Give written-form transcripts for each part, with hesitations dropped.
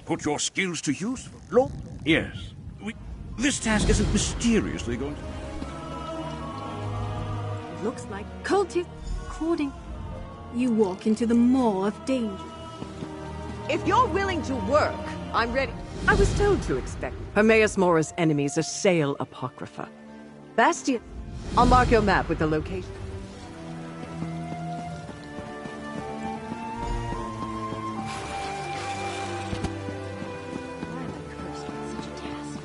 Put your skills to use, Lord? Yes. This task isn't mysteriously going to... It looks like cultists according. You walk into the maw of danger. If you're willing to work, I'm ready. I was told to expect. Hermaeus Mora's enemies assail Apocrypha. Bastion. I'll mark your map with the location. Why am I cursed with such a task?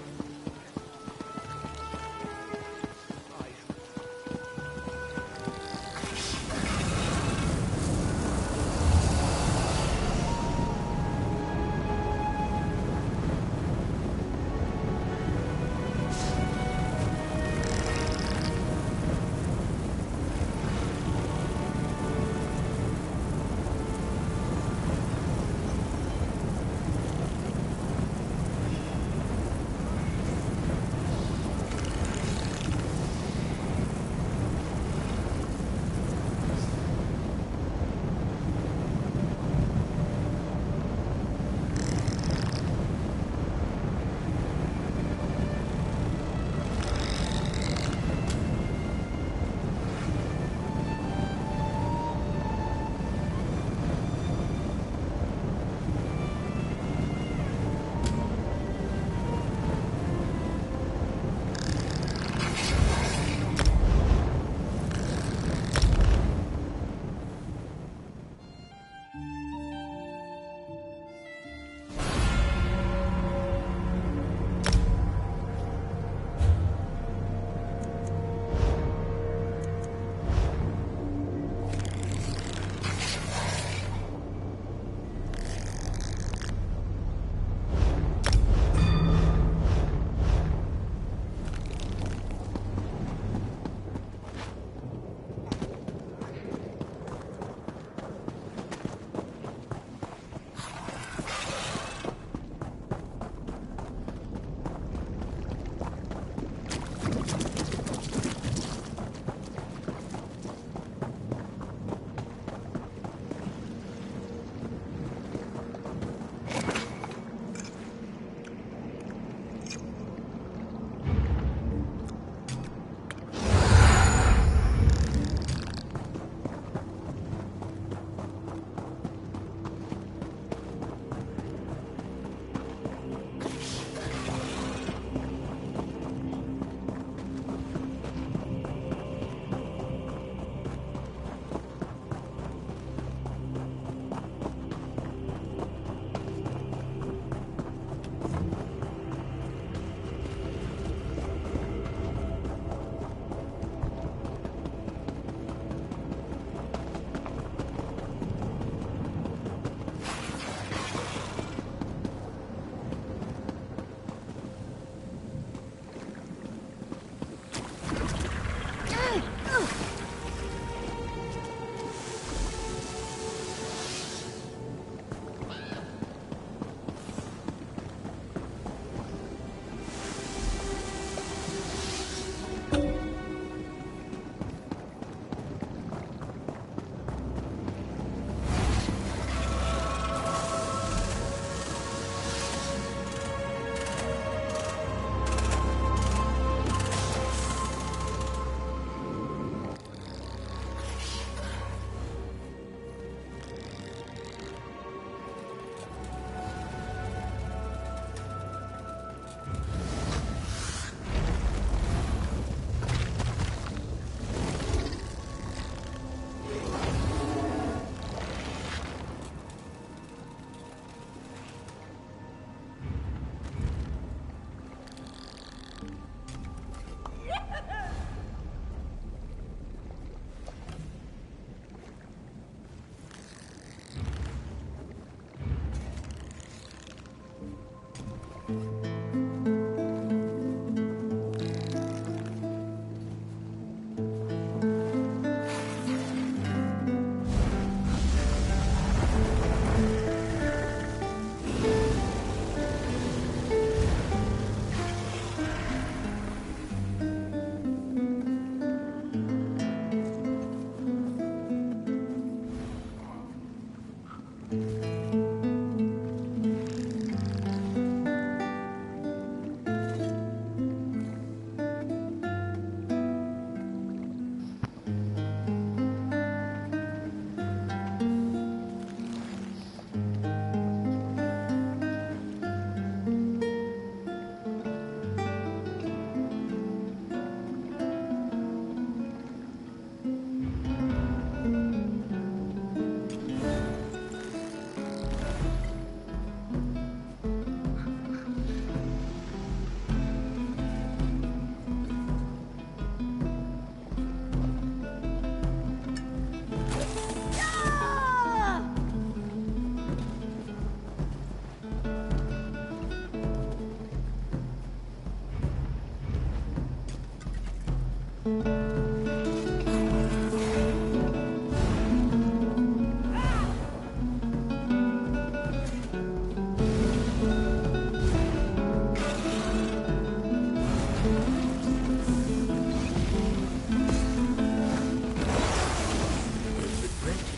Regret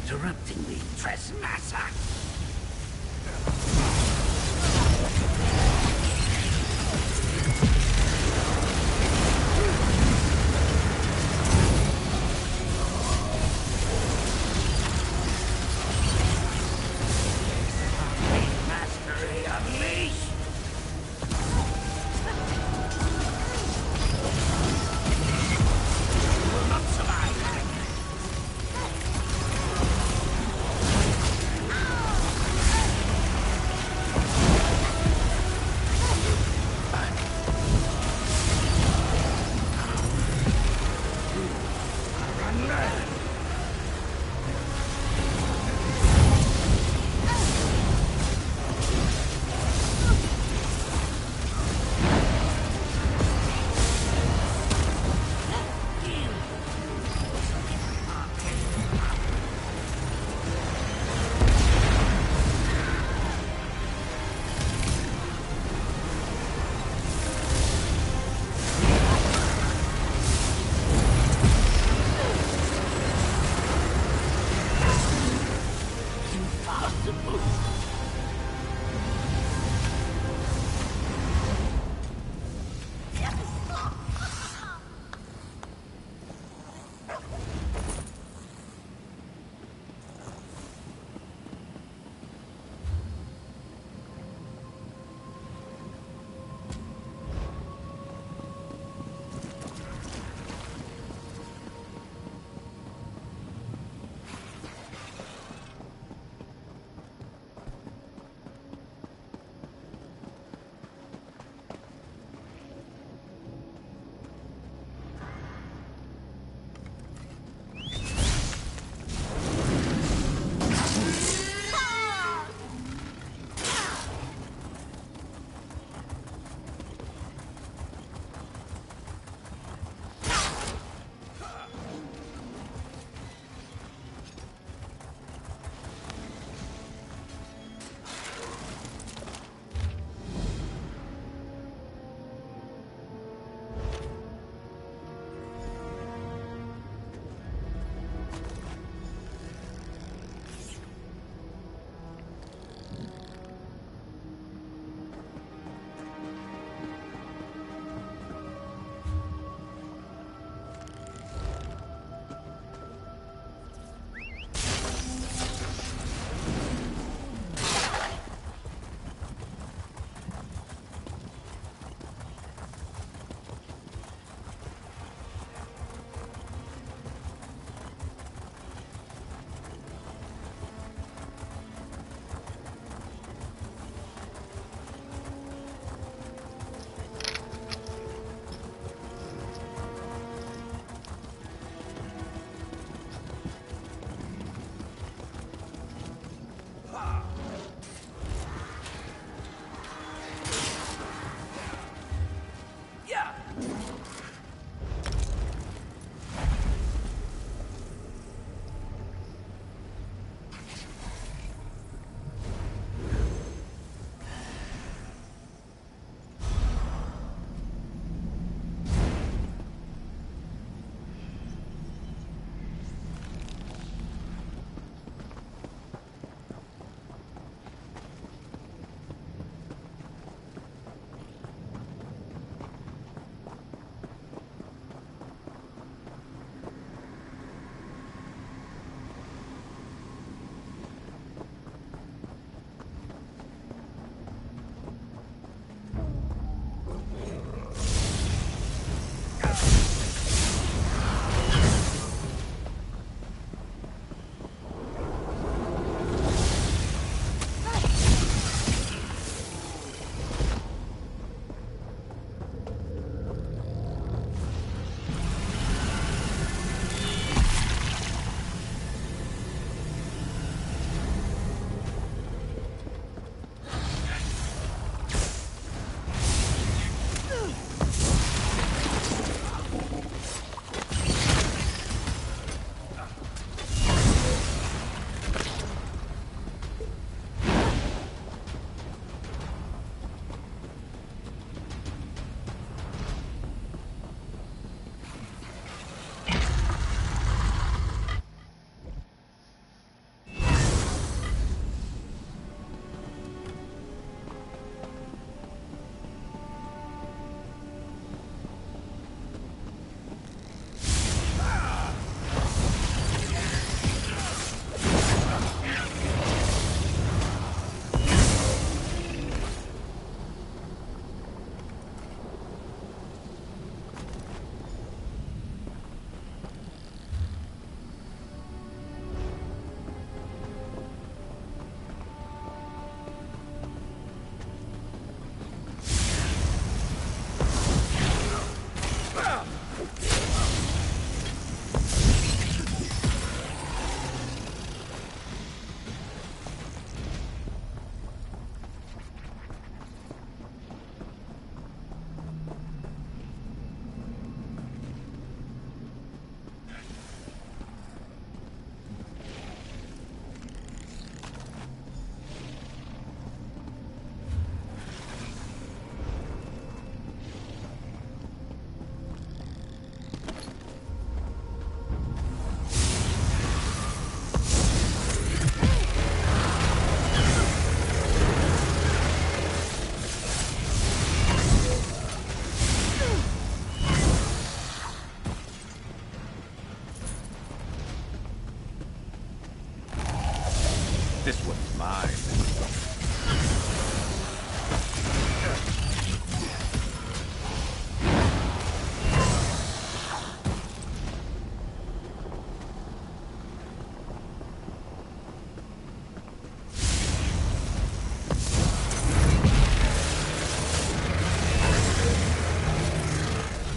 interrupting me, trespasser.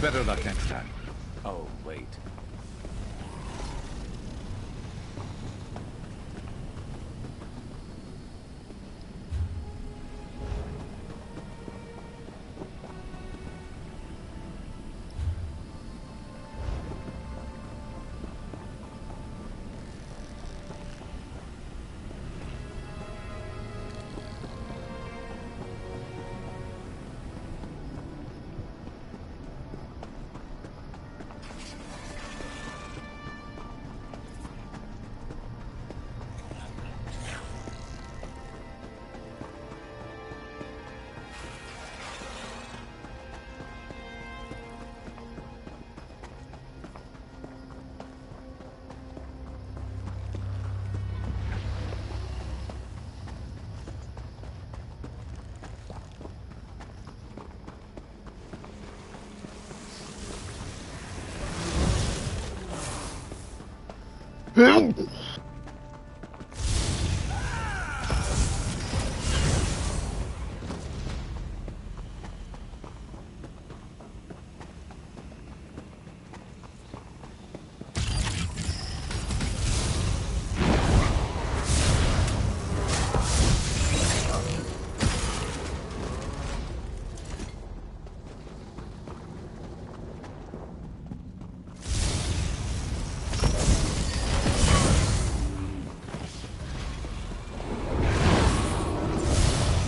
Better luck next time. Oh, wait.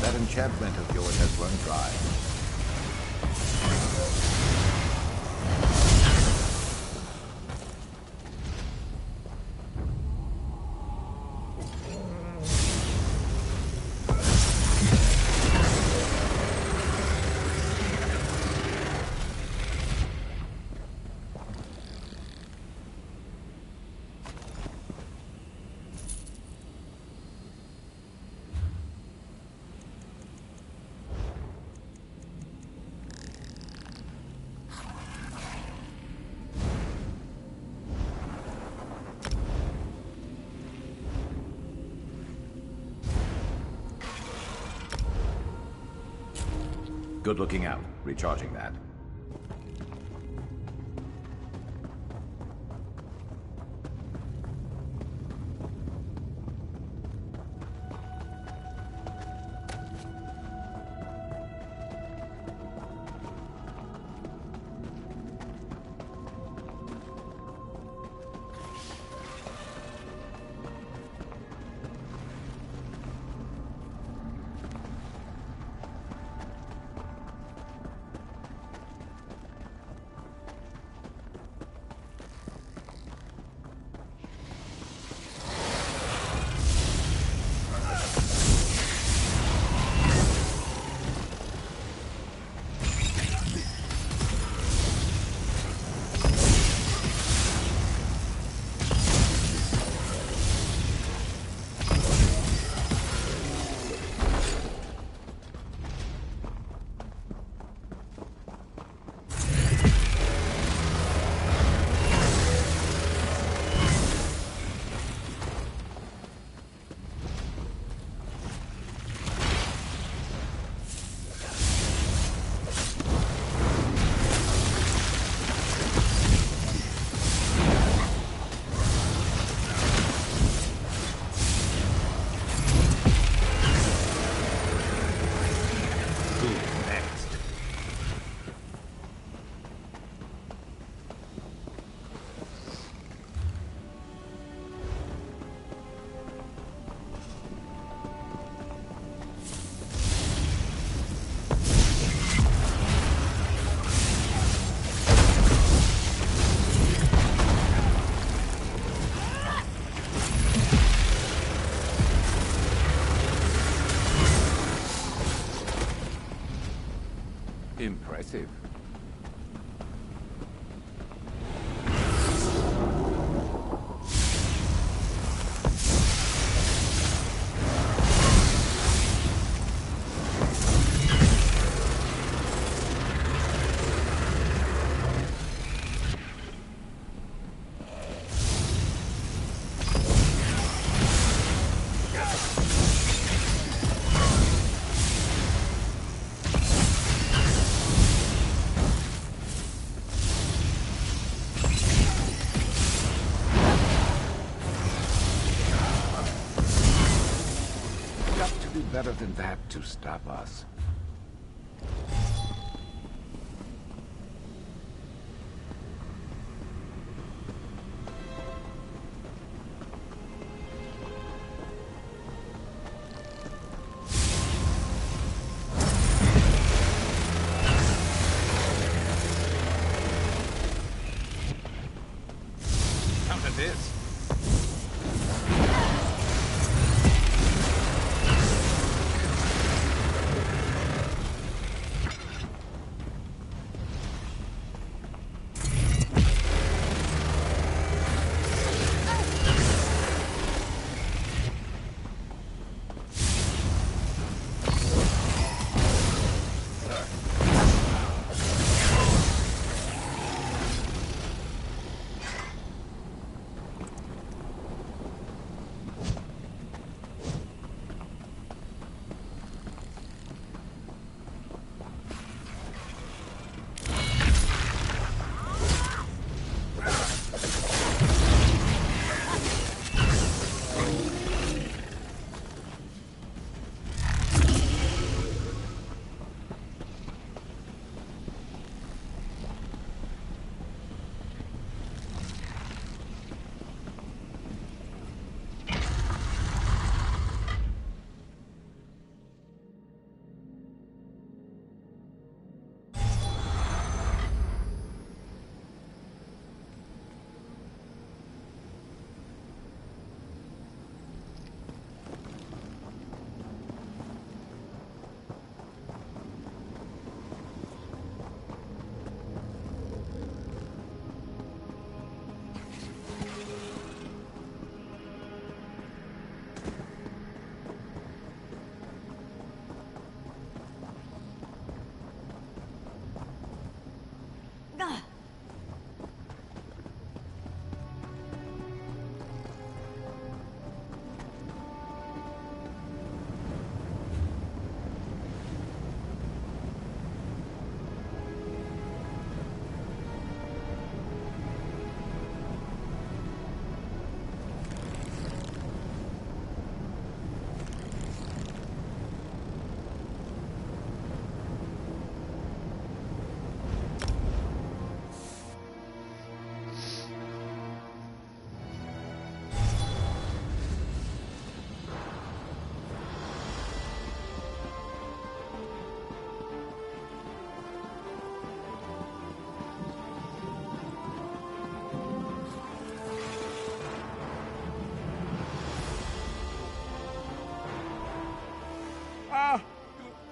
That enchantment of yours has run dry. Good looking out. Recharging that. better than that to stop us. Counter this.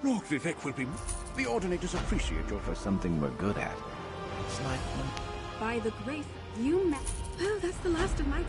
Lord Vivek will be... The Ordinators appreciate your... For something we're good at. By the grace you met. Oh, that's the last of my...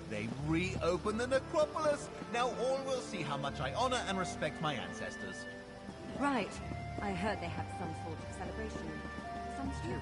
They reopen the necropolis! Now all will see how much I honor and respect my ancestors. Right. I heard they have some sort of celebration. Some spirit.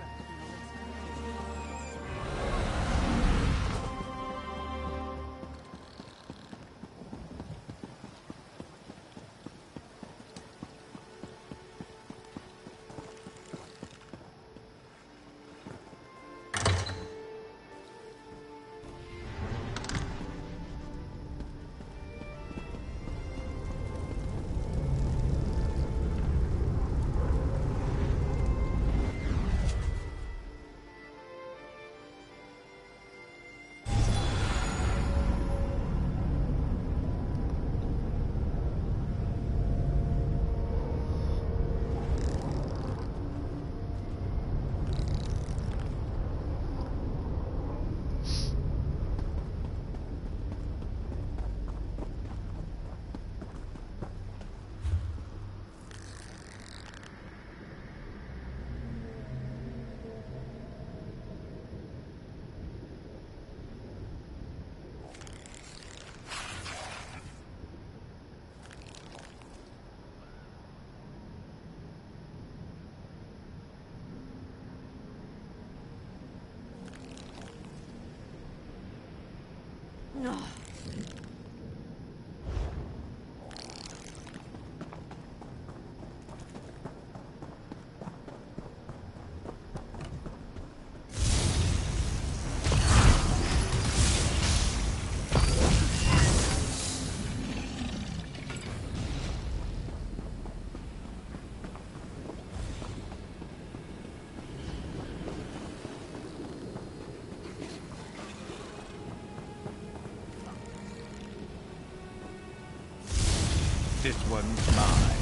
This one's mine.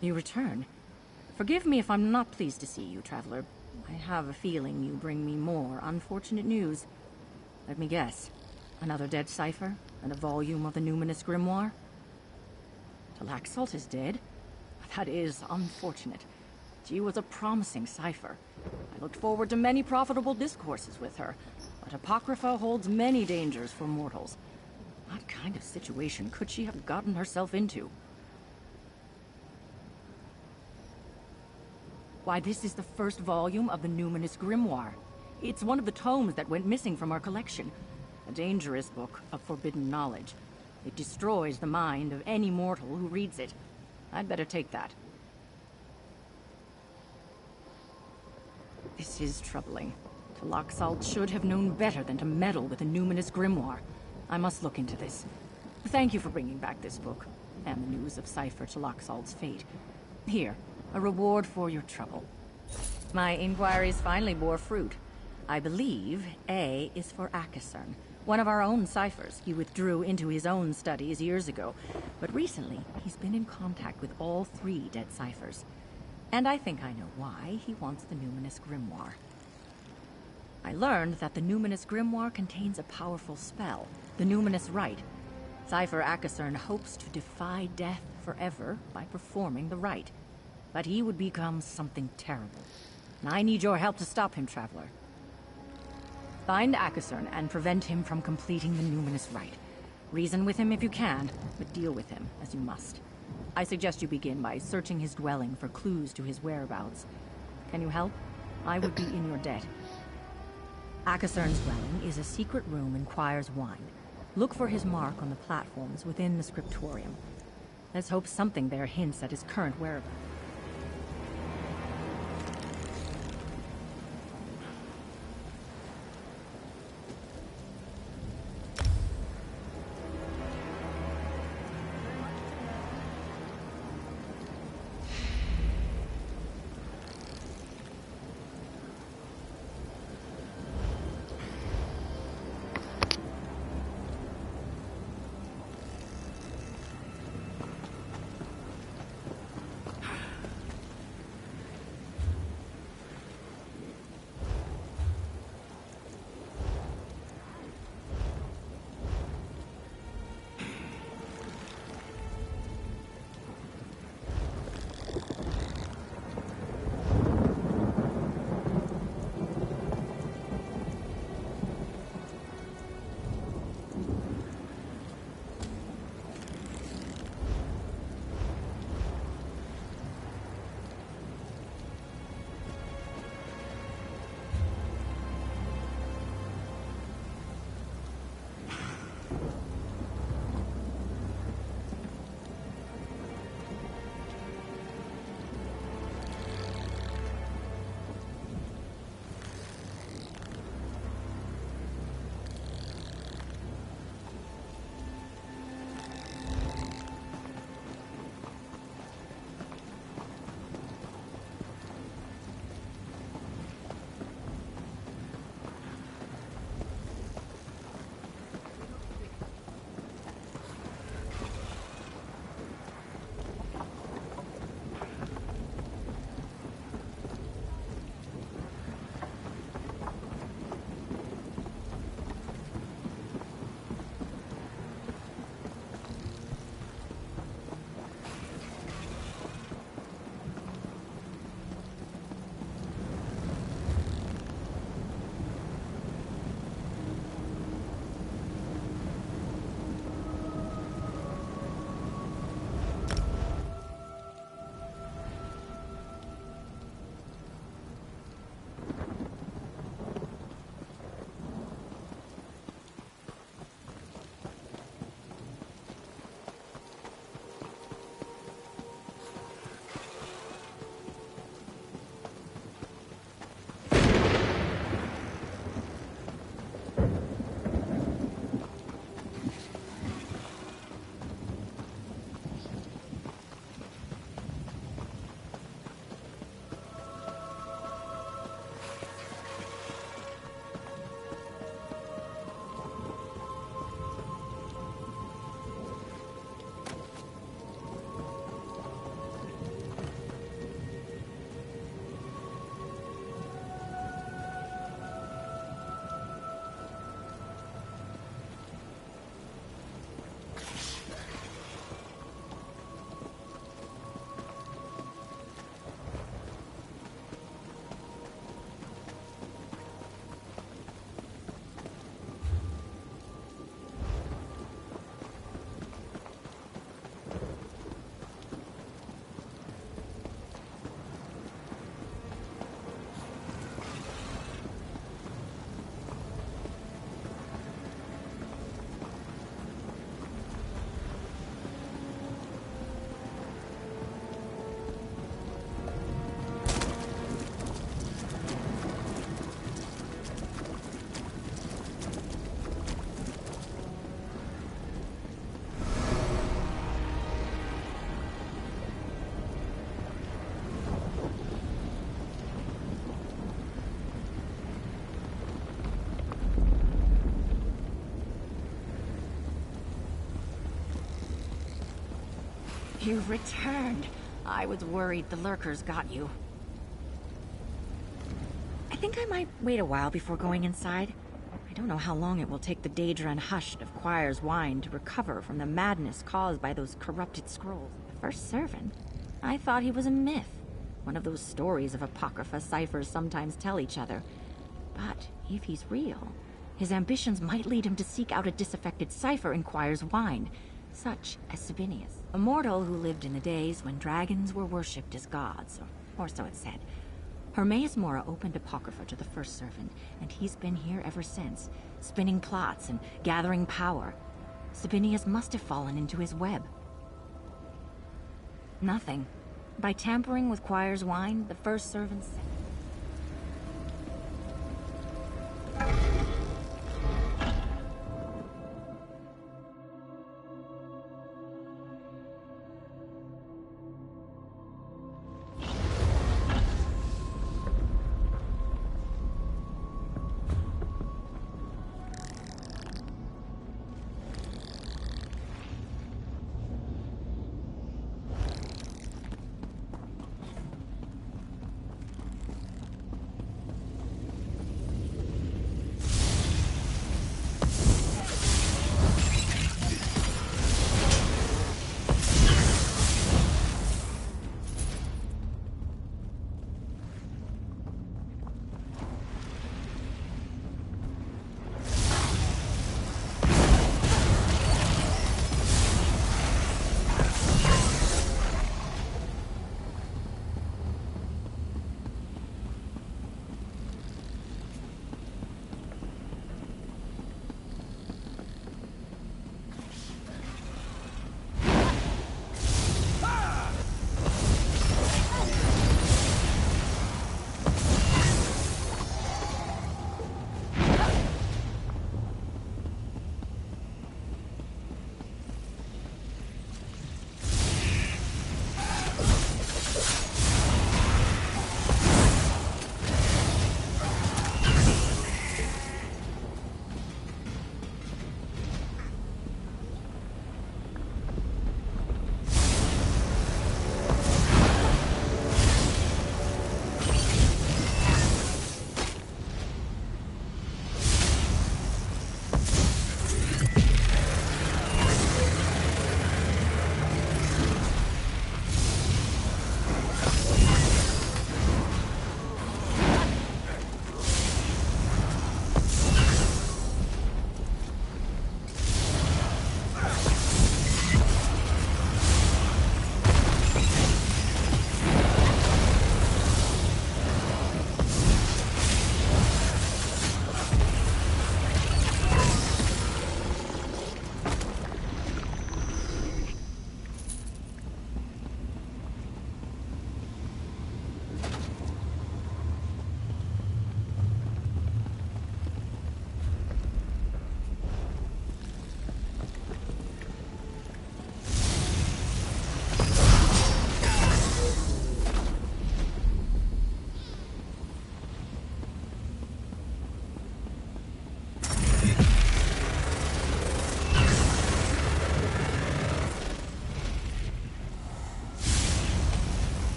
You return. Forgive me if I'm not pleased to see you, Traveler. I have a feeling you bring me more unfortunate news. Let me guess. Another dead cipher? And a volume of the Numinous Grimoire? Talaxalt is dead? That is unfortunate. She was a promising cipher. I looked forward to many profitable discourses with her, but Apocrypha holds many dangers for mortals. What kind of situation could she have gotten herself into? Why, this is the first volume of the Numinous Grimoire. It's one of the tomes that went missing from our collection. A dangerous book of forbidden knowledge. It destroys the mind of any mortal who reads it. I'd better take that. This is troubling. Talaxalt should have known better than to meddle with the Numinous Grimoire. I must look into this. Thank you for bringing back this book, and the news of Cipher Talaxalt's fate. Here, a reward for your trouble. My inquiries finally bore fruit. I believe A is for Akasern, one of our own ciphers he withdrew into his own studies years ago. But recently, he's been in contact with all 3 dead ciphers. And I think I know why he wants the Numinous Grimoire. I learned that the Numinous Grimoire contains a powerful spell, the Numinous Rite. Cipher Akasern hopes to defy death forever by performing the rite. But he would become something terrible. And I need your help to stop him, Traveler. Find Akasern and prevent him from completing the Numinous Rite. Reason with him if you can, but deal with him as you must. I suggest you begin by searching his dwelling for clues to his whereabouts. Can you help? I would be in your debt. Akasern's dwelling is a secret room in Choir's Wine. Look for his mark on the platforms within the scriptorium. Let's hope something there hints at his current whereabouts. You've returned. I was worried the lurkers got you. I think I might wait a while before going inside. I don't know how long it will take the Daedra and Hushed of Choir's Wine to recover from the madness caused by those corrupted scrolls. The first servant? I thought he was a myth. One of those stories of Apocrypha ciphers sometimes tell each other. But if he's real, his ambitions might lead him to seek out a disaffected cipher in Choir's Wine, such as Sabinius, a mortal who lived in the days when dragons were worshipped as gods, or so it said. Hermaeus Mora opened Apocrypha to the first servant, and he's been here ever since, spinning plots and gathering power. Sabinius must have fallen into his web. Nothing. By tampering with Choir's Wine, the first servant said...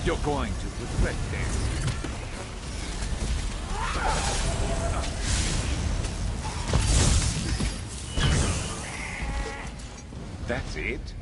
You're going to regret this. That's it?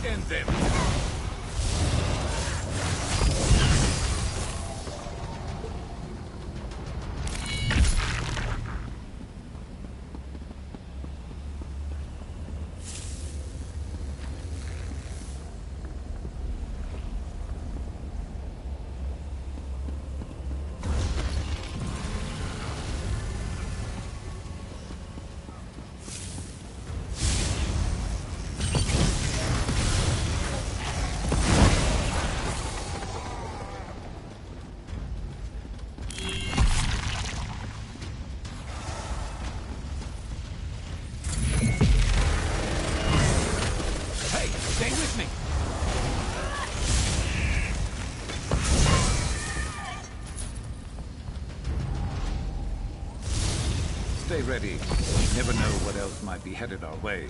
End them. Stay with me. Stay ready. Never know what else might be headed our way.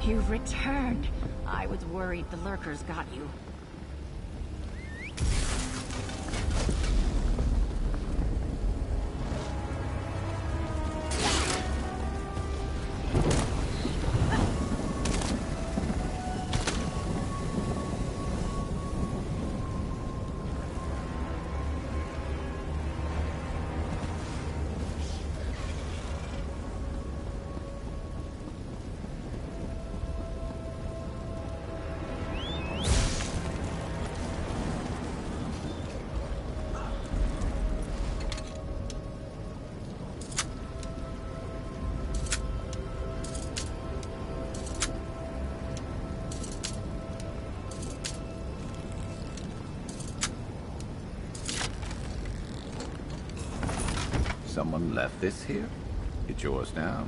You've returned. I was worried the lurkers got you. Someone left this here? It's yours now.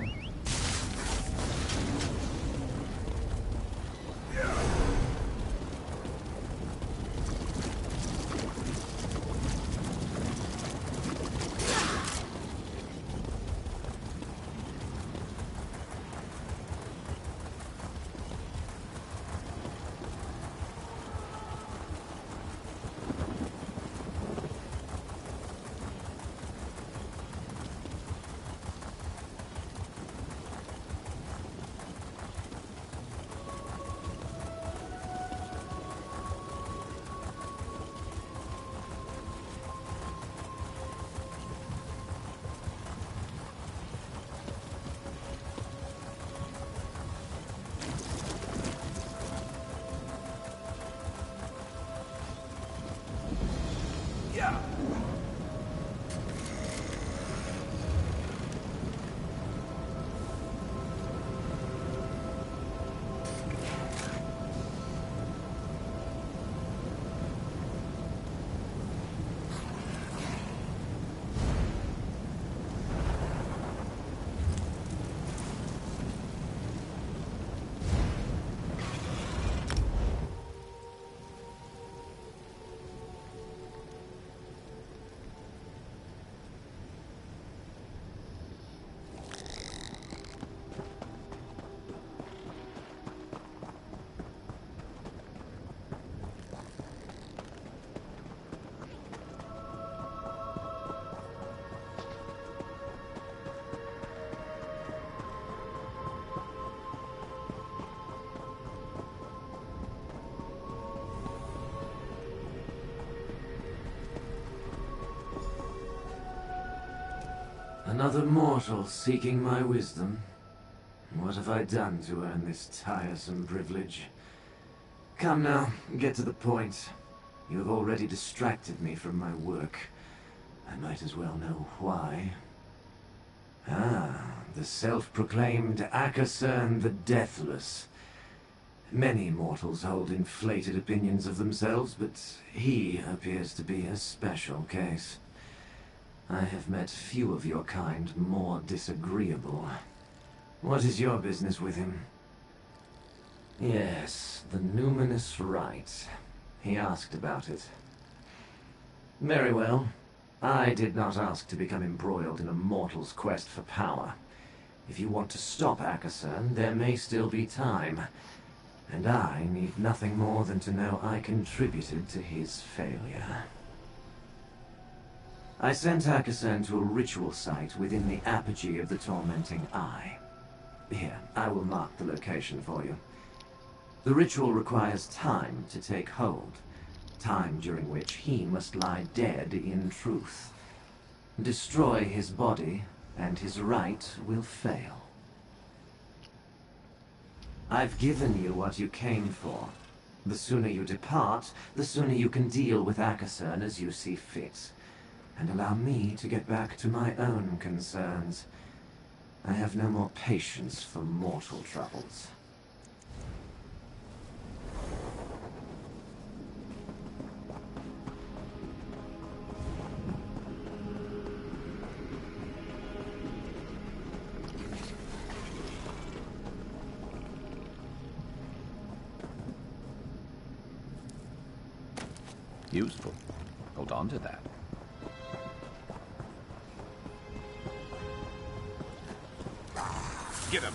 Another mortal seeking my wisdom. What have I done to earn this tiresome privilege? Come now, get to the point. You have already distracted me from my work. I might as well know why. Ah, the self-proclaimed Akasern the Deathless. Many mortals hold inflated opinions of themselves, but he appears to be a special case. I have met few of your kind more disagreeable. What is your business with him? Yes, the numinous rite. He asked about it. Very well. I did not ask to become embroiled in a mortal's quest for power. If you want to stop Akasern, there may still be time. And I need nothing more than to know I contributed to his failure. I sent Akasern to a ritual site within the apogee of the Tormenting Eye. Here, I will mark the location for you. The ritual requires time to take hold, time during which he must lie dead in truth. Destroy his body, and his rite will fail. I've given you what you came for. The sooner you depart, the sooner you can deal with Akasern as you see fit, and allow me to get back to my own concerns. I have no more patience for mortal troubles. Useful. Hold on to that. Get him!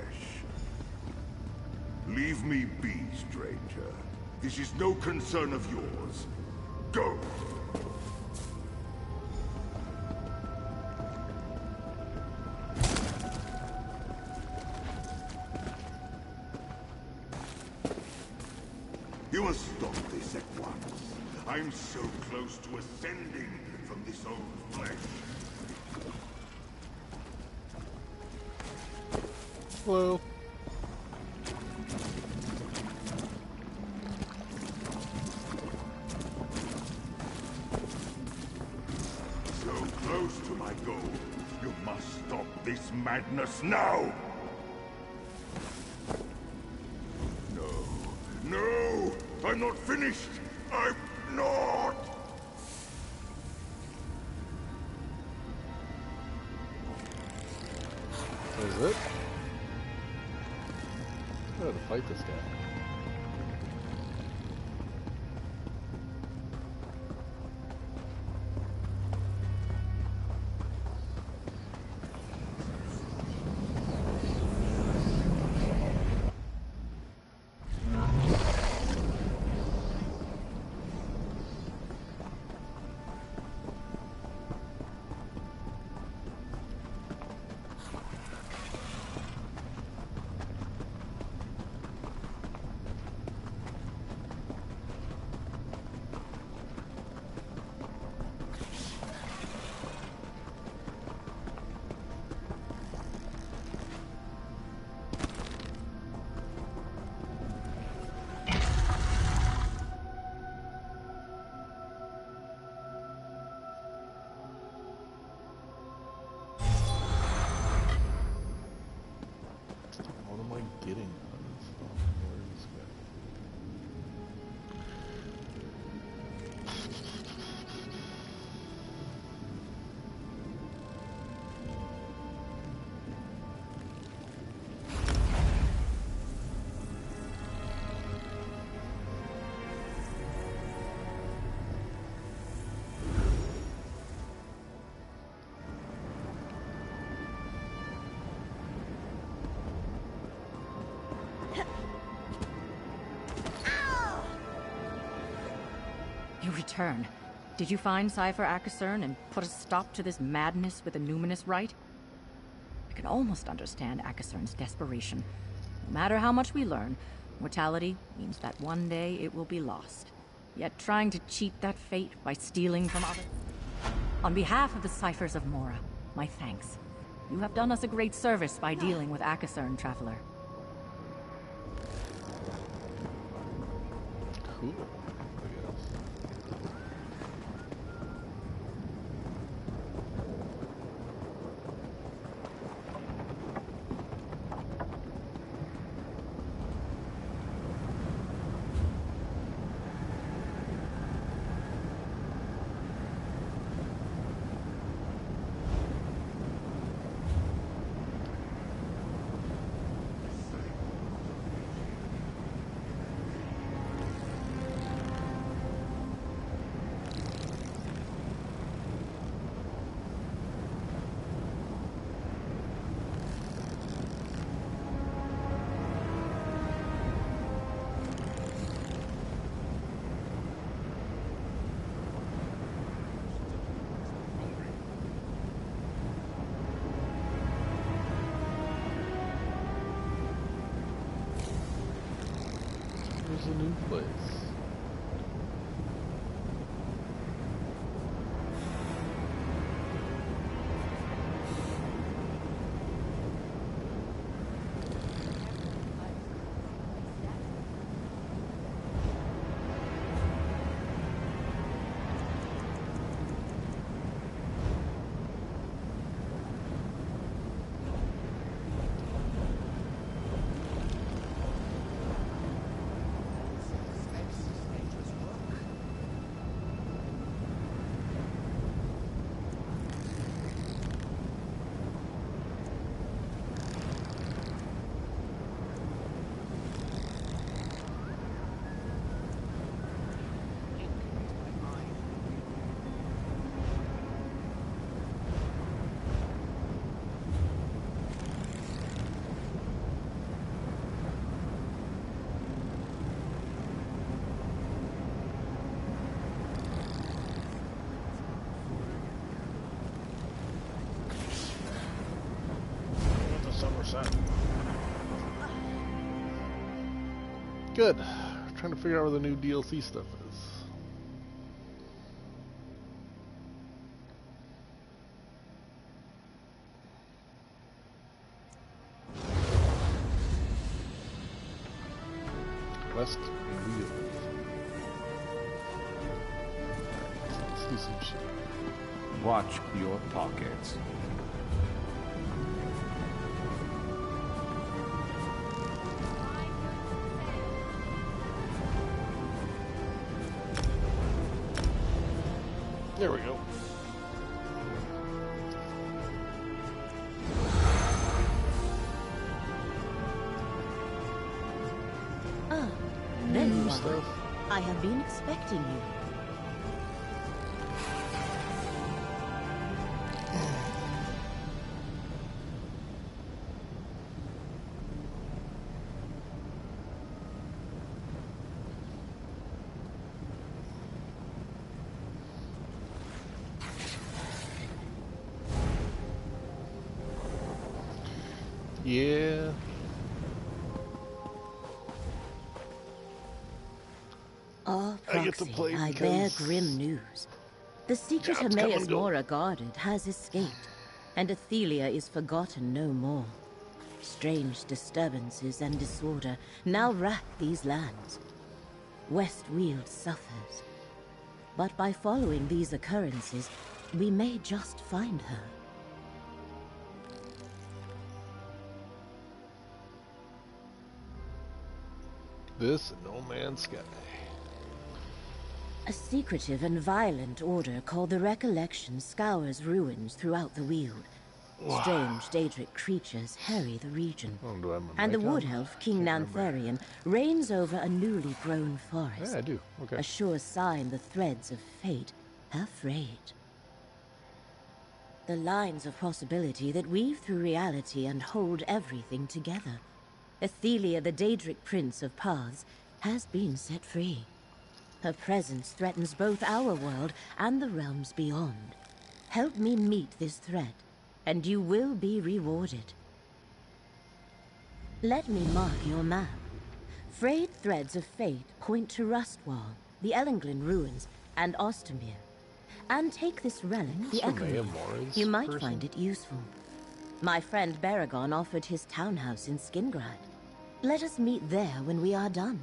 flesh. Leave me be, stranger. This is no concern of yours. Go! You must stop this at once. I'm so close to ascending from this old flesh. Hello. So close to my goal. You must stop this madness now! No! I'm not finished! I'm not! What is it? I gotta fight this guy. What am I getting out of this? Where is this guy? You return. Did you find Cypher Akasern and put a stop to this madness with the numinous rite? I can almost understand Akasern's desperation. No matter how much we learn, mortality means that one day it will be lost. Yet trying to cheat that fate by stealing from others? On behalf of the Cyphers of Mora, my thanks. You have done us a great service by dealing with Akasern, Traveler. Cool. Here's a new place. Good. Trying to figure out where the new DLC stuff is. West Wheel. Let's do some shit. Watch your pockets. There we go. Ah, there you are. Stuff. I have been expecting you. Yeah. Ah, I get to Proxy, play I bear because grim news. The secret jobs come Hermaeus and go. Mora guarded has escaped, and Athelia is forgotten no more. Strange disturbances and disorder now rack these lands. Westweald suffers. But by following these occurrences, we may just find her. This and No Man's Sky. A secretive and violent order called the Recollection scours ruins throughout the Weald. Wow. Strange Daedric creatures harry the region. Oh, do I have my And the mic on? wood elf, King Can't remember. Nantharian, reigns over a newly grown forest. Yeah, I do. Okay. A sure sign the threads of fate have frayed. The lines of possibility that weave through reality and hold everything together. Athelia, the Daedric Prince of Paths, has been set free. Her presence threatens both our world and the realms beyond. Help me meet this threat, and you will be rewarded. Let me mark your map. Frayed threads of fate point to Rustwall, the Ellenglin ruins, and Ostermere. And take this relic, the Echo. Hermaeus Mora's You might person? find it useful. My friend Baragon offered his townhouse in Skingrad. Let us meet there when we are done.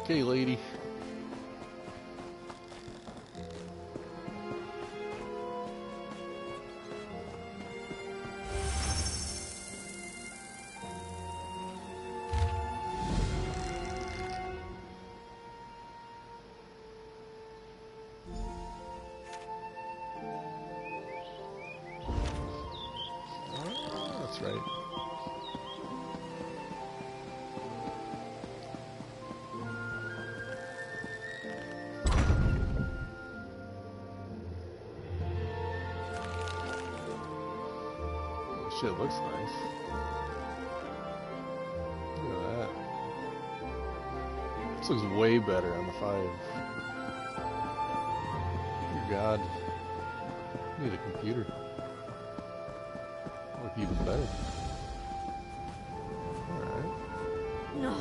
Okay, lady. That's right. Shit looks nice. Look at that. This looks way better on the 5. Dear God. I need a computer. Look even better. Alright. No.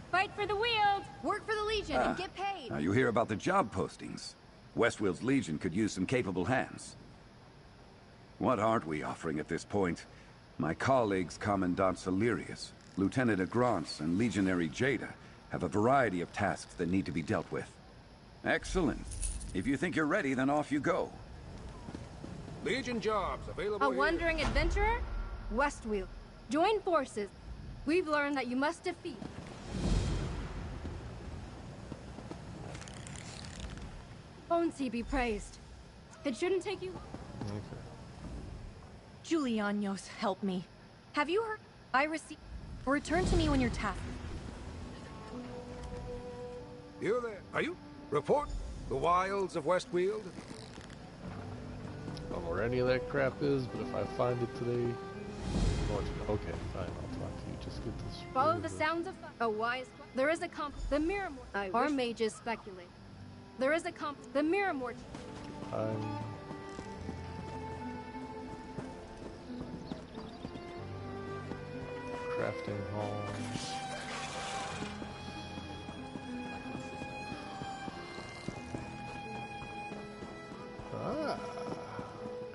Fight for the Weald! Work for the Legion and get paid! Now you hear about the job postings. Westwield's Legion could use some capable hands. What aren't we offering at this point? My colleagues Commandant Salirius, Lieutenant Agrance, and Legionary Jada have a variety of tasks that need to be dealt with. Excellent. If you think you're ready, then off you go. Legion jobs available A here. wandering adventurer? Westweald. Join forces. We've learned that you must defeat. Onsi be praised. It shouldn't take you. Okay. Julianos, help me. Have you heard? I received. Return to me when you're tasked. You there? Are you? Report the wilds of Westfield. I don't know where any of that crap is, but if I find it today, okay, fine, I'll talk to you. Just get this. Follow the sounds of a wise. There is a the mirror. Our mages speculate. There is a the mirror. Crafting hall.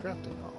Crafting hall.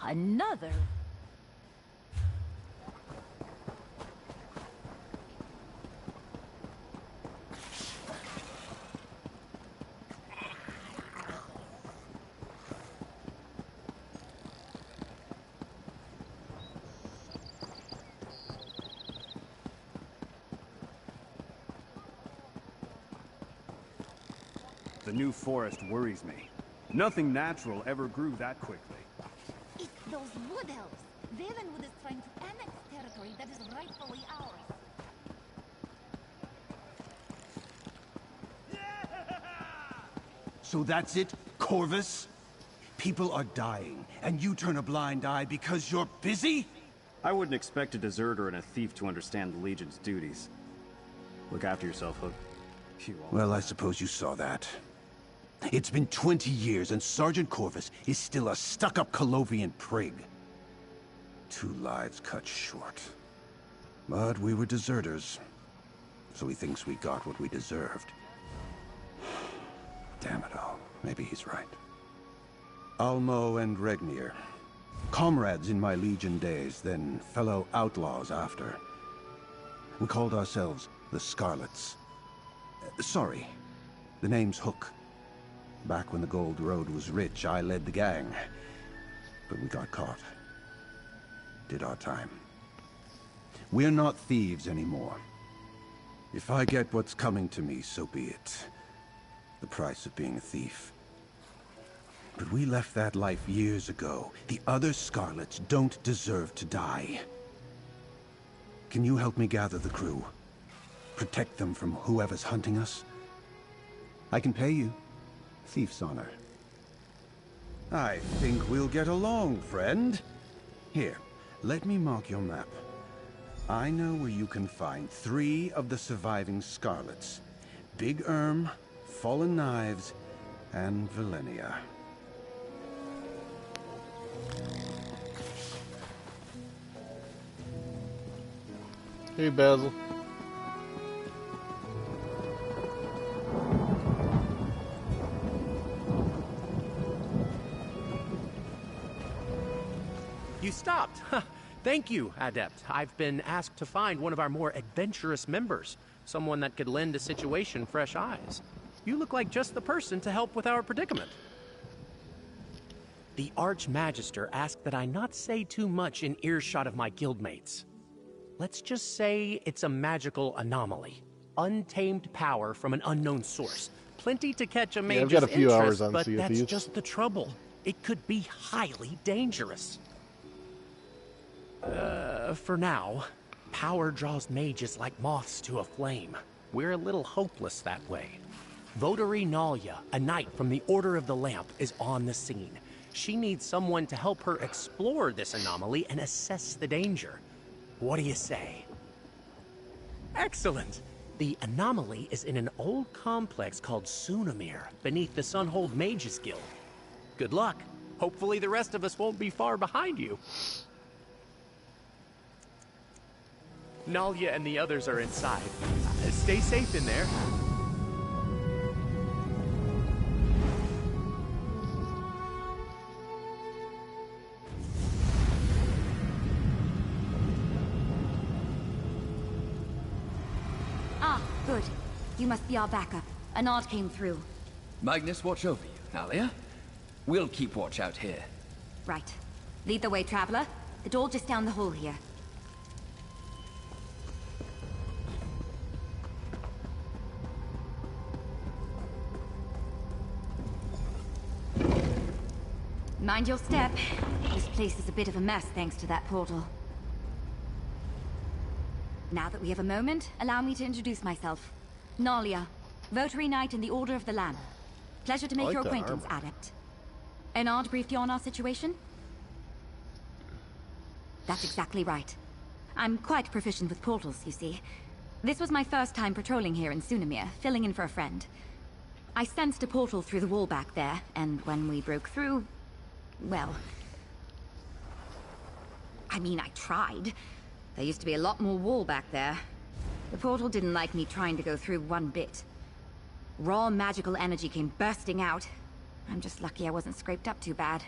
Another? The new forest worries me. Nothing natural ever grew that quickly. It's those wood elves. Valenwood is trying to annex territory that is rightfully ours. So that's it, Corvus? People are dying, and you turn a blind eye because you're busy? I wouldn't expect a deserter and a thief to understand the Legion's duties. Look after yourself, Hook. Well, I suppose you saw that. It's been 20 years, and Sergeant Corvus is still a stuck-up Colovian prig. 2 lives cut short. But we were deserters, so he thinks we got what we deserved. Damn it all. Maybe he's right. Almo and Regnir. Comrades in my Legion days, then fellow outlaws after. We called ourselves the Scarlets. Sorry, the name's Hook. Back when the Gold Road was rich, I led the gang. But we got caught. Did our time. We're not thieves anymore. If I get what's coming to me, so be it. The price of being a thief. But we left that life years ago. The other Scarlets don't deserve to die. Can you help me gather the crew? Protect them from whoever's hunting us? I can pay you. Thief's honor. I think we'll get along, friend. Here, let me mark your map. I know where you can find 3 of the surviving Scarlets. Big Erm, Fallen Knives, and Valenia. Hey, Basil. You stopped. Thank you, Adept. I've been asked to find one of our more adventurous members. Someone that could lend a situation fresh eyes. You look like just the person to help with our predicament. The Archmagister asked that I not say too much in earshot of my guildmates. Let's just say it's a magical anomaly. Untamed power from an unknown source. Plenty to catch a mage's I've got a few interest, hours on but Sea of that's Thieves. just the trouble. It could be highly dangerous. For now, power draws mages like moths to a flame. We're a little hopeless that way. Votary Nalia, a knight from the Order of the Lamp, is on the scene. She needs someone to help her explore this anomaly and assess the danger. What do you say? Excellent! The anomaly is in an old complex called Sunamir, beneath the Sunhold Mages Guild. Good luck. Hopefully the rest of us won't be far behind you. Nalia and the others are inside. Stay safe in there. Ah, good. You must be our backup. A nod came through. Magnus, watch over you, Nalia. We'll keep watch out here. Right. Lead the way, traveler. The door just down the hall here. Mind your step. This place is a bit of a mess thanks to that portal. Now that we have a moment, allow me to introduce myself. Nalia, Votary Knight in the Order of the Lamb. Pleasure to make your acquaintance, Adept. Enard briefed you on our situation? That's exactly right. I'm quite proficient with portals, you see. This was my first time patrolling here in Sunamir, filling in for a friend. I sensed a portal through the wall back there, and when we broke through... well... I mean, I tried. There used to be a lot more wall back there. The portal didn't like me trying to go through one bit. Raw magical energy came bursting out. I'm just lucky I wasn't scraped up too bad.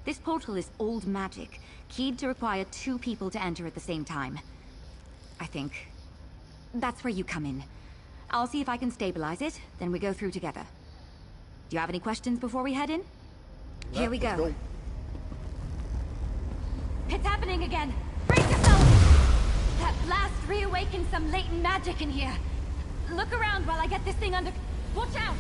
This portal is old magic, keyed to require 2 people to enter at the same time. I think. That's where you come in. I'll see if I can stabilize it, then we go through together. Do you have any questions before we head in? Here we go. It's happening again! Brace yourself! That blast reawakened some latent magic in here. Look around while I get this thing under... Watch out!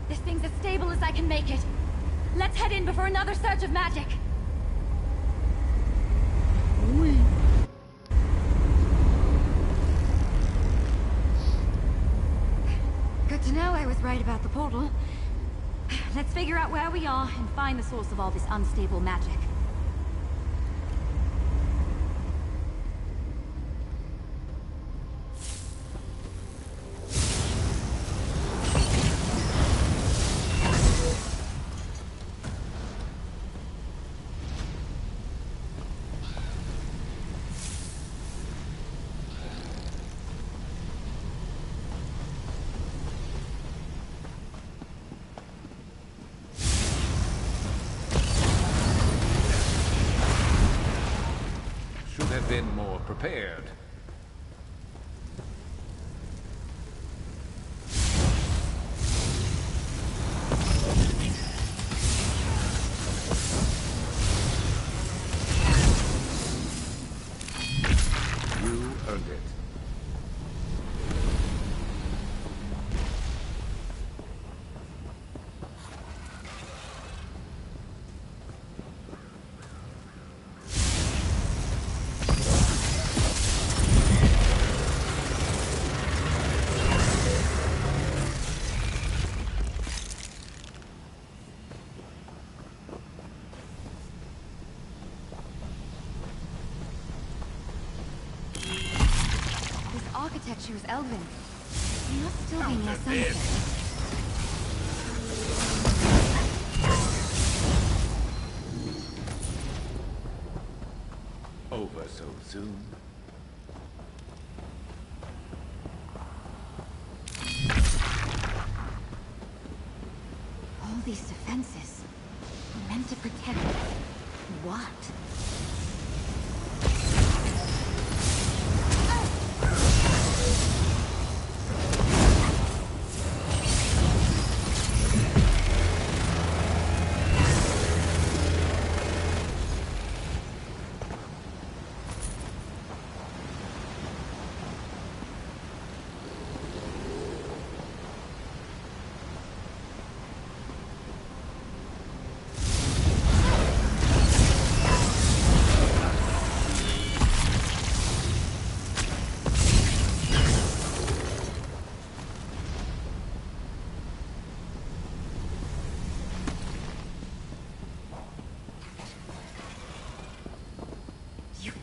This thing's as stable as I can make it. Let's head in before another surge of magic. Good to know I was right about the portal. Let's figure out where we are and find the source of all this unstable magic. Have been more prepared. You earned it. Architecture is Elven. He must still be near something. Over so soon. All these defenses are meant to protect what?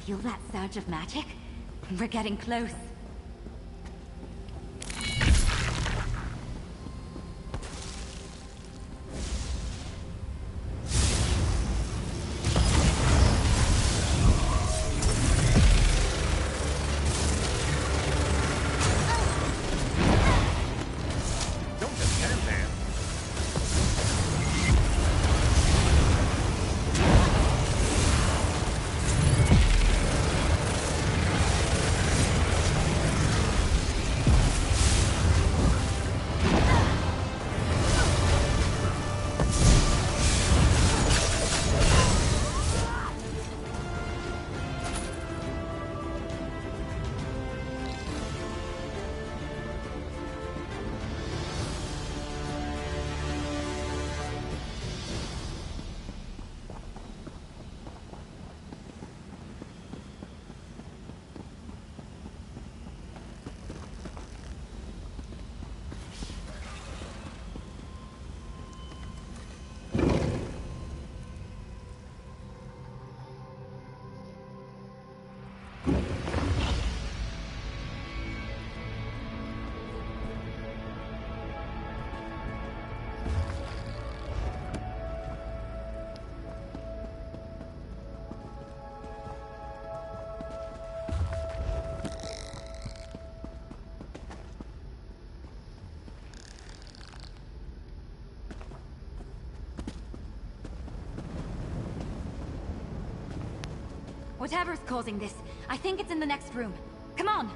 Feel that surge of magic? We're getting close. Don't just stand there. Whatever's causing this, I think it's in the next room. Come on!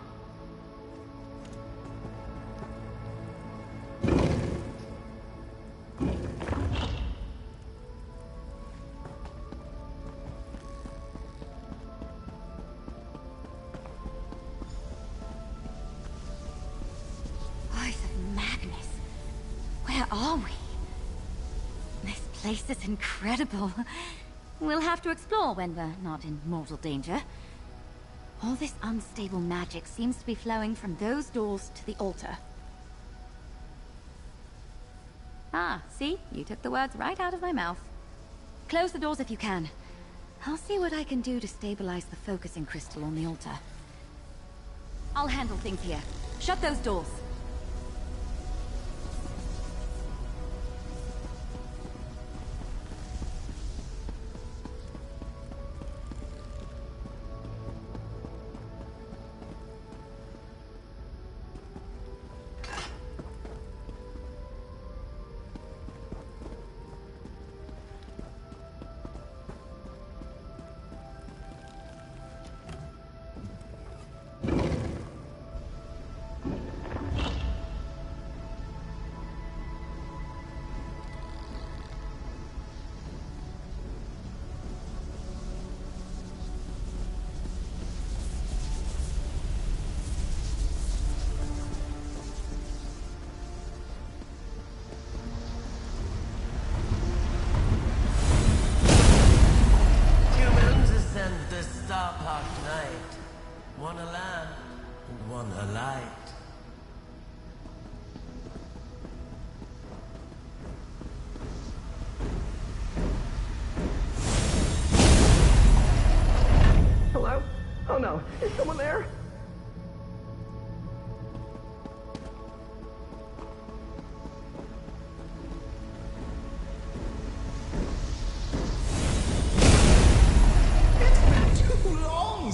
Voice of Magnus. Where are we? This place is incredible. We'll have to explore when we're not in mortal danger. All this unstable magic seems to be flowing from those doors to the altar. Ah, see? You took the words right out of my mouth. Close the doors if you can. I'll see what I can do to stabilize the focusing crystal on the altar. I'll handle things here. Shut those doors. One a lamp, and one a light. Hello? Oh no, is someone there?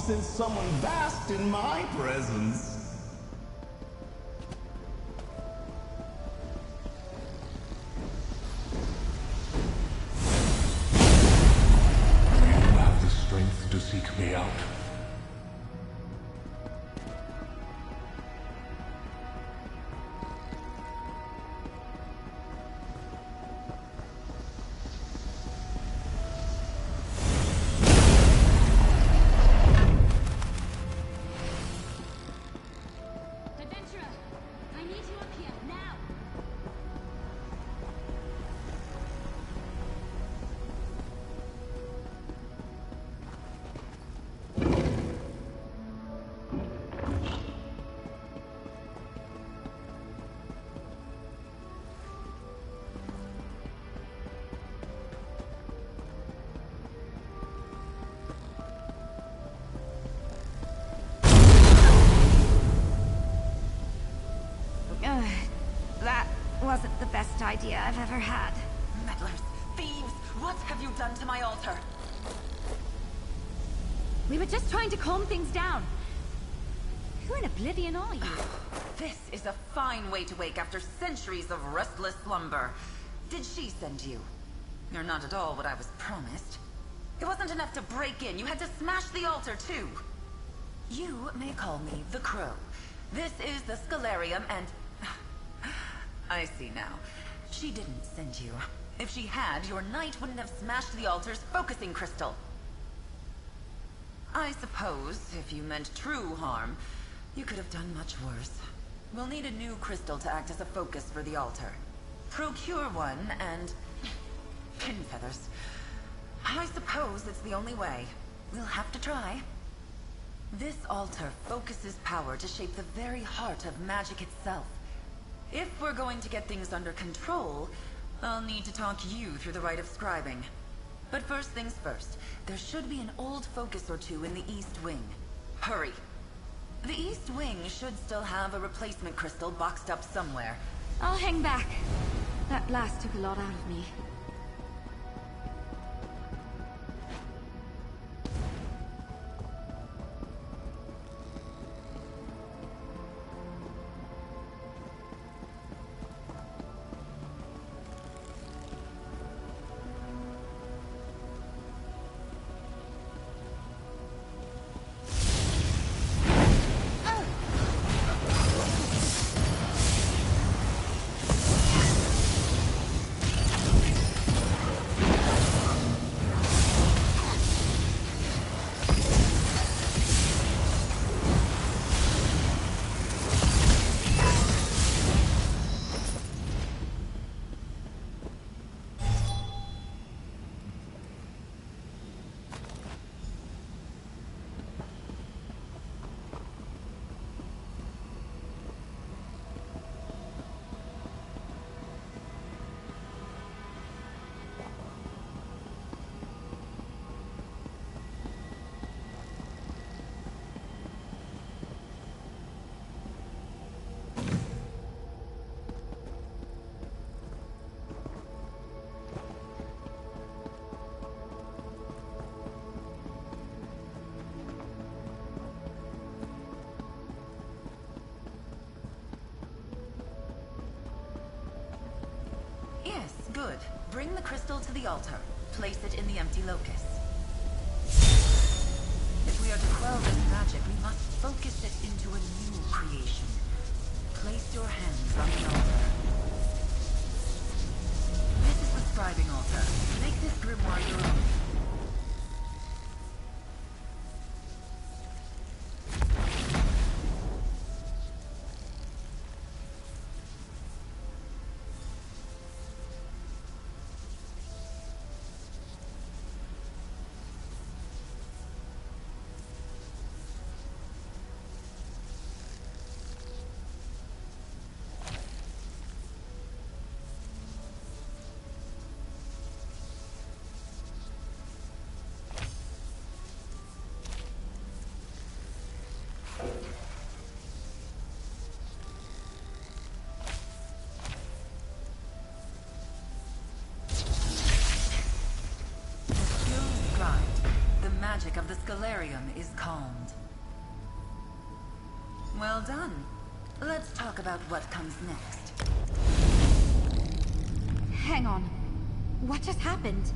Since someone basked in my presence. Do you have the strength to seek me out? That wasn't the best idea I've ever had. Meddlers! Thieves! What have you done to my altar? We were just trying to calm things down. Who in oblivion are you? This is a fine way to wake after centuries of restless slumber. Did she send you? You're not at all what I was promised. It wasn't enough to break in. You had to smash the altar, too. You may call me the Crow. This is the Scalarium, and... I see now. She didn't send you. If she had, your knight wouldn't have smashed the altar's focusing crystal. I suppose, if you meant true harm, you could have done much worse. We'll need a new crystal to act as a focus for the altar. Procure one, and... pin feathers. I suppose it's the only way. We'll have to try. This altar focuses power to shape the very heart of magic itself. If we're going to get things under control, I'll need to talk you through the rite of scribing. But first things first, there should be an old focus or two in the East Wing. Hurry! The East Wing should still have a replacement crystal boxed up somewhere. I'll hang back. That blast took a lot out of me. Good. Bring the crystal to the altar. Place it in the empty locus. If we are to quell this magic, we must focus it into a new creation. Place your hands on the altar. This is the scribing altar. Make this grimoire your own. The magic of the Scalarium is calmed. Well done. Let's talk about what comes next. Hang on. What just happened?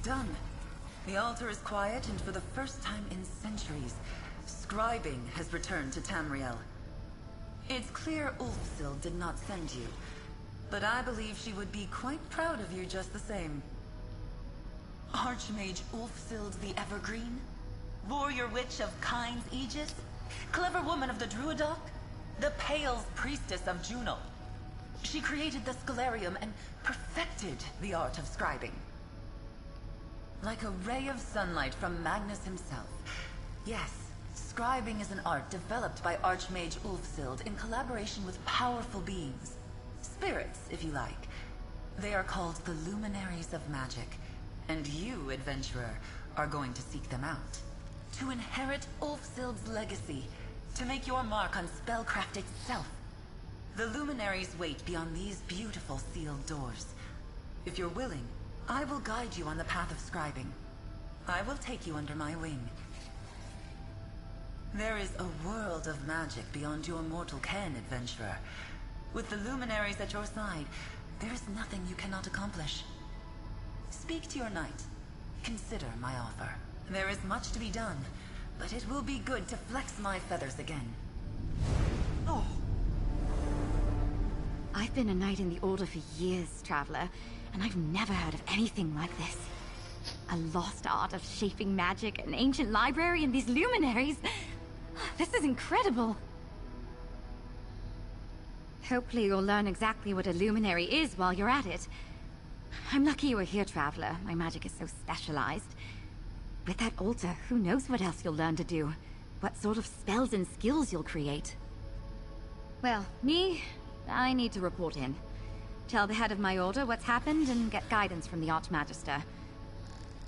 Done. The altar is quiet, and for the first time in centuries, scribing has returned to Tamriel. It's clear Ulfsil did not send you, but I believe she would be quite proud of you just the same. Archmage Ulfsild the Evergreen? Warrior Witch of Kyne's Aegis? Clever woman of the Druidoc? The Pale's priestess of Juno? She created the Scalarium and perfected the art of scribing. Like a ray of sunlight from Magnus himself. Yes, scribing is an art developed by Archmage Ulfsild in collaboration with powerful beings. Spirits, if you like. They are called the Luminaries of Magic. And you, adventurer, are going to seek them out. To inherit Ulfsild's legacy. To make your mark on spellcraft itself. The Luminaries wait beyond these beautiful sealed doors. If you're willing, I will guide you on the path of scribing. I will take you under my wing. There is a world of magic beyond your mortal ken, adventurer. With the Luminaries at your side, there is nothing you cannot accomplish. Speak to your knight. Consider my offer. There is much to be done, but it will be good to flex my feathers again. Oh. I've been a knight in the Order for years, Traveler. And I've never heard of anything like this. A lost art of shaping magic, an ancient library, and these luminaries. This is incredible. Hopefully you'll learn exactly what a luminary is while you're at it. I'm lucky you were here, Traveler. My magic is so specialized. With that altar, who knows what else you'll learn to do? What sort of spells and skills you'll create. Well, I need to report in. Tell the head of my order what's happened and get guidance from the Archmagister.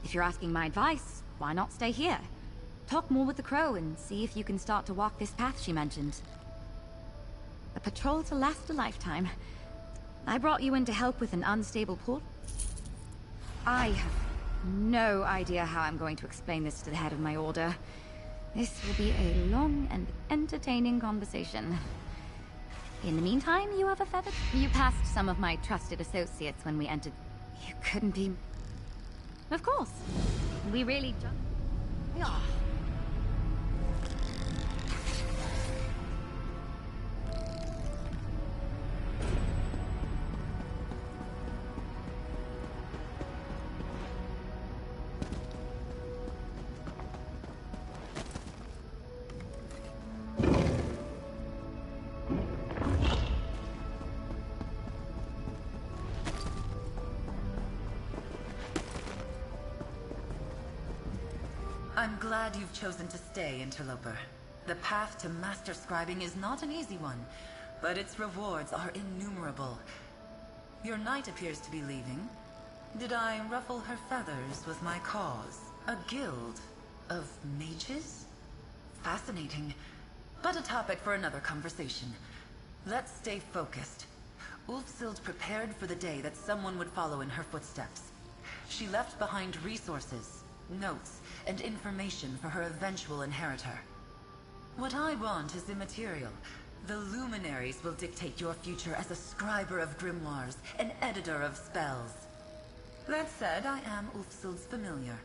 If you're asking my advice, why not stay here? Talk more with the Crow and see if you can start to walk this path she mentioned. A patrol to last a lifetime. I brought you in to help with an unstable port. I have no idea how I'm going to explain this to the head of my order. This will be a long and entertaining conversation. In the meantime, you have a feather? You passed some of my trusted associates when we entered. You couldn't be... Of course. We really just... Yeah. glad you've chosen to stay, Interloper. The path to master scribing is not an easy one, but its rewards are innumerable. Your knight appears to be leaving. Did I ruffle her feathers with my cause? A guild of mages? Fascinating, but a topic for another conversation. Let's stay focused. Ulfsild prepared for the day that someone would follow in her footsteps. She left behind resources, notes, and information for her eventual inheritor. What I want is immaterial. The luminaries will dictate your future as a scriber of grimoires, an editor of spells. That said, I am Ulfsild's familiar.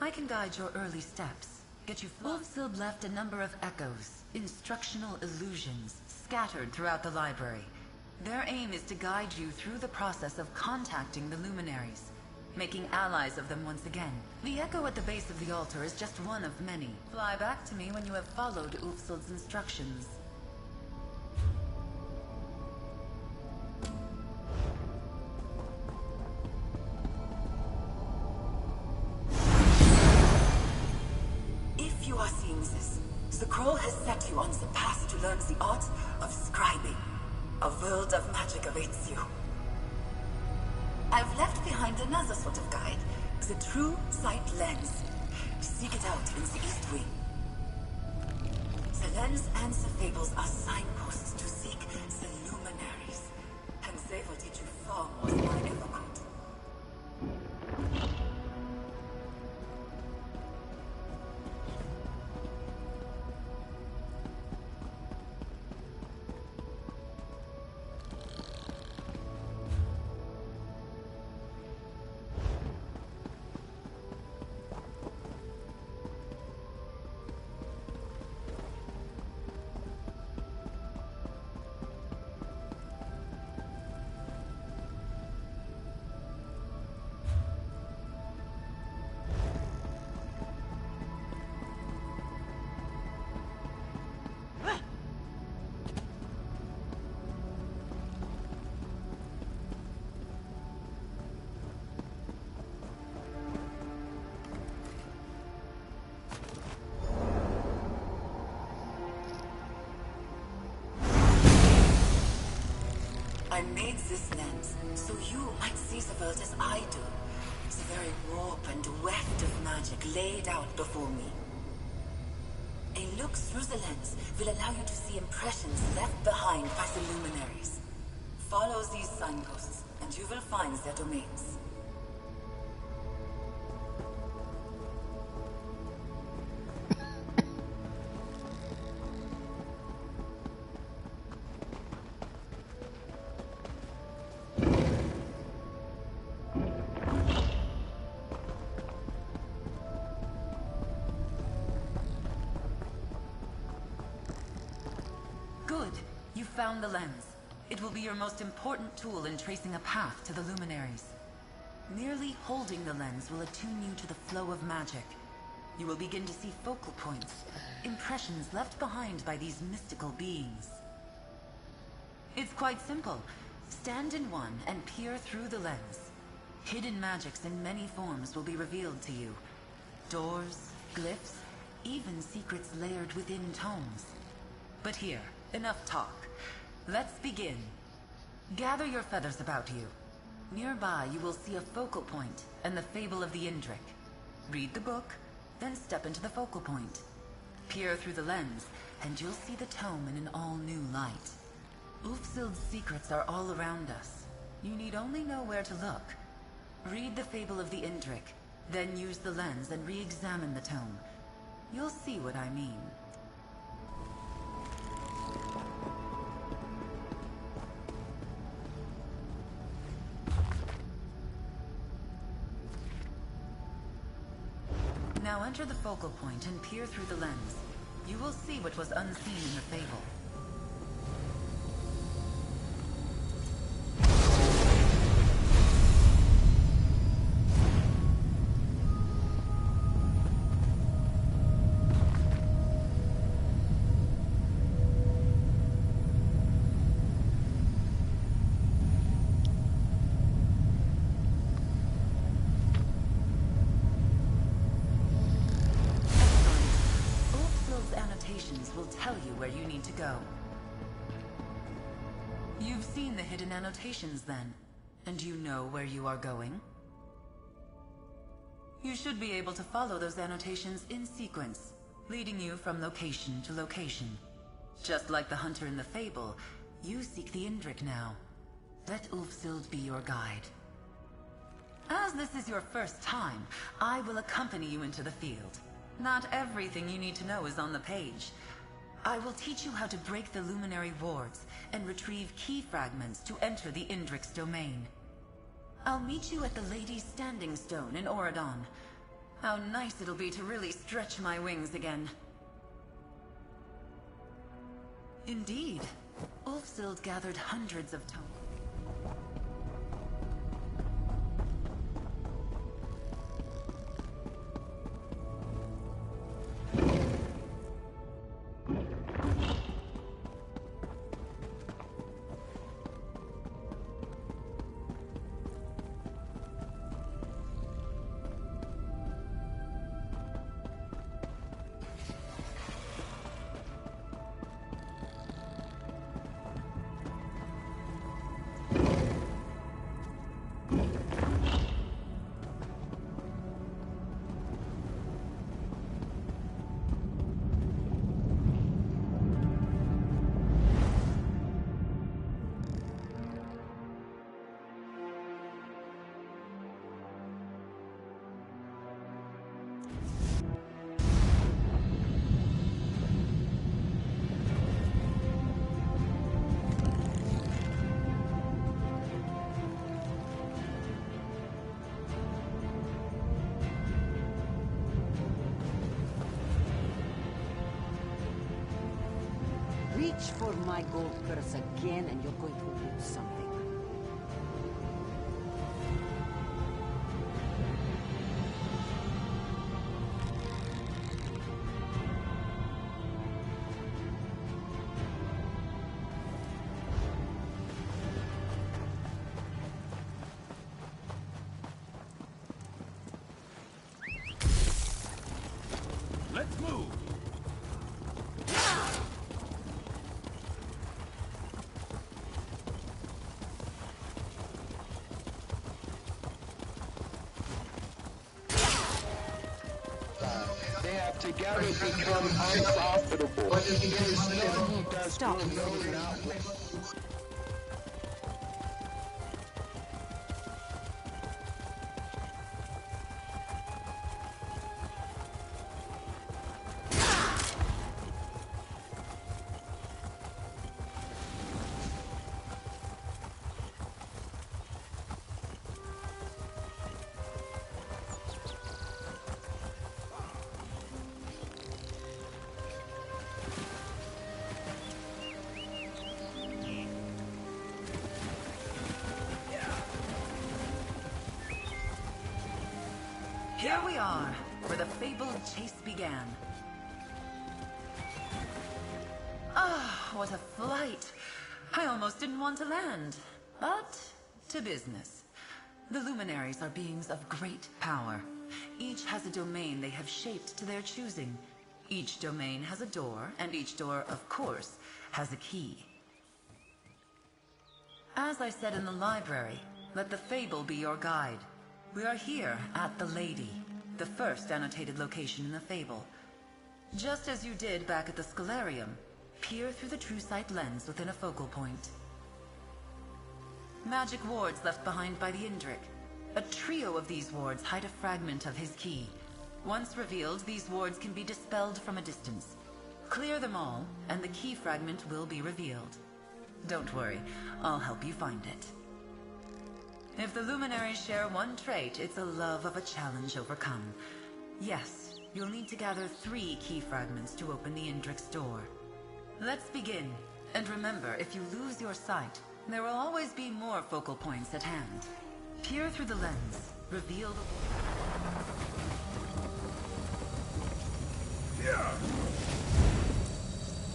I can guide your early steps, get you Ulfsild left a number of echoes, instructional illusions, scattered throughout the library. Their aim is to guide you through the process of contacting the luminaries, making allies of them once again. The echo at the base of the altar is just one of many. Fly back to me when you have followed Ulfsild's instructions. If you are seeing this, the Scroll has set you on the path to learn the art of scribing. A world of magic awaits you. I've left behind another sort of guide, the True Sight Lens. Seek it out in the East Wing. The lens and the fables are signposts to seek the luminaries, and they will teach you far more than I ever could. I made this lens so you might see the world as I do. The very warp and weft of magic laid out before me. A look through the lens will allow you to see impressions left behind by the luminaries. Follow these signposts, and you will find their domains. Good. You found the lens. It will be your most important tool in tracing a path to the luminaries. Merely holding the lens will attune you to the flow of magic. You will begin to see focal points, impressions left behind by these mystical beings. It's quite simple. Stand in one and peer through the lens. Hidden magics in many forms will be revealed to you. Doors, glyphs, even secrets layered within tomes. But here, enough talk. Let's begin. Gather your feathers about you. Nearby you will see a focal point and the Fable of the Indrik. Read the book, then step into the focal point. Peer through the lens, and you'll see the tome in an all-new light. Ulfsild's secrets are all around us. You need only know where to look. Read the Fable of the Indrik, then use the lens and re-examine the tome. You'll see what I mean. Now enter the focal point and peer through the lens. You will see what was unseen in the fable. annotations will tell you where you need to go. You've seen the hidden annotations then, and you know where you are going? You should be able to follow those annotations in sequence, leading you from location to location. Just like the hunter in the fable, you seek the Indrik now. Let Ulfsild be your guide. As this is your first time, I will accompany you into the field. Not everything you need to know is on the page. I will teach you how to break the luminary wards and retrieve key fragments to enter the Indrik's domain. I'll meet you at the Lady's Standing Stone in Oradon. How nice it'll be to really stretch my wings again. Indeed, Ulfsild gathered hundreds of tomes. Reach for my gold curse again and you're going to lose something. Let's move! They have together become unprofitable. Stop. Here we are, where the fabled chase began. Ah, what a flight! I almost didn't want to land. But, to business. The Luminaries are beings of great power. Each has a domain they have shaped to their choosing. Each domain has a door, and each door, of course, has a key. As I said in the library, let the fable be your guide. We are here at the Lady, the first annotated location in the fable. Just as you did back at the Scholarium, peer through the true sight lens within a focal point. Magic wards left behind by the Indrik. A trio of these wards hide a fragment of his key. Once revealed, these wards can be dispelled from a distance. Clear them all, and the key fragment will be revealed. Don't worry, I'll help you find it. If the Luminaries share one trait, it's a love of a challenge overcome. Yes, you'll need to gather 3 key fragments to open the Indrik's door. Let's begin. And remember, if you lose your sight, there will always be more focal points at hand. Peer through the lens. Reveal the... Yeah.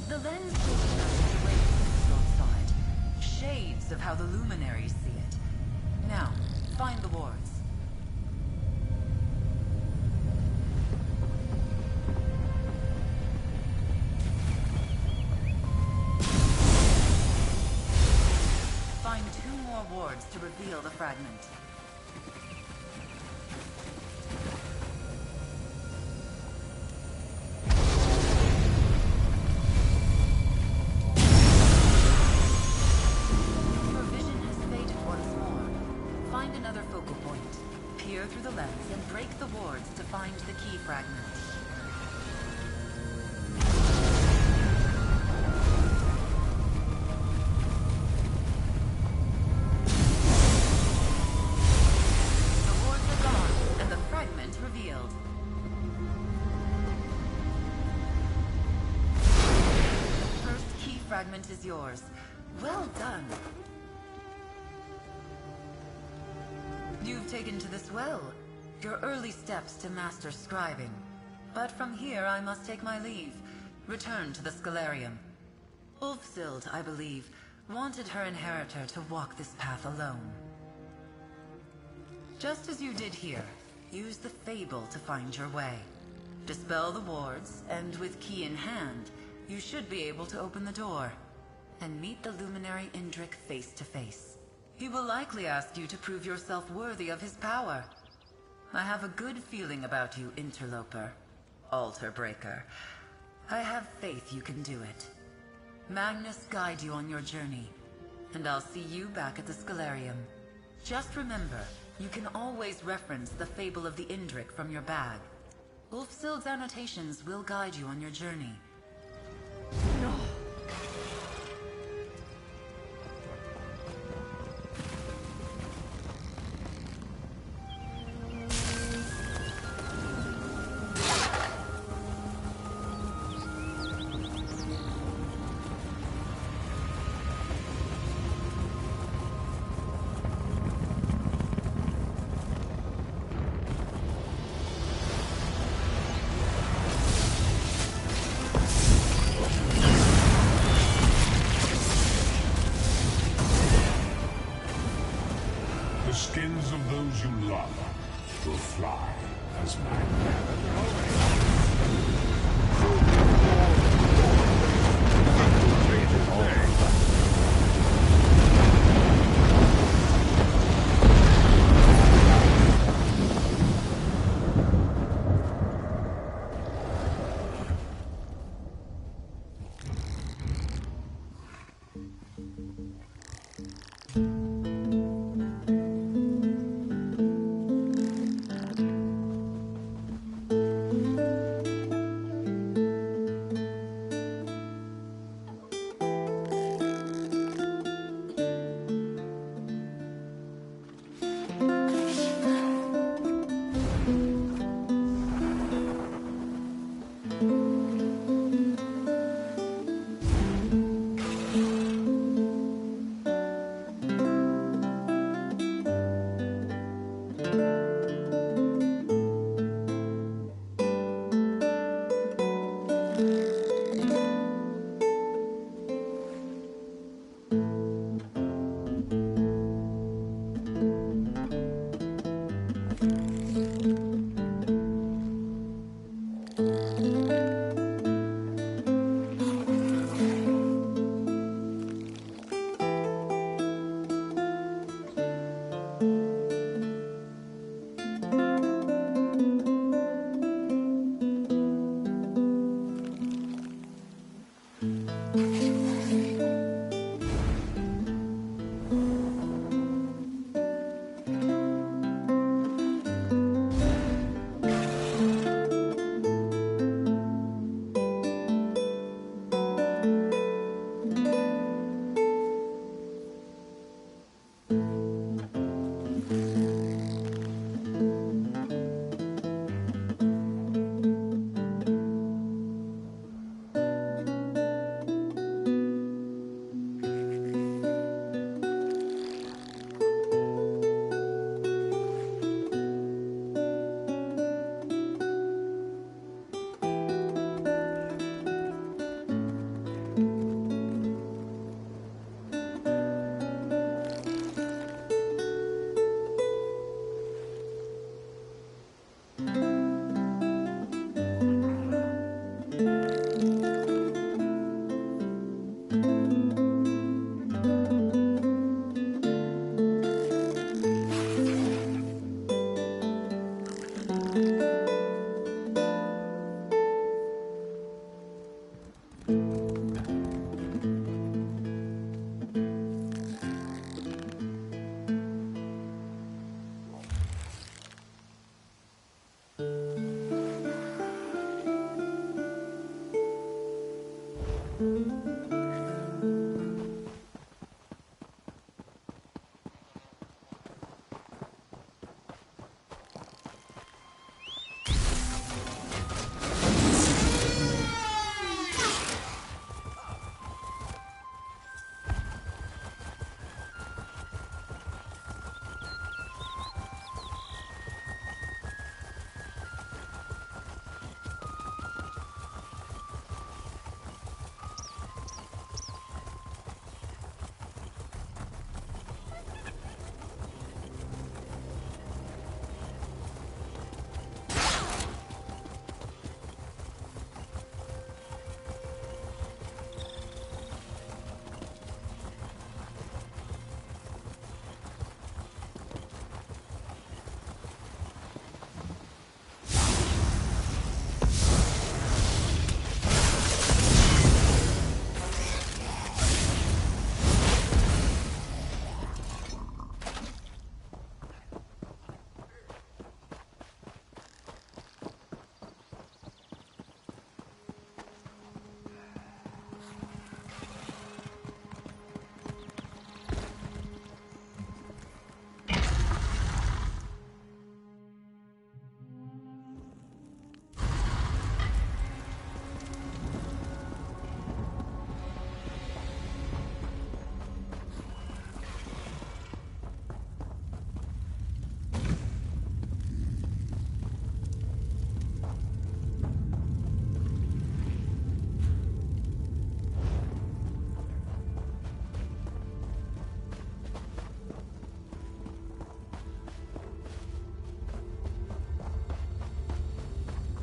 The lens will show the way Ulfsild saw it. Shades of how the Luminaries see it. Now, find the wards. wards to reveal the fragment. Your vision has faded once more. Find another focal point. Peer through the lens and break the wards to find the key fragment. Revealed. The first key fragment is yours. Well done. You've taken to this well. Your early steps to master scribing. But from here I must take my leave. Return to the Scalarium. Ulfsild, I believe, wanted her inheritor to walk this path alone. Just as you did here. Use the fable to find your way. Dispel the wards, and with key in hand, you should be able to open the door and meet the luminary Indrik face to face. He will likely ask you to prove yourself worthy of his power. I have a good feeling about you, interloper, altar breaker. I have faith you can do it. Magnus guide you on your journey, and I'll see you back at the Scalarium. Just remember, you can always reference the Fable of the Indrik from your bag. Ulfsild's annotations will guide you on your journey. No. The skins of those you love will fly as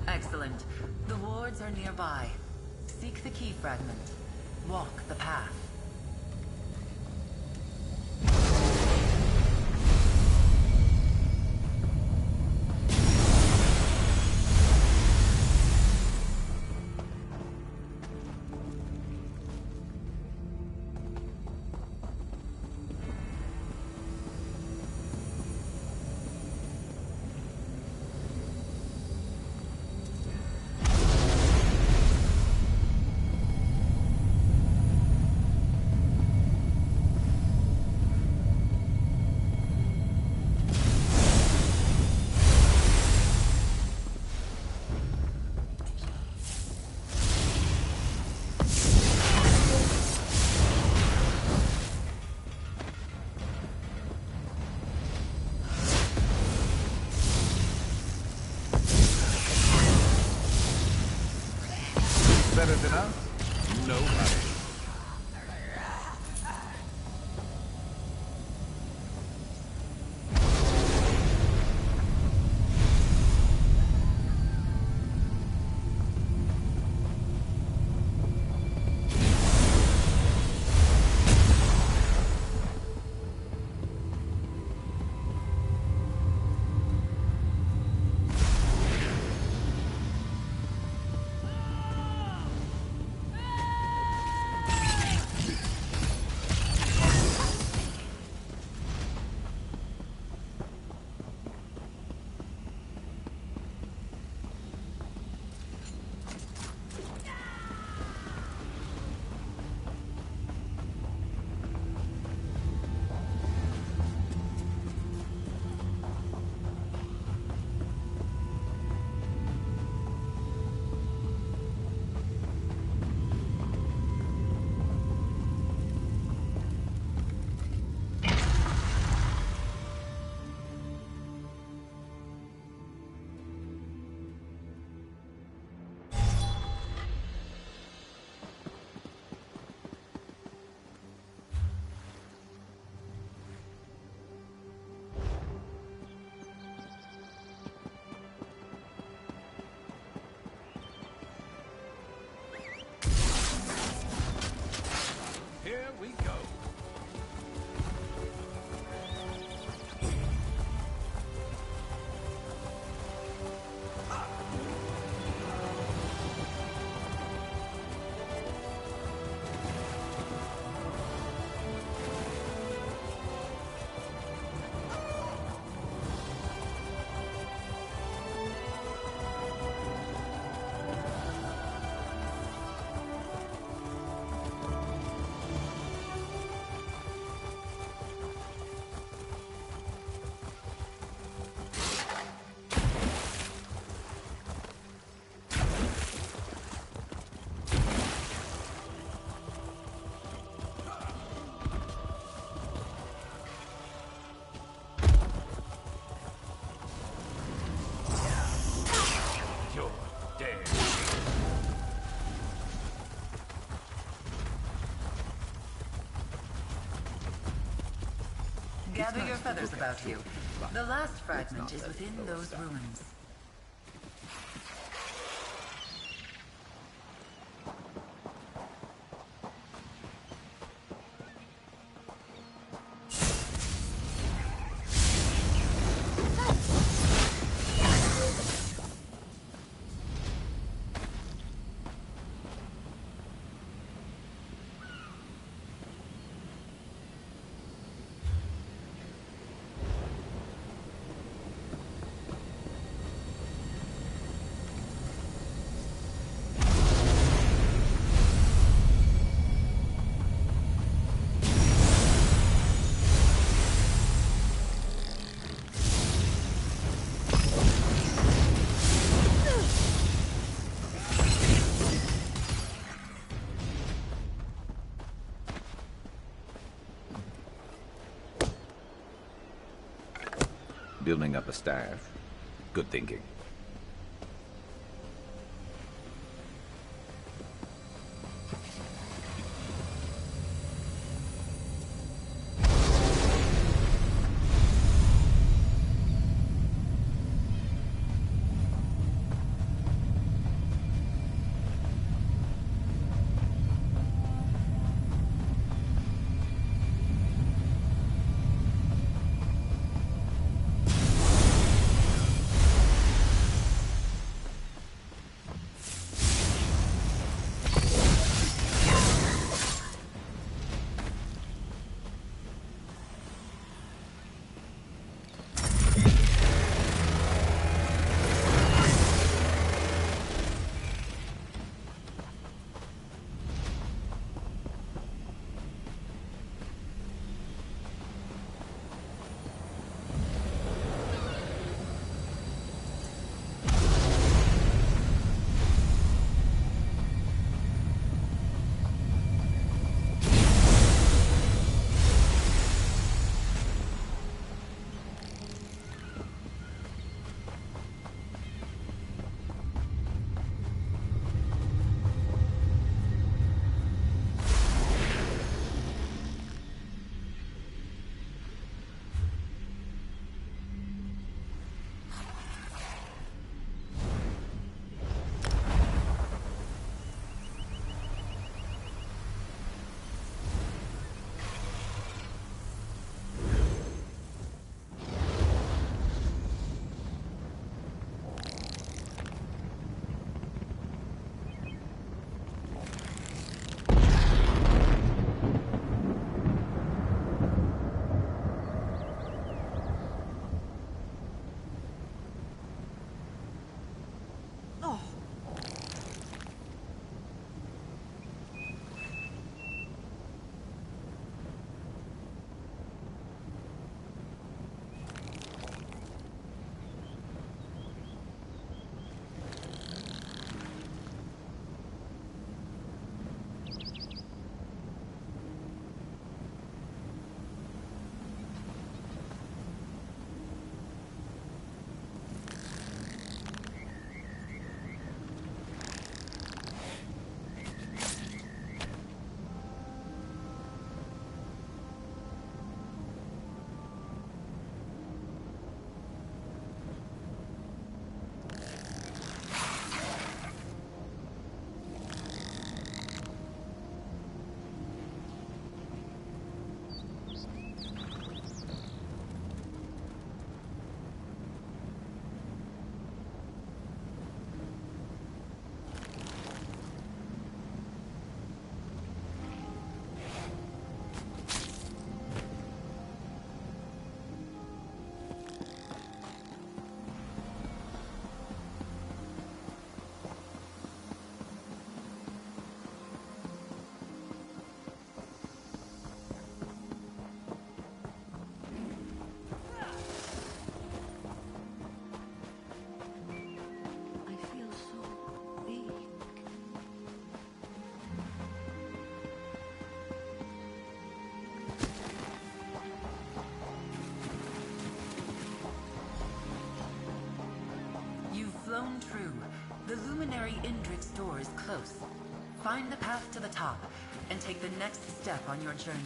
Excellent. The wards are nearby. Seek the key fragment. Walk the path. Better than us? Nobody. Gather nice your to feathers look about at, you. but The last it's fragment not is that within it those goes down. ruins. Building up a staff. Good thinking. Flown true. The luminary Indric's door is close. Find the path to the top, and take the next step on your journey.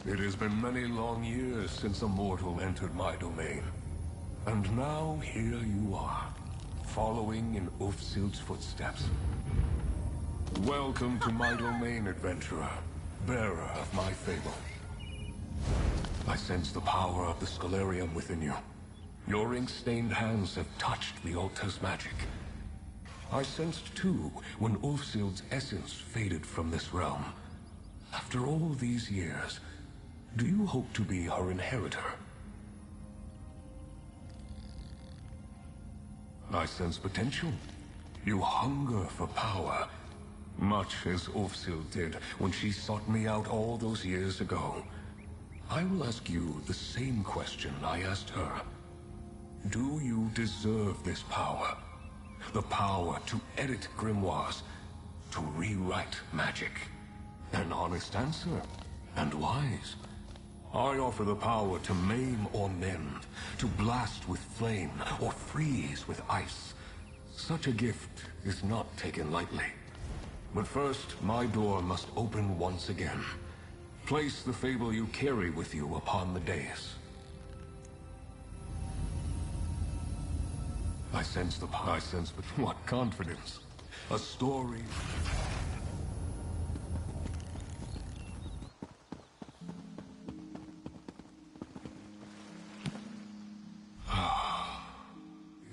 It has been many long years since a mortal entered my domain. And now here you are, following in Ulfsild's footsteps. Welcome to my domain, adventurer, bearer of my fable. I sense the power of the Scholarium within you. Your ink-stained hands have touched the altar's magic. I sensed too when Ulfsild's essence faded from this realm. After all these years, do you hope to be her inheritor? I sense potential. You hunger for power, much as Ulfsild did when she sought me out all those years ago. I will ask you the same question I asked her. Do you deserve this power? The power to edit grimoires, to rewrite magic? An honest answer, and wise. I offer the power to maim or mend, to blast with flame or freeze with ice. Such a gift is not taken lightly. But first, my door must open once again. Place the fable you carry with you upon the dais. I sense but what confidence. A story.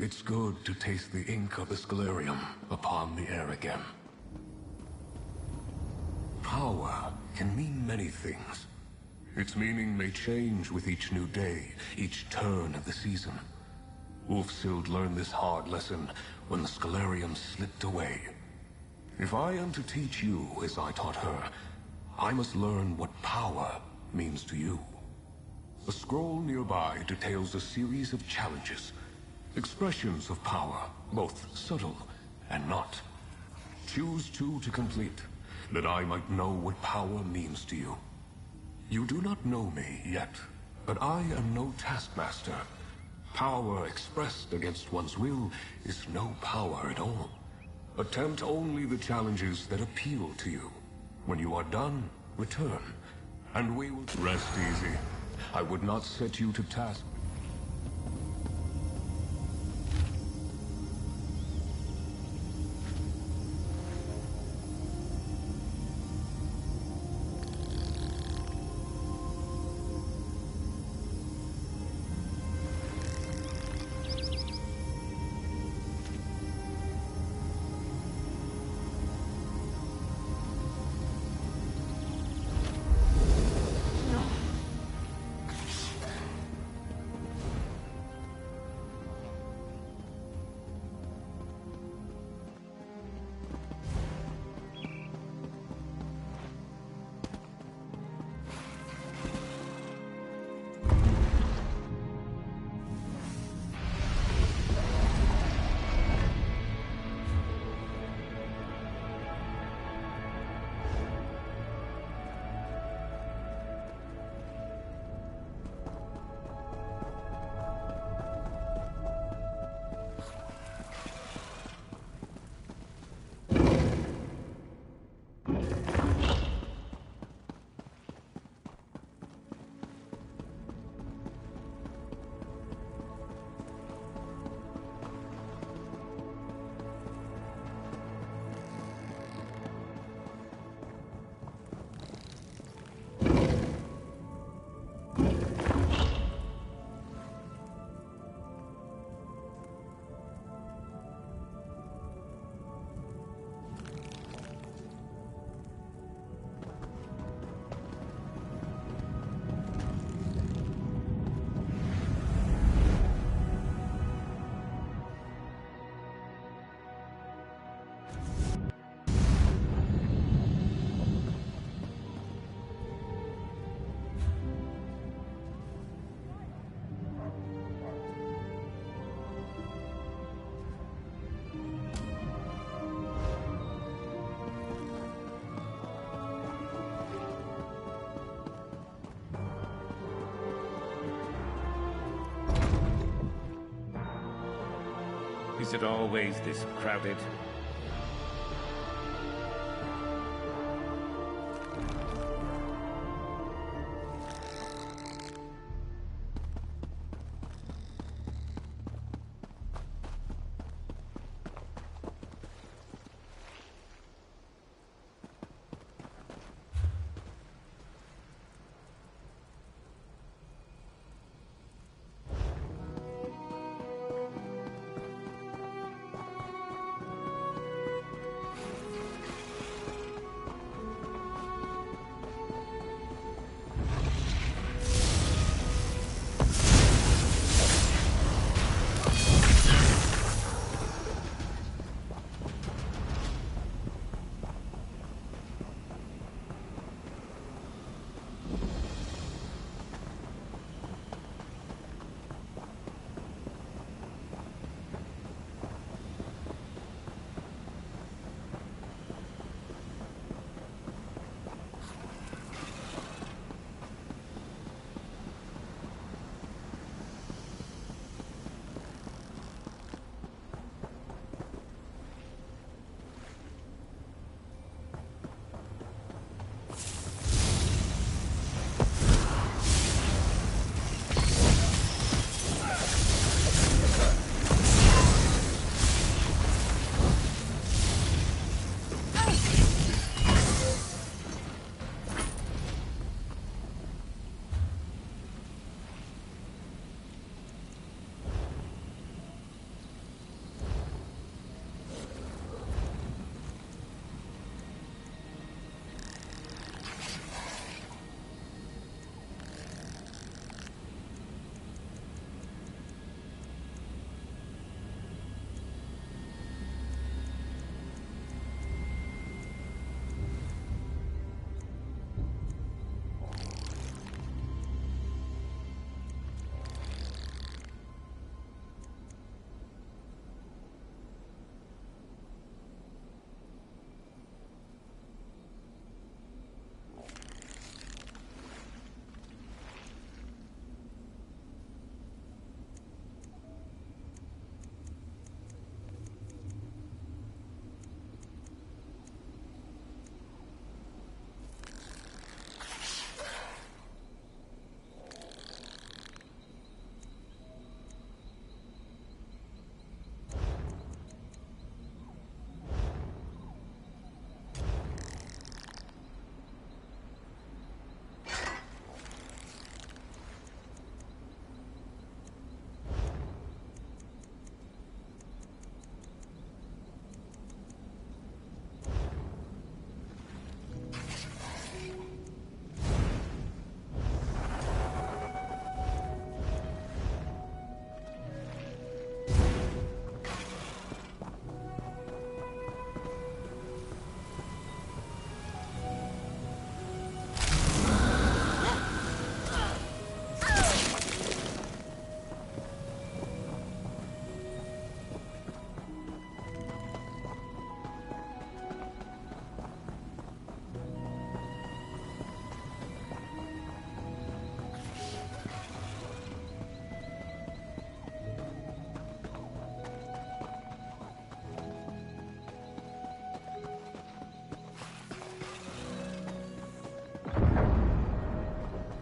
It's good to taste the ink of the Scholarium upon the air again. Power can mean many things. Its meaning may change with each new day, each turn of the season. Ulfsild learned this hard lesson when the Scholarium slipped away. If I am to teach you as I taught her, I must learn what power means to you. A scroll nearby details a series of challenges, expressions of power, both subtle and not. Choose two to complete, that I might know what power means to you. You do not know me yet, but I am no taskmaster. Power expressed against one's will is no power at all. Attempt only the challenges that appeal to you. When you are done, return, and we will rest easy. I would not set you to task. Is it always this crowded?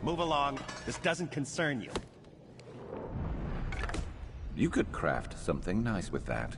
Move along. This doesn't concern you. You could craft something nice with that.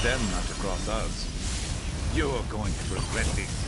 Them not to cross us. You're going to regret this.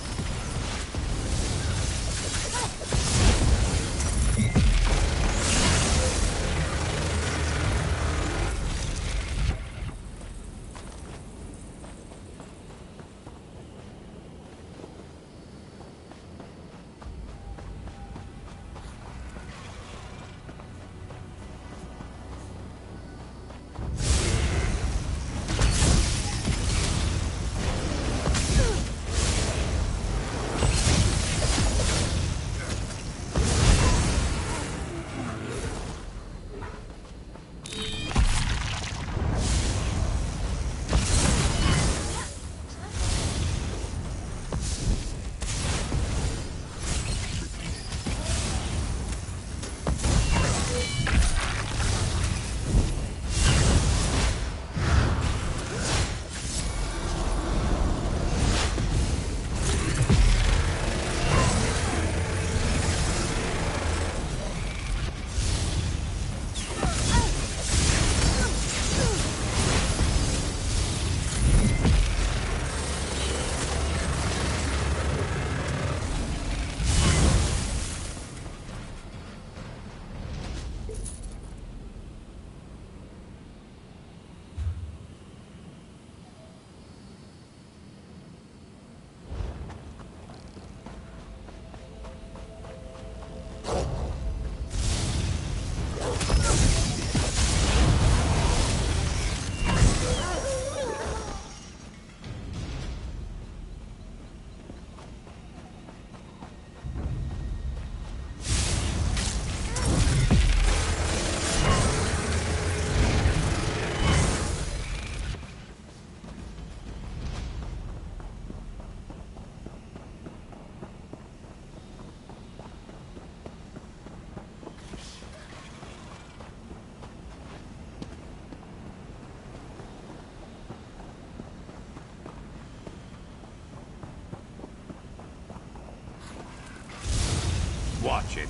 shit.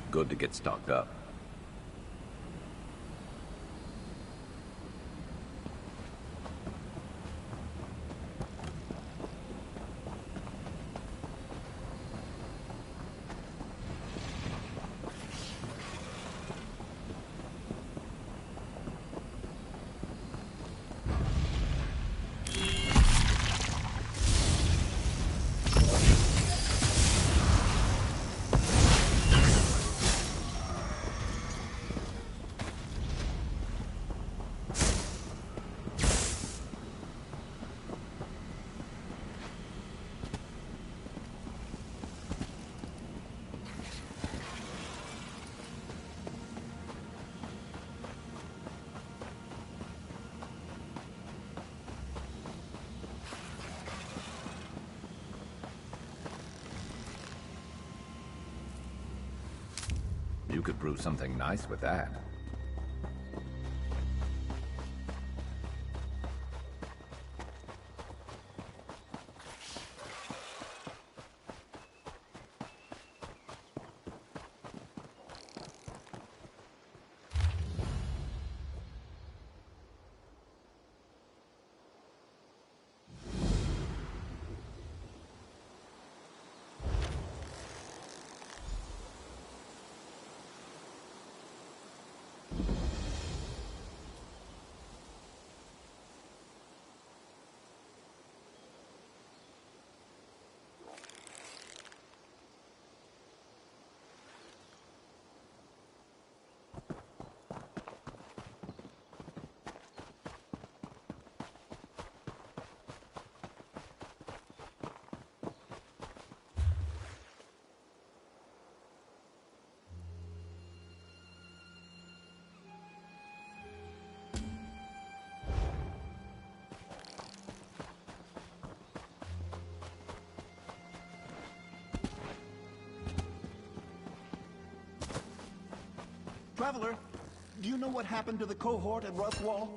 Good to get stocked up. You could brew something nice with that. Traveler, do you know what happened to the cohort at Rustwall?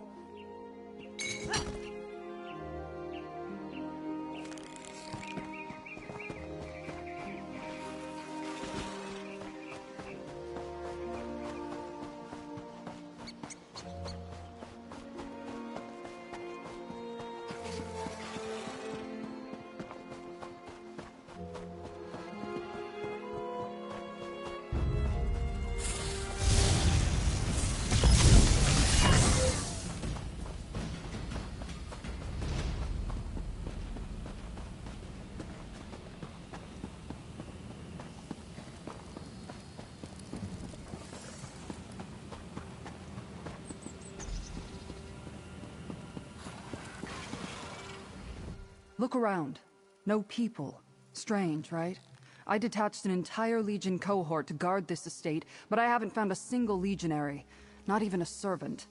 Look around. No people. Strange, right? I detached an entire Legion cohort to guard this estate, but I haven't found a single legionary. Not even a servant.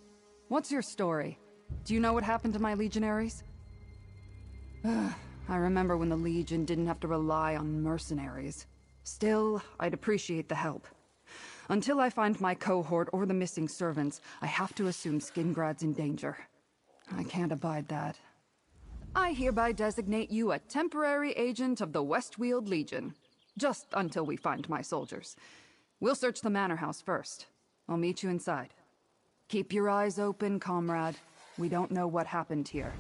What's your story? Do you know what happened to my legionaries? I remember when the Legion didn't have to rely on mercenaries. Still, I'd appreciate the help. Until I find my cohort or the missing servants, I have to assume Skingrad's in danger. I can't abide that. I hereby designate you a temporary agent of the Westweald Legion. Just until we find my soldiers. We'll search the manor house first. I'll meet you inside. Keep your eyes open, comrade. We don't know what happened here.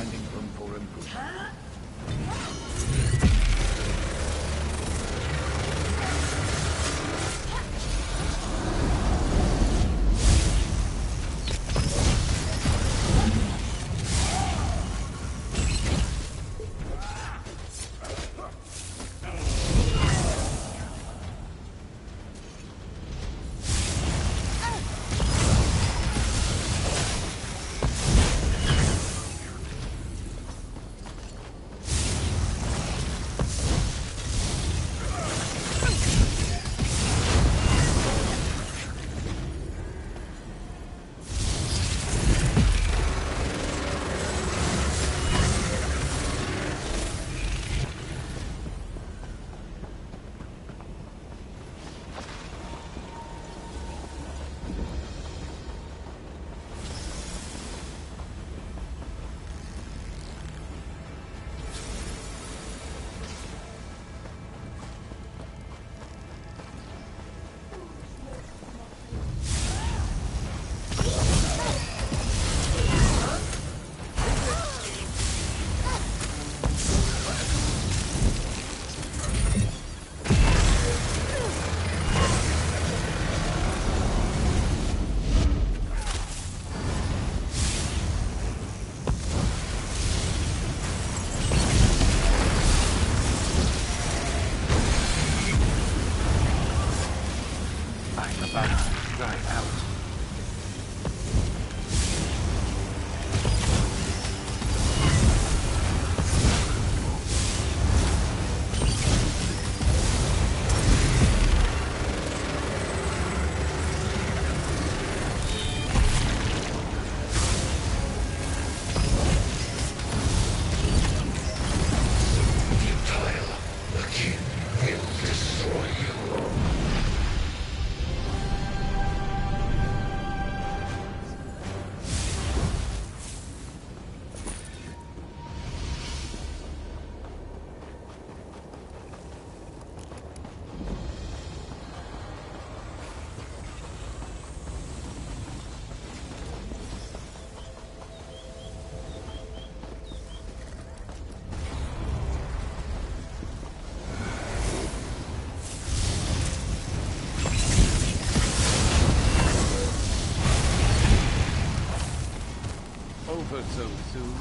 finding room for improvement. Over so soon.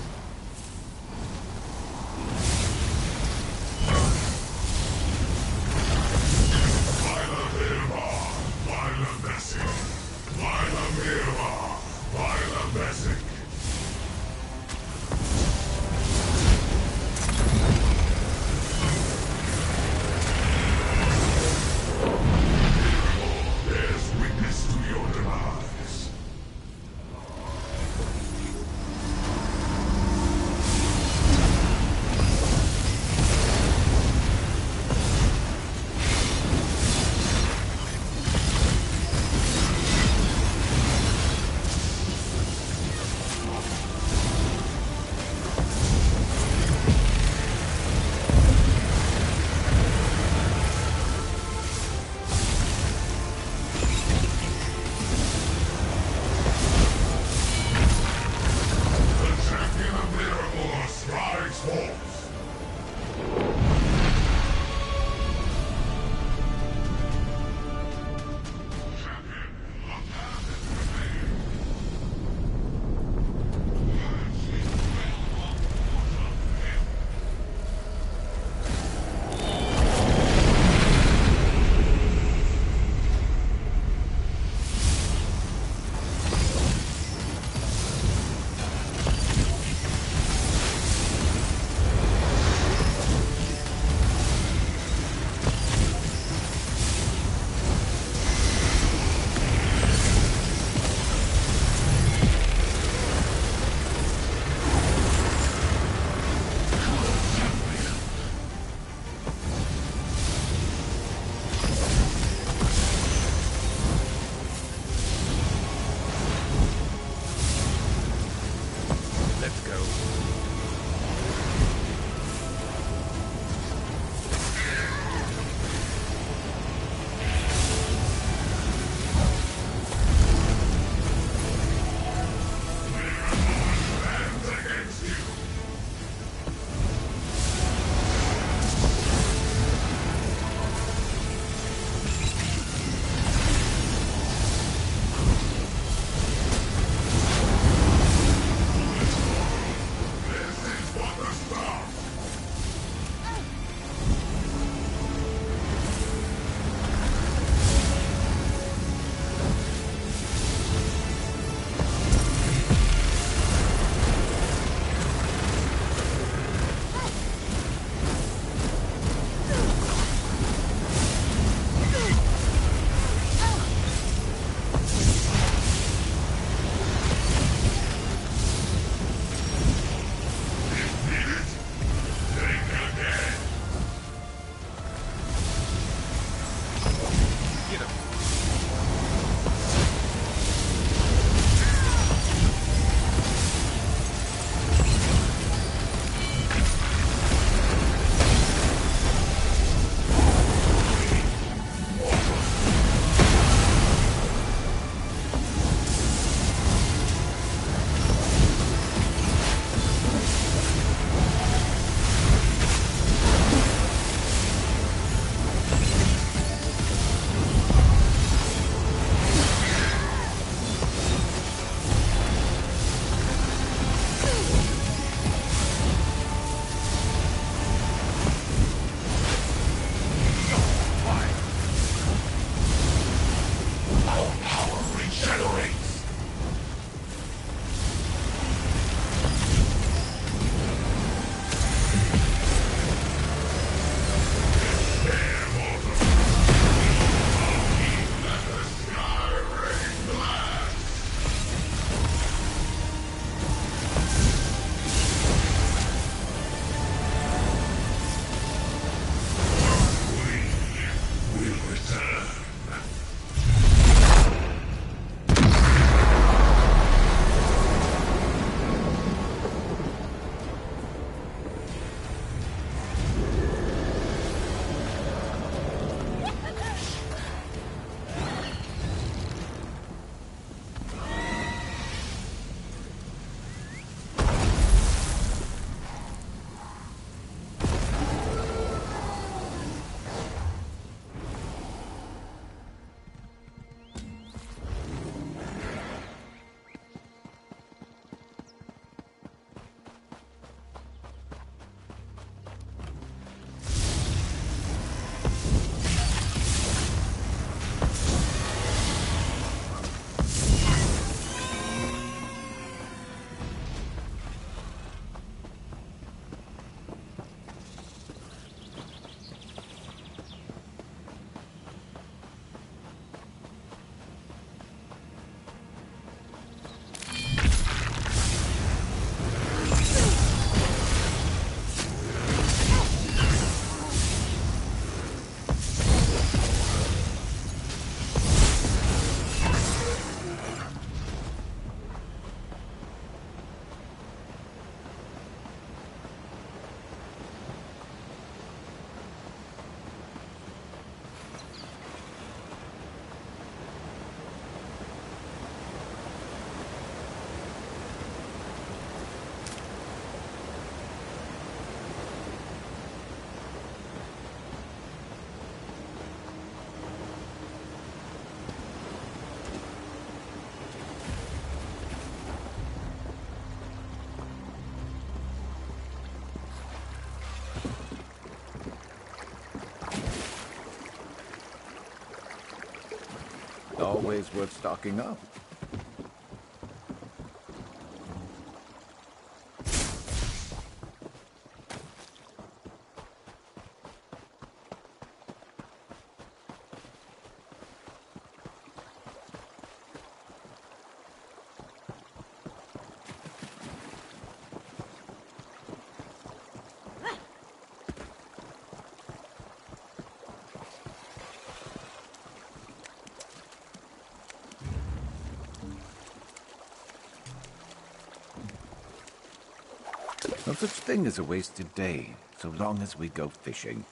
Always worth stocking up. No such thing as a wasted day, so long as we go fishing.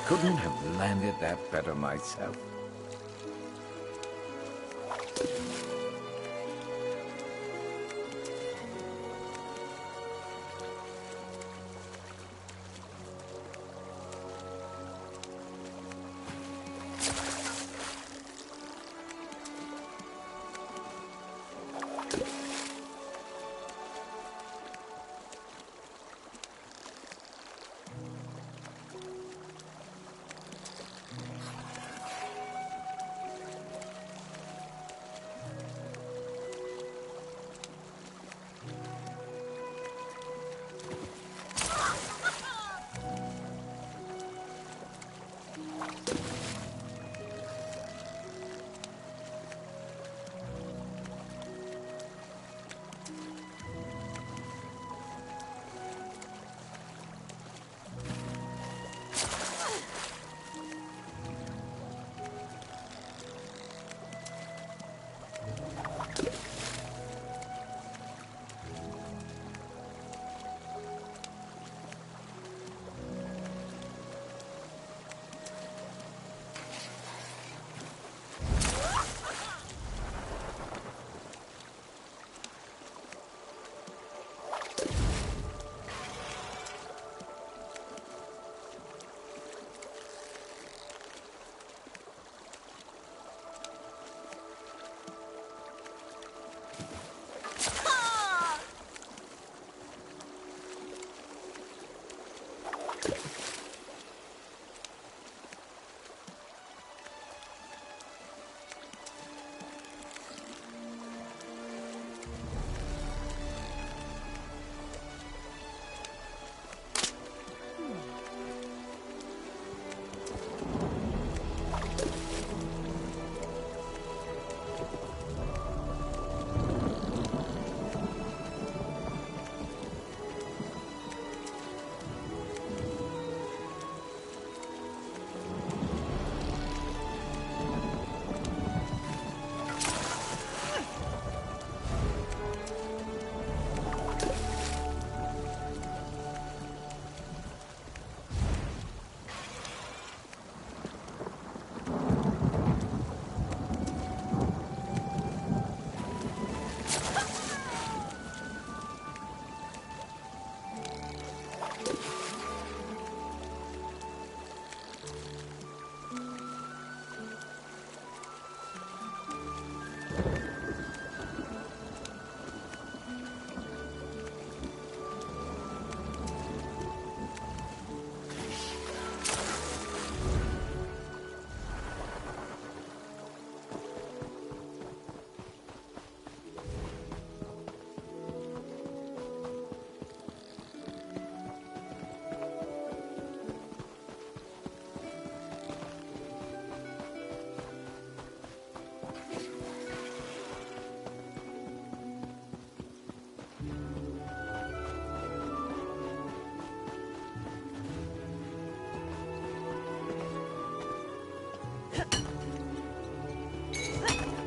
Couldn't have landed that better myself.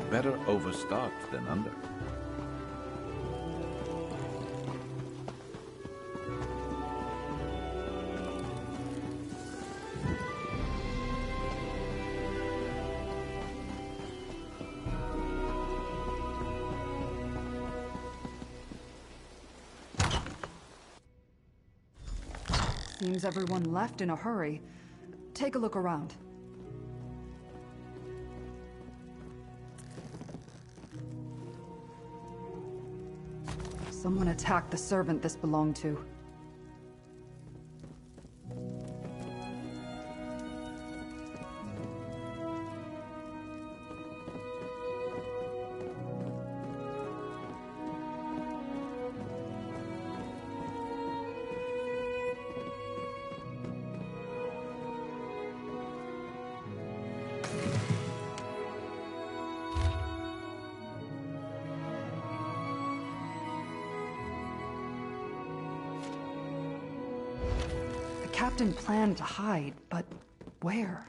Better overstocked than under. Seems everyone left in a hurry. Take a look around. Someone attacked the servant this belonged to. The captain planned to hide, but where?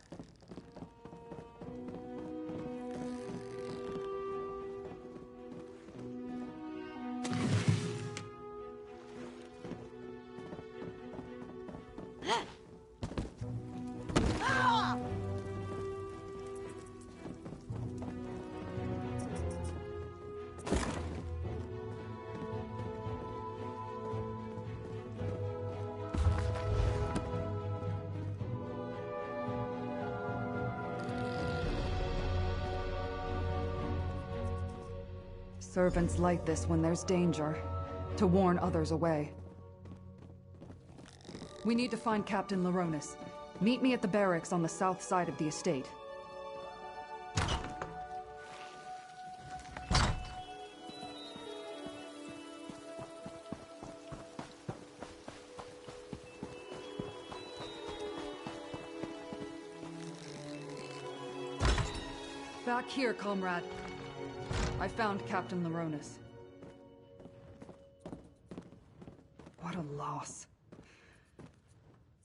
Servants light this when there's danger, to warn others away. We need to find Captain Laronis. Meet me at the barracks on the south side of the estate. Back here, comrade. I found Captain Laronis. What a loss.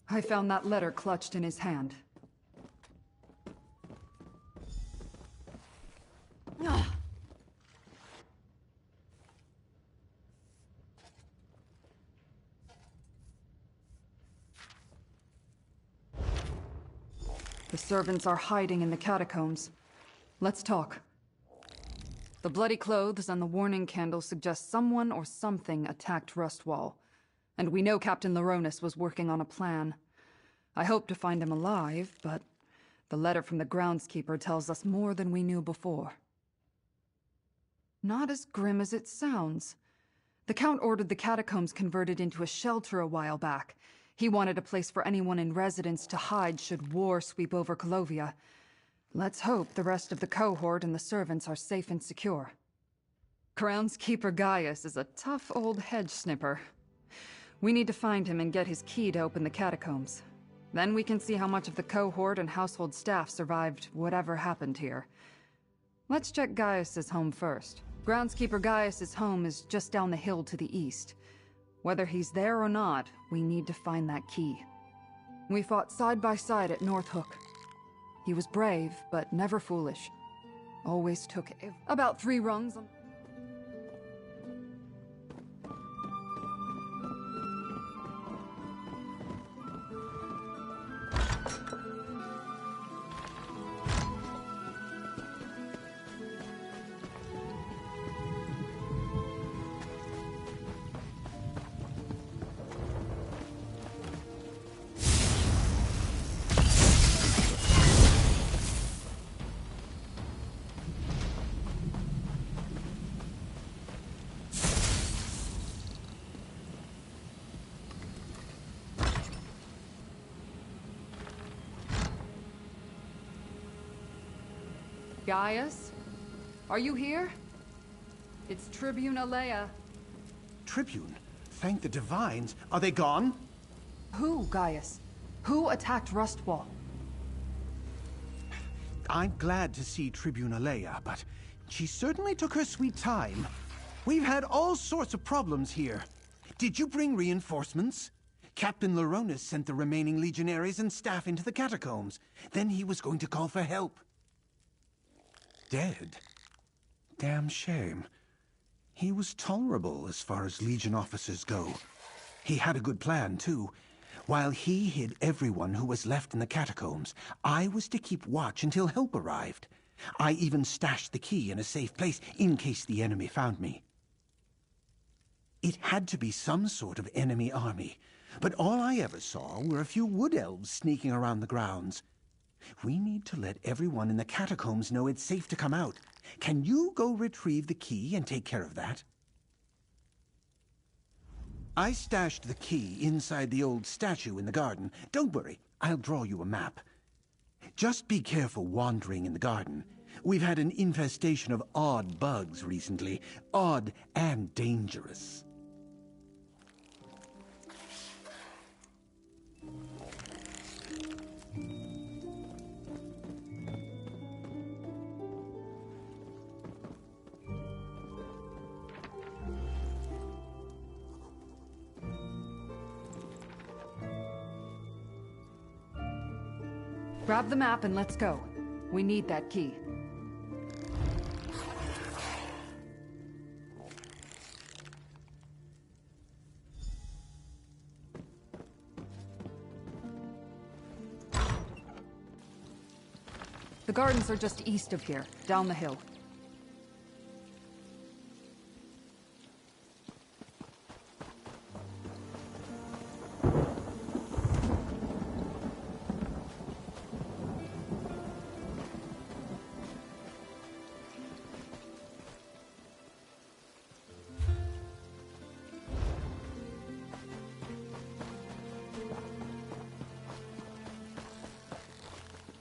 I found that letter clutched in his hand. The servants are hiding in the catacombs. Let's talk. The bloody clothes and the warning candle suggest someone or something attacked Rustwall. And we know Captain Laronis was working on a plan. I hope to find him alive, but the letter from the groundskeeper tells us more than we knew before. Not as grim as it sounds. The Count ordered the catacombs converted into a shelter a while back. He wanted a place for anyone in residence to hide should war sweep over Colovia. Let's hope the rest of the cohort and the servants are safe and secure. Groundskeeper Gaius is a tough old hedge snipper. We need to find him and get his key to open the catacombs. Then we can see how much of the cohort and household staff survived whatever happened here. Let's check Gaius's home first. Groundskeeper Gaius's home is just down the hill to the east. Whether he's there or not, we need to find that key. We fought side by side at North Hook. He was brave, but never foolish. Always took about 3 rungs on... Gaius? Are you here? It's Tribune Alea. Tribune? Thank the Divines. Are they gone? Who, Gaius? Who attacked Rustwall? I'm glad to see Tribune Alea, but she certainly took her sweet time. We've had all sorts of problems here. Did you bring reinforcements? Captain Laronis sent the remaining legionaries and staff into the catacombs. Then he was going to call for help. Dead? Damn shame. He was tolerable as far as Legion officers go. He had a good plan, too. While he hid everyone who was left in the catacombs, I was to keep watch until help arrived. I even stashed the key in a safe place in case the enemy found me. It had to be some sort of enemy army, but all I ever saw were a few wood elves sneaking around the grounds. We need to let everyone in the catacombs know it's safe to come out. Can you go retrieve the key and take care of that? I stashed the key inside the old statue in the garden. Don't worry, I'll draw you a map. Just be careful wandering in the garden. We've had an infestation of odd bugs recently. Odd and dangerous. Grab the map and let's go. We need that key. The gardens are just east of here, down the hill.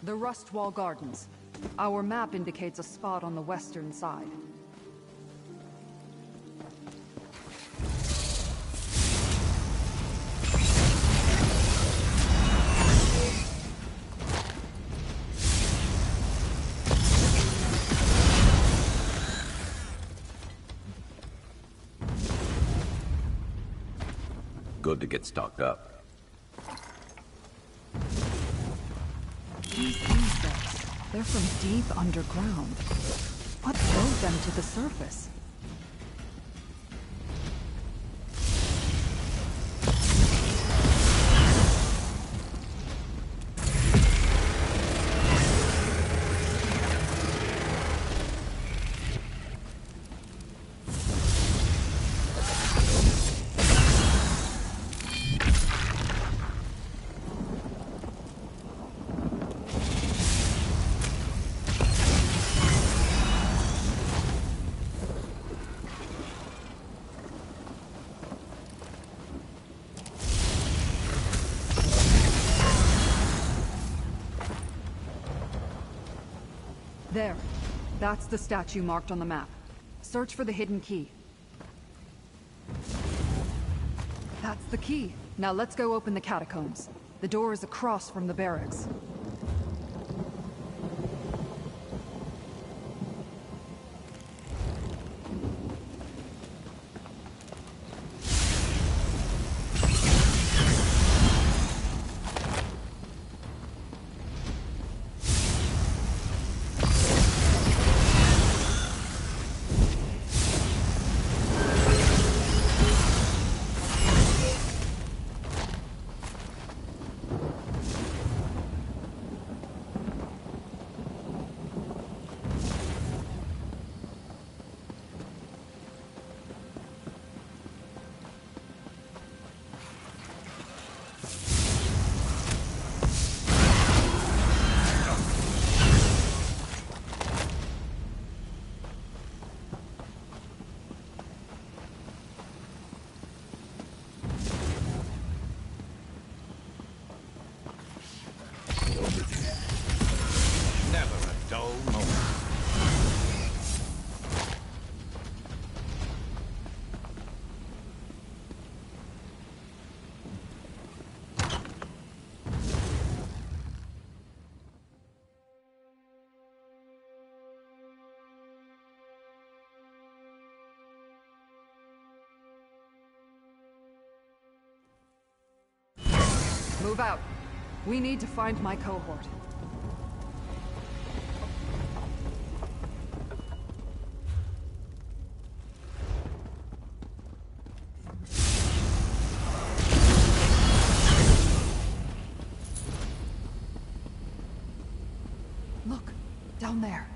The Rustwall Gardens. Our map indicates a spot on the western side. Good to get stocked up. These insects, they're from deep underground. What drove them to the surface? There. That's the statue marked on the map. Search for the hidden key. That's the key. Now let's go open the catacombs. The door is across from the barracks. Move out. We need to find my cohort. Look, down there.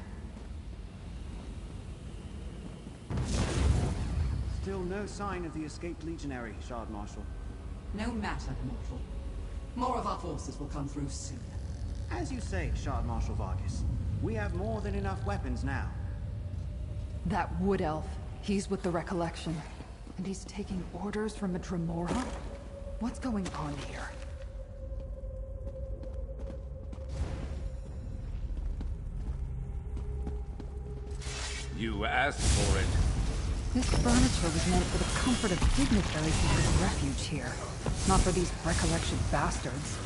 Still no sign of the escaped legionary, Shard Marshal. No matter, mortal. More of our forces will come through soon. As you say, Shard Marshal Vargas, we have more than enough weapons now. That wood elf, he's with the Recollection. And he's taking orders from a Dremora? What's going on here? You asked for it. This furniture was meant for the comfort of dignitaries who took refuge here, not for these Recollection bastards.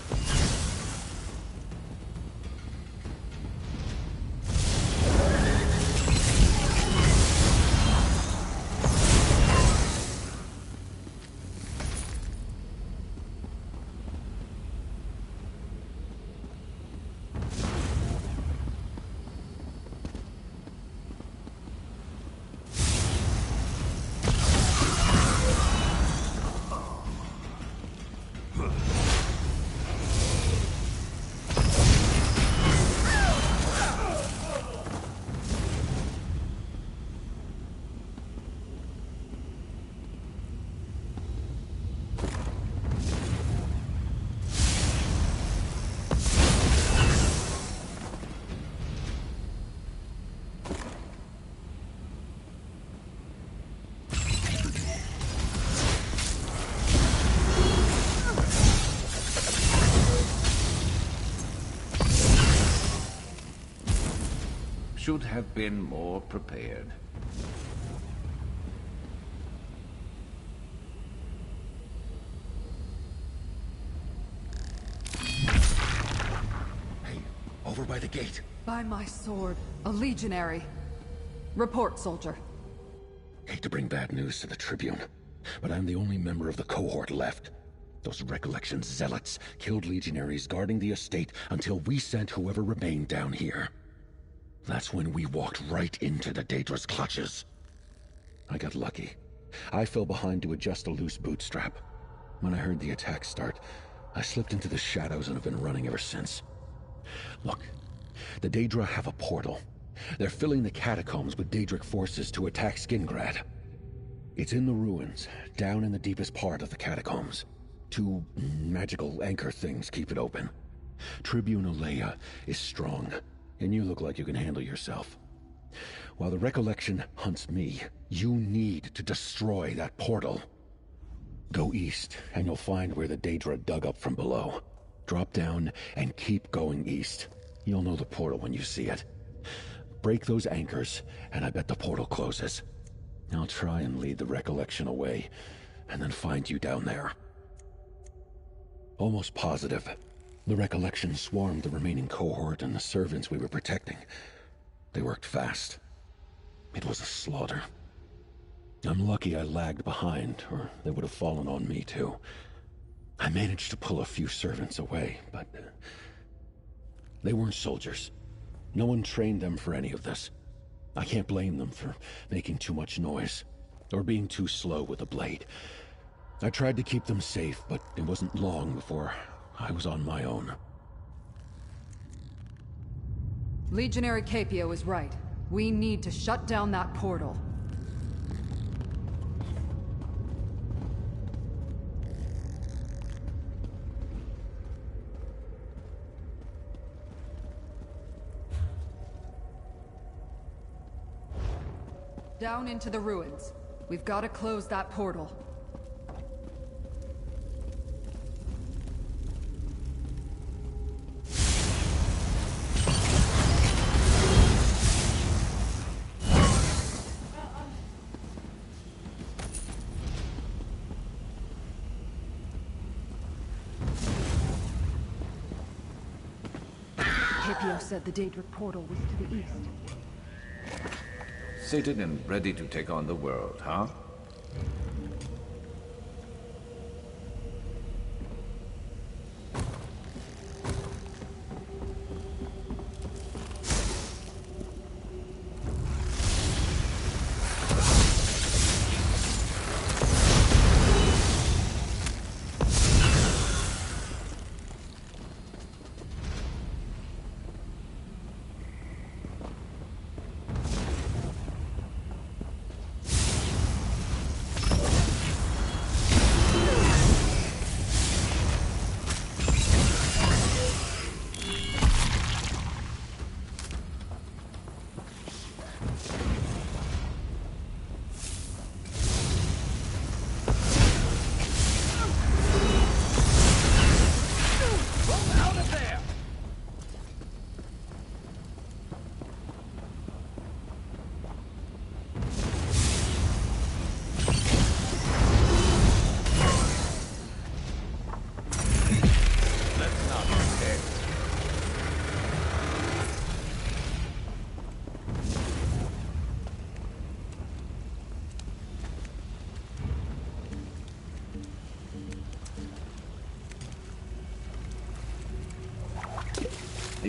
Should have been more prepared. Hey, over by the gate. By my sword, a legionary. Report, soldier. Hate to bring bad news to the Tribune, but I'm the only member of the cohort left. Those Recollection zealots killed legionaries guarding the estate until we sent whoever remained down here. That's when we walked right into the Daedra's clutches. I got lucky. I fell behind to adjust a loose bootstrap. When I heard the attack start, I slipped into the shadows and have been running ever since. Look, the Daedra have a portal. They're filling the catacombs with Daedric forces to attack Skingrad. It's in the ruins, down in the deepest part of the catacombs. 2 magical anchor things keep it open. Tribune Alea is strong, and you look like you can handle yourself. While the Recollection hunts me, you need to destroy that portal. Go east, and you'll find where the Daedra dug up from below. Drop down and keep going east. You'll know the portal when you see it. Break those anchors, and I bet the portal closes. I'll try and lead the Recollection away, and then find you down there. Almost positive. The Recollection swarmed the remaining cohort and the servants we were protecting. They worked fast. It was a slaughter. I'm lucky I lagged behind, or they would have fallen on me too. I managed to pull a few servants away, but they weren't soldiers. No one trained them for any of this. I can't blame them for making too much noise, or being too slow with the blade. I tried to keep them safe, but it wasn't long before I was on my own. Legionary Capio is right. We need to shut down that portal. Down into the ruins. We've got to close that portal. Capio said the Daedric portal was to the east. Sated and ready to take on the world, huh?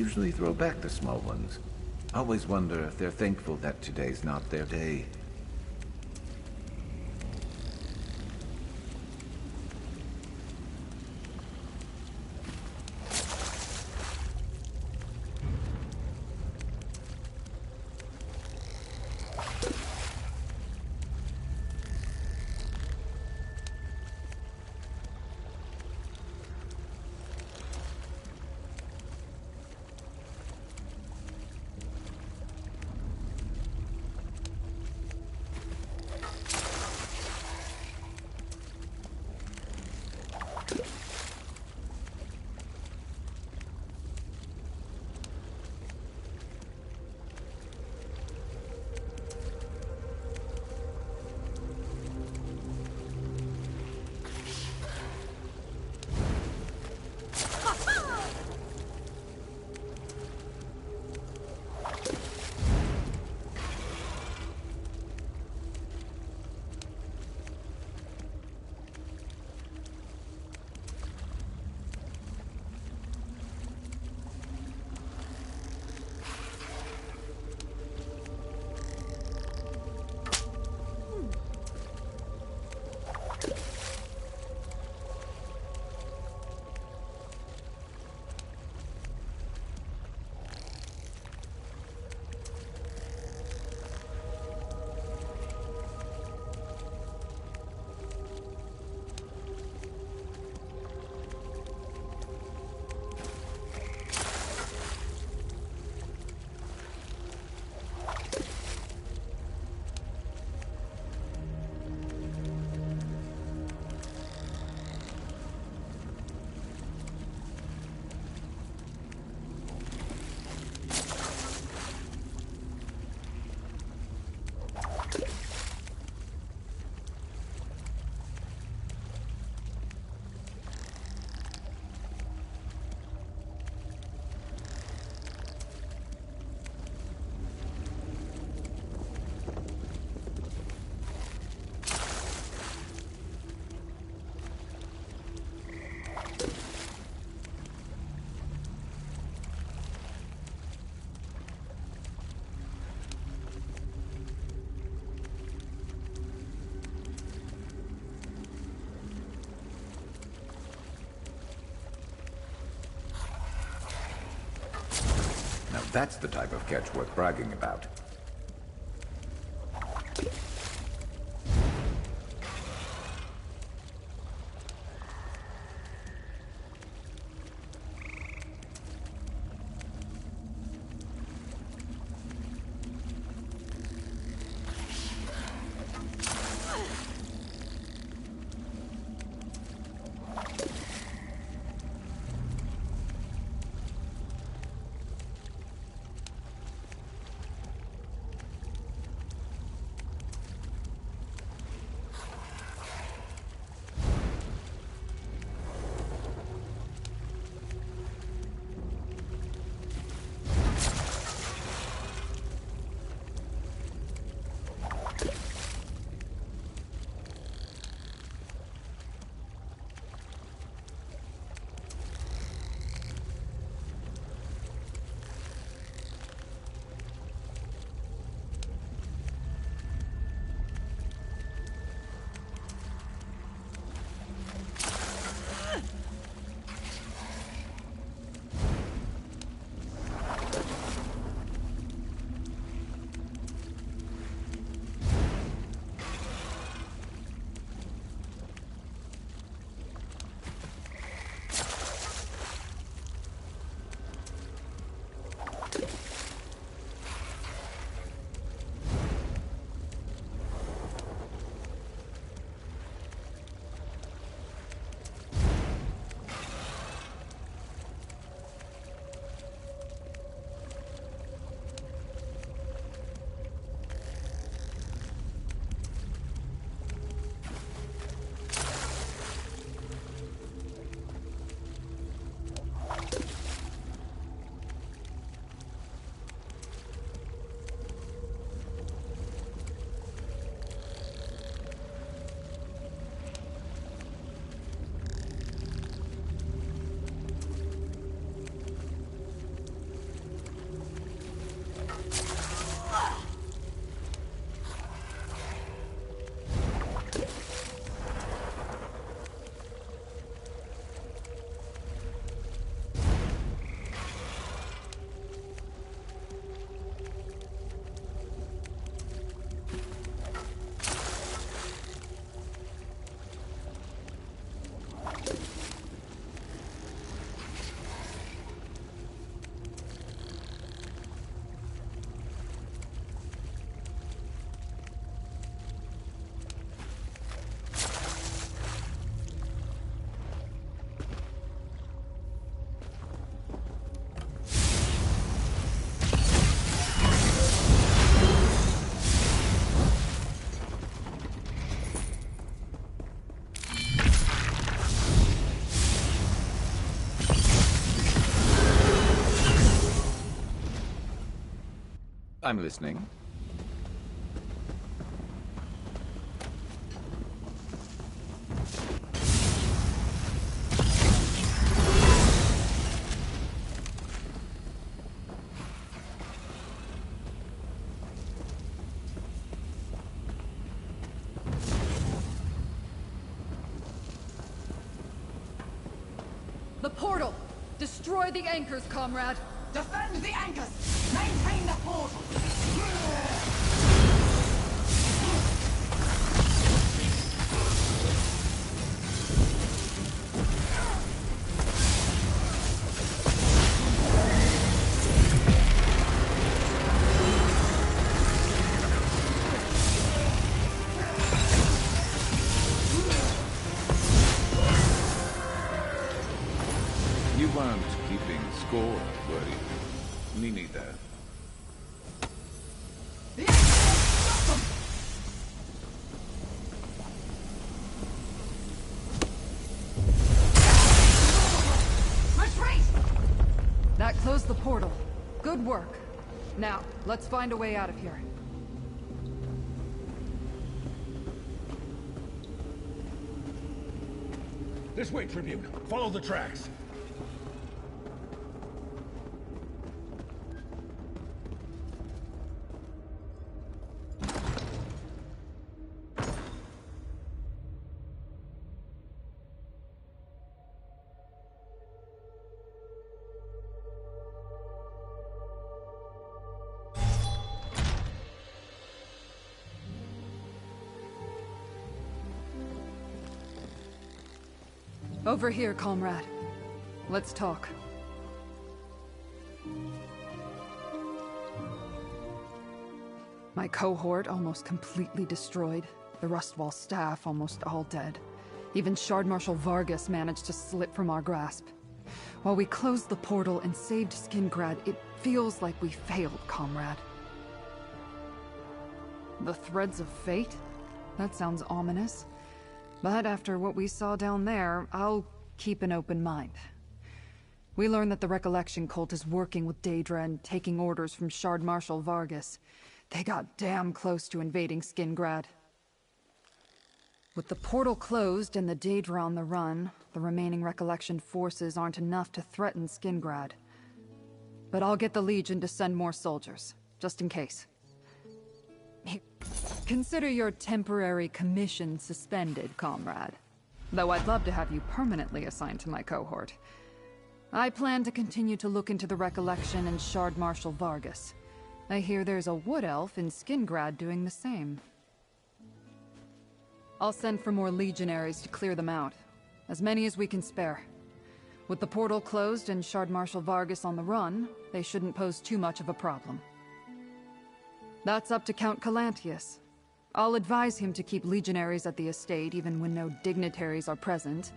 usually throw back the small ones. Always wonder if they're thankful that today's not their day. Now that's the type of catch worth bragging about. I'm listening. The portal! Destroy the anchors, comrade! Defend the anchors! Maintain the portal! You weren't keeping score, were you? Me neither. Retreat! That closed the portal. Good work. Now, let's find a way out of here. This way, Tribune. Follow the tracks. Over here, comrade. Let's talk. My cohort almost completely destroyed. The Rustwall staff almost all dead. Even Shard Marshal Vargas managed to slip from our grasp. While we closed the portal and saved Skingrad, it feels like we failed, comrade. The threads of fate? That sounds ominous. But after what we saw down there, I'll keep an open mind. We learned that the Recollection Cult is working with Daedra and taking orders from Shard Marshal Vargas. They got damn close to invading Skingrad. With the portal closed and the Daedra on the run, the remaining Recollection forces aren't enough to threaten Skingrad. But I'll get the Legion to send more soldiers, just in case. Consider your temporary commission suspended, comrade. Though I'd love to have you permanently assigned to my cohort. I plan to continue to look into the Recollection and Shard Marshal Vargas. I hear there's a wood elf in Skingrad doing the same. I'll send for more legionaries to clear them out. As many as we can spare. With the portal closed and Shard Marshal Vargas on the run, they shouldn't pose too much of a problem. That's up to Count Calantius. I'll advise him to keep legionaries at the estate even when no dignitaries are present.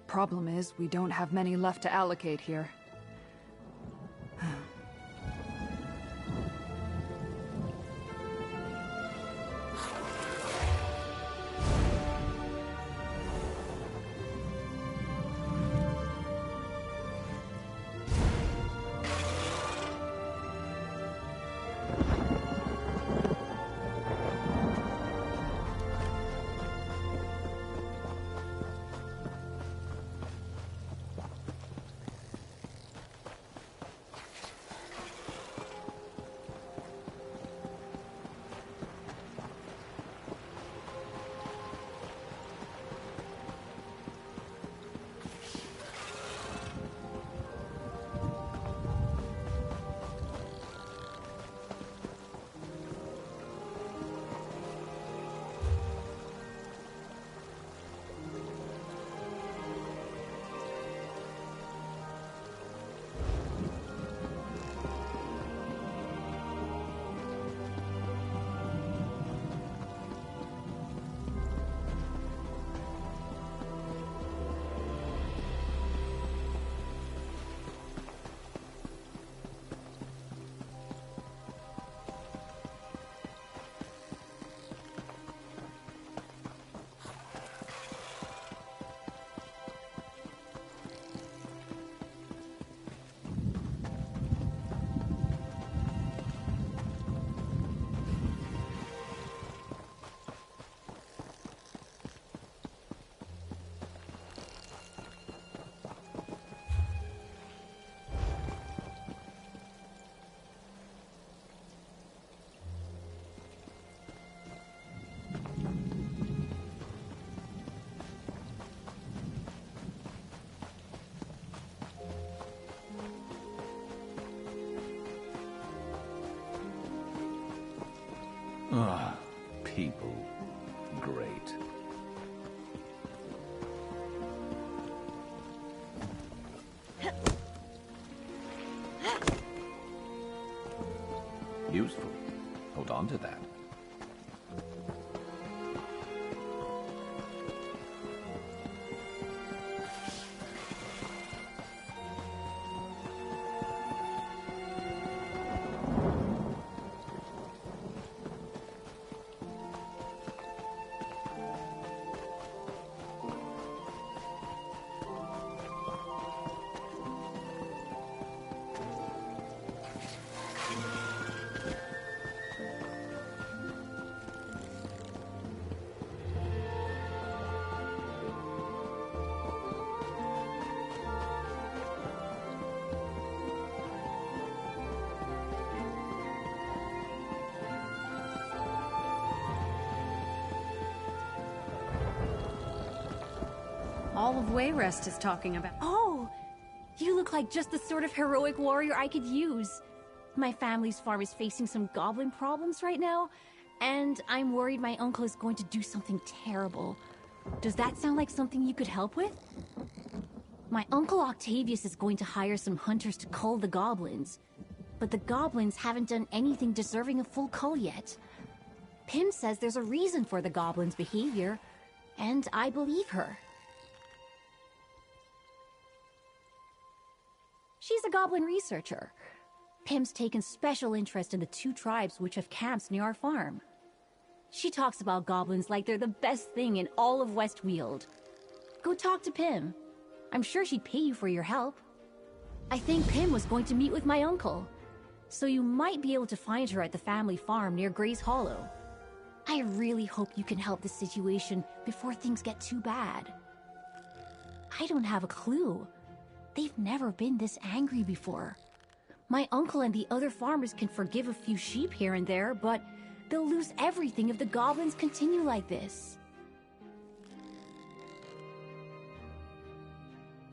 Problem is, we don't have many left to allocate here. Ah, people. Great. Useful. Hold on to that. All of Wayrest is talking about. Oh! You look like just the sort of heroic warrior I could use. My family's farm is facing some goblin problems right now, and I'm worried my uncle is going to do something terrible. Does that sound like something you could help with? My uncle Octavius is going to hire some hunters to cull the goblins, but the goblins haven't done anything deserving of full cull yet. Pym says there's a reason for the goblins' behavior, and I believe her. She's a goblin researcher. Pym's taken special interest in the 2 tribes which have camps near our farm. She talks about goblins like they're the best thing in all of Westweald. Go talk to Pym. I'm sure she'd pay you for your help. I think Pym was going to meet with my uncle, so you might be able to find her at the family farm near Gray's Hollow. I really hope you can help this situation before things get too bad. I don't have a clue. They've never been this angry before. My uncle and the other farmers can forgive a few sheep here and there, but they'll lose everything if the goblins continue like this.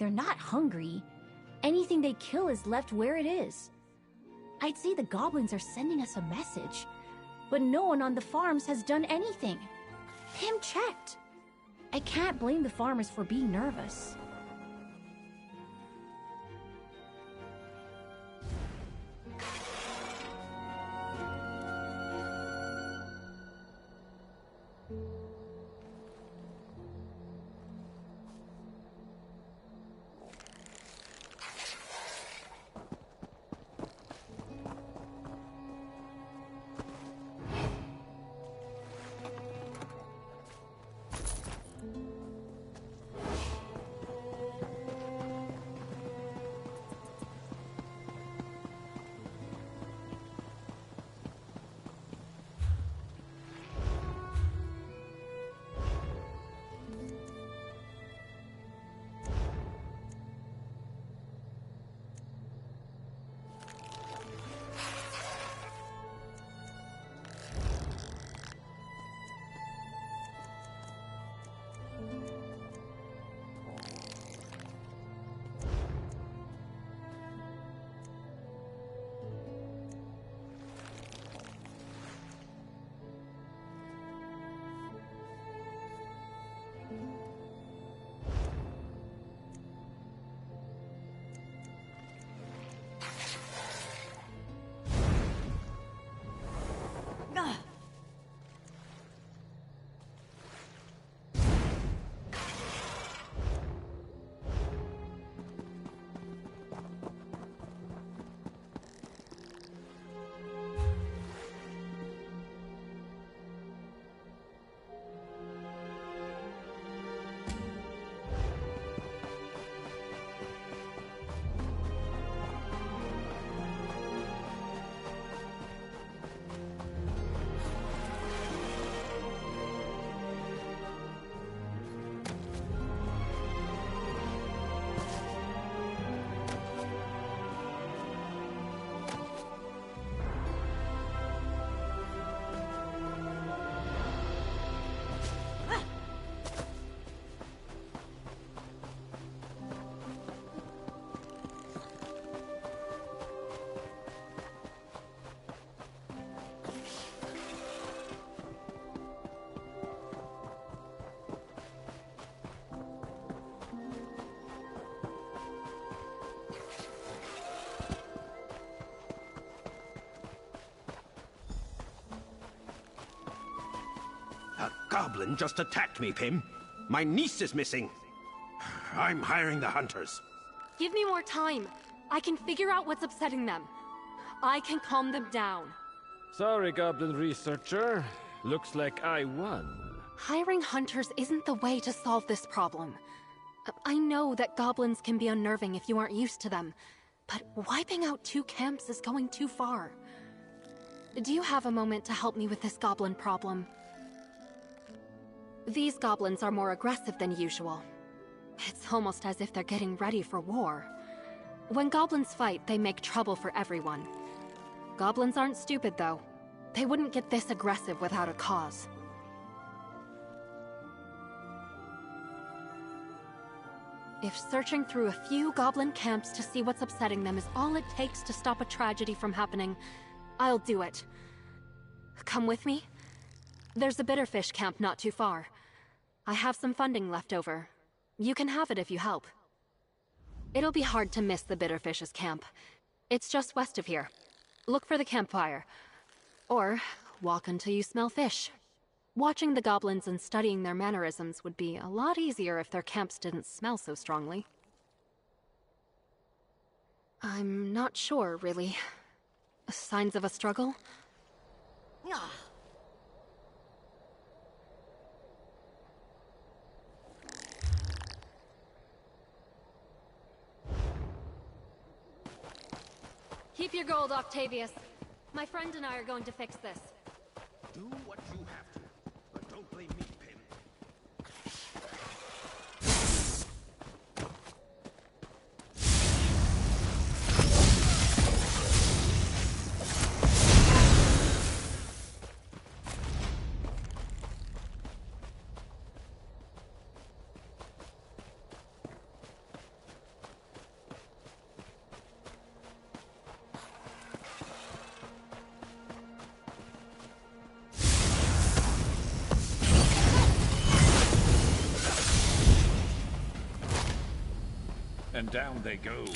They're not hungry. Anything they kill is left where it is. I'd say the goblins are sending us a message, but no one on the farms has done anything. Pym checked. I can't blame the farmers for being nervous. goblin just attacked me, Pym. My niece is missing. I'm hiring the hunters. Give me more time. I can figure out what's upsetting them. I can calm them down. Sorry, Goblin Researcher. Looks like I won. Hiring hunters isn't the way to solve this problem. I know that goblins can be unnerving if you aren't used to them, but wiping out 2 camps is going too far. Do you have a moment to help me with this goblin problem? These goblins are more aggressive than usual. It's almost as if they're getting ready for war. When goblins fight, they make trouble for everyone. Goblins aren't stupid, though. They wouldn't get this aggressive without a cause. If searching through a few goblin camps to see what's upsetting them is all it takes to stop a tragedy from happening, I'll do it. Come with me? There's a bitterfish camp not too far. I have some funding left over. You can have it if you help. It'll be hard to miss the bitterfish's camp. It's just west of here. Look for the campfire. Or walk until you smell fish. Watching the goblins and studying their mannerisms would be a lot easier if their camps didn't smell so strongly. I'm not sure, really. Signs of a struggle? Keep your gold, Octavius. My friend and I are going to fix this. Do what you have to, but don't blame me, Pym. And down they go.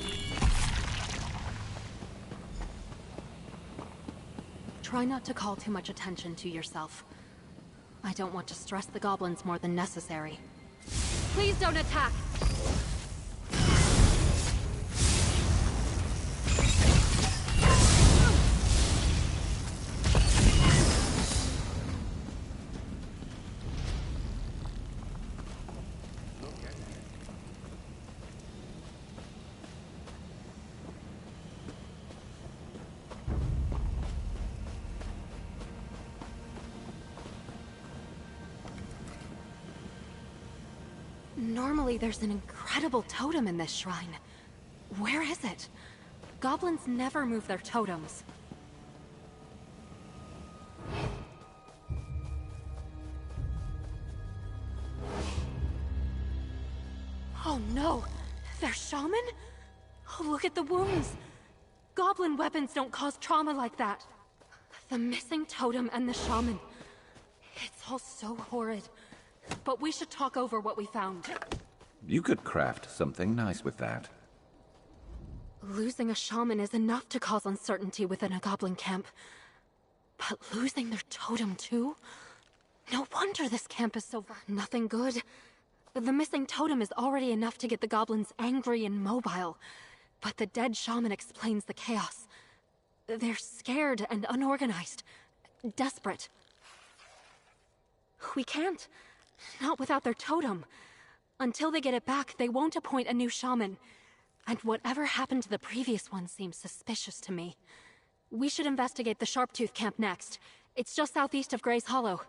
Try not to call too much attention to yourself. I don't want to stress the goblins more than necessary. Please don't attack! Normally there's an incredible totem in this shrine. Where is it? Goblins never move their totems. Oh no! They're shaman? Oh, look at the wounds! Goblin weapons don't cause trauma like that. The missing totem and the shaman. It's all so horrid. But we should talk over what we found. You could craft something nice with that. Losing a shaman is enough to cause uncertainty within a goblin camp. But losing their totem too? No wonder this camp is so... Nothing good. The missing totem is already enough to get the goblins angry and mobile. But the dead shaman explains the chaos. They're scared and unorganized. Desperate. We can't. Not without their totem. Until they get it back, they won't appoint a new shaman. And whatever happened to the previous one seems suspicious to me. We should investigate the Sharptooth camp next. It's just southeast of Gray's Hollow.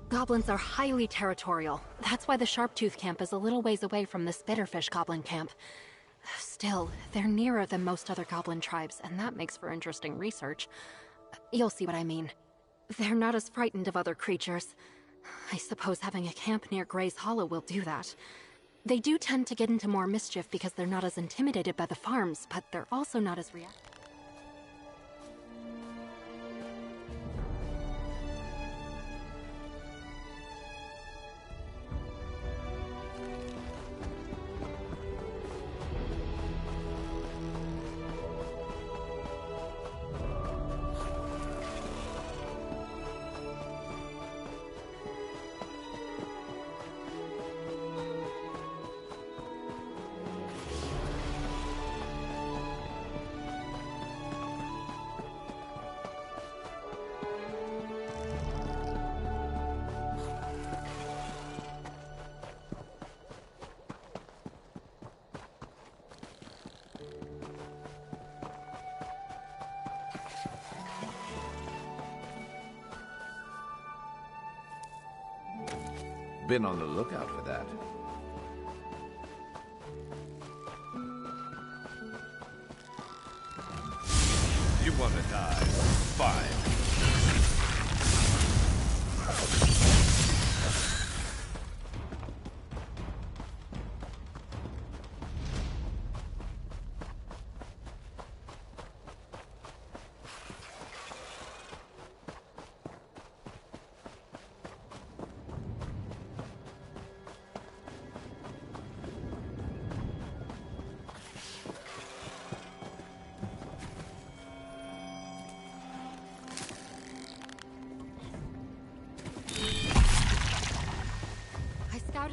Goblins are highly territorial. That's why the Sharptooth camp is a little ways away from this Bitterfish goblin camp. Still, they're nearer than most other goblin tribes, and that makes for interesting research. You'll see what I mean. They're not as frightened of other creatures. I suppose having a camp near Gray's Hollow will do that. They do tend to get into more mischief because they're not as intimidated by the farms, but they're also not as reactive. Been on the lookout for that. You want to die? Fine.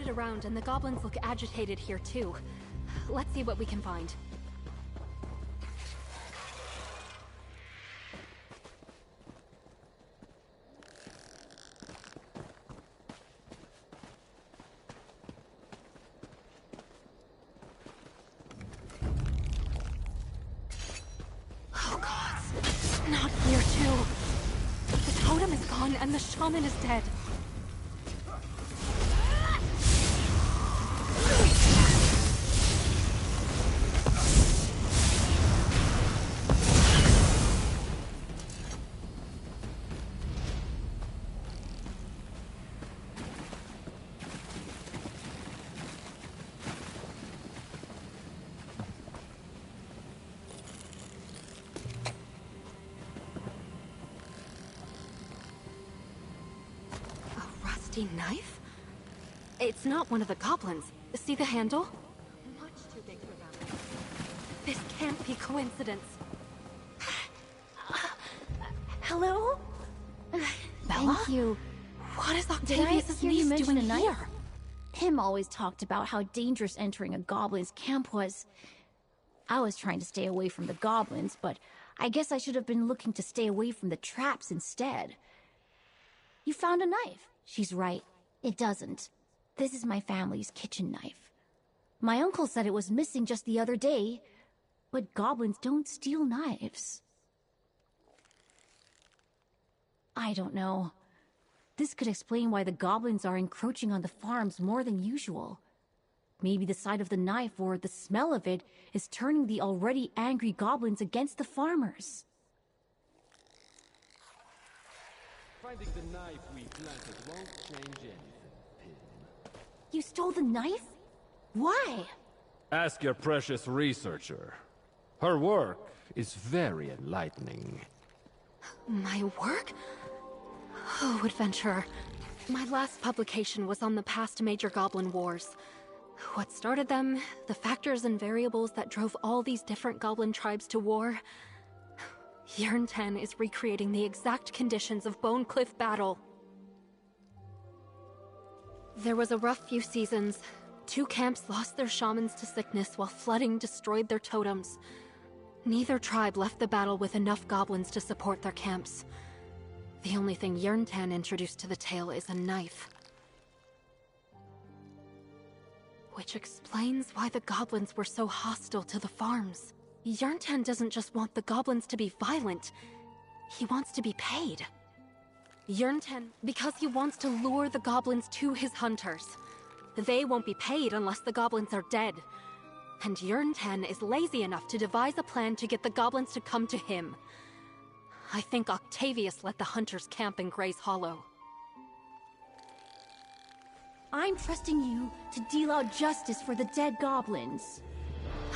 Around, and the goblins look agitated here too. Let's see what we can find. Oh gods, not here too. The totem is gone and the shaman is dead. Knife? It's not one of the goblins. See the handle? Much too big for them. This can't be coincidence. Hello? Bella? Thank you. What is Did I Octavius' hear you niece mention doing a knife? here? Tim always talked about how dangerous entering a goblin's camp was. I was trying to stay away from the goblins, but I guess I should have been looking to stay away from the traps instead. You found a knife. She's right. It doesn't. This is my family's kitchen knife. My uncle said it was missing just the other day, but goblins don't steal knives. I don't know. This could explain why the goblins are encroaching on the farms more than usual. Maybe the sight of the knife or the smell of it is turning the already angry goblins against the farmers. Finding the knife we planted won't change anything, Pim. You stole the knife? Why? Ask your precious researcher. Her work is very enlightening. My work? Oh, adventurer. My last publication was on the past major goblin wars. What started them, the factors and variables that drove all these different goblin tribes to war. Yearn 10 is recreating the exact conditions of Bone Cliff battle. There was a rough few seasons. 2 camps lost their shamans to sickness while flooding destroyed their totems. Neither tribe left the battle with enough goblins to support their camps. The only thing Yearn 10 introduced to the tale is a knife. Which explains why the goblins were so hostile to the farms. Yearn 10 doesn't just want the goblins to be violent. He wants to be paid. Yearn 10, because he wants to lure the goblins to his hunters. They won't be paid unless the goblins are dead. And Yearn 10 is lazy enough to devise a plan to get the goblins to come to him. I think Octavius let the hunters camp in Gray's Hollow. I'm trusting you to deal out justice for the dead goblins.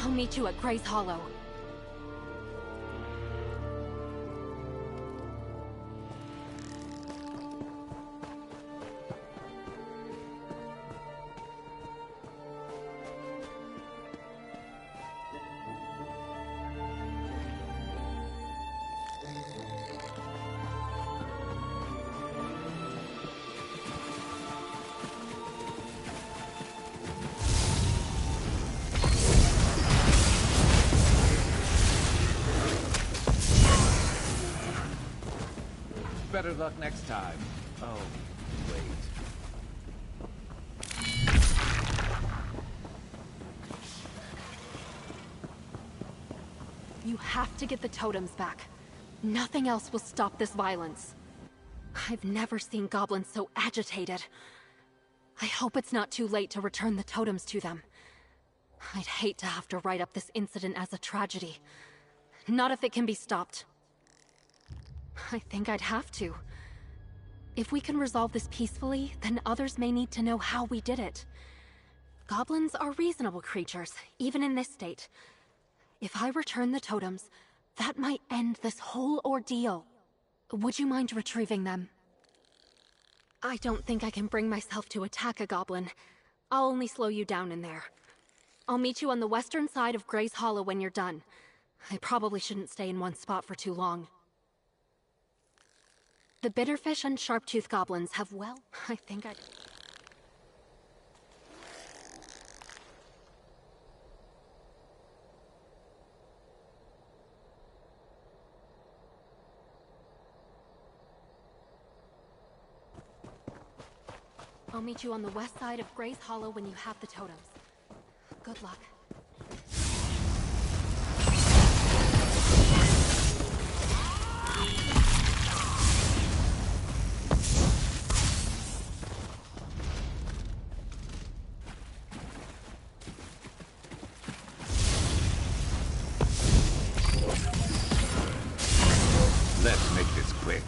I'll meet you at Gray's Hollow. Better luck next time. Oh, wait. You have to get the totems back. Nothing else will stop this violence. I've never seen goblins so agitated. I hope it's not too late to return the totems to them. I'd hate to have to write up this incident as a tragedy. Not if it can be stopped. I think I'd have to. If we can resolve this peacefully, then others may need to know how we did it. Goblins are reasonable creatures, even in this state. If I return the totems, that might end this whole ordeal. Would you mind retrieving them? I don't think I can bring myself to attack a goblin. I'll only slow you down in there. I'll meet you on the western side of Gray's Hollow when you're done. I probably shouldn't stay in one spot for too long. The Bitterfish and Sharptooth goblins have, well, I think I'd... I'll meet you on the west side of Gray's Hollow when you have the totems. Good luck. Let's make this quick.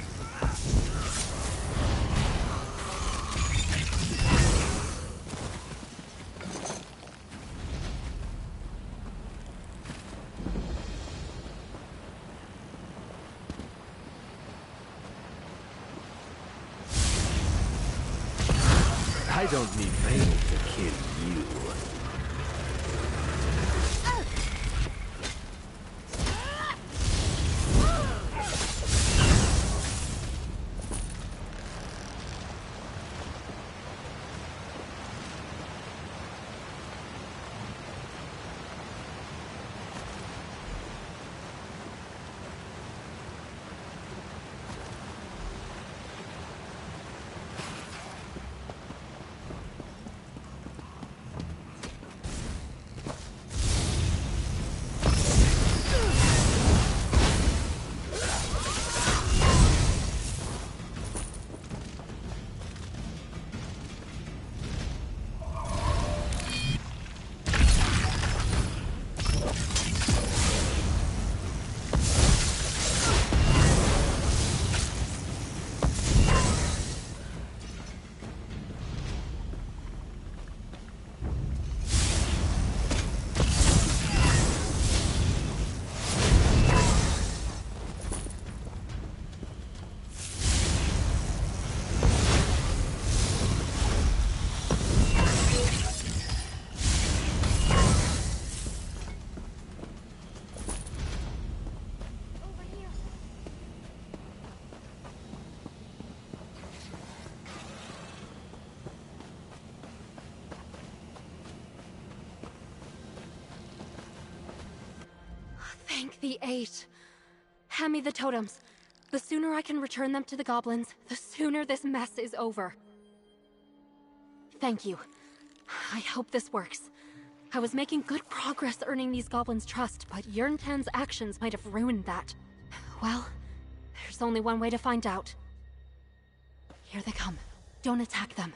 I don't need pain to kill you. Thank the Eight. Hand me the totems. The sooner I can return them to the goblins, the sooner this mess is over. Thank you. I hope this works. I was making good progress earning these goblins' trust, but Yerntan's actions might have ruined that. Well, there's only one way to find out. Here they come. Don't attack them.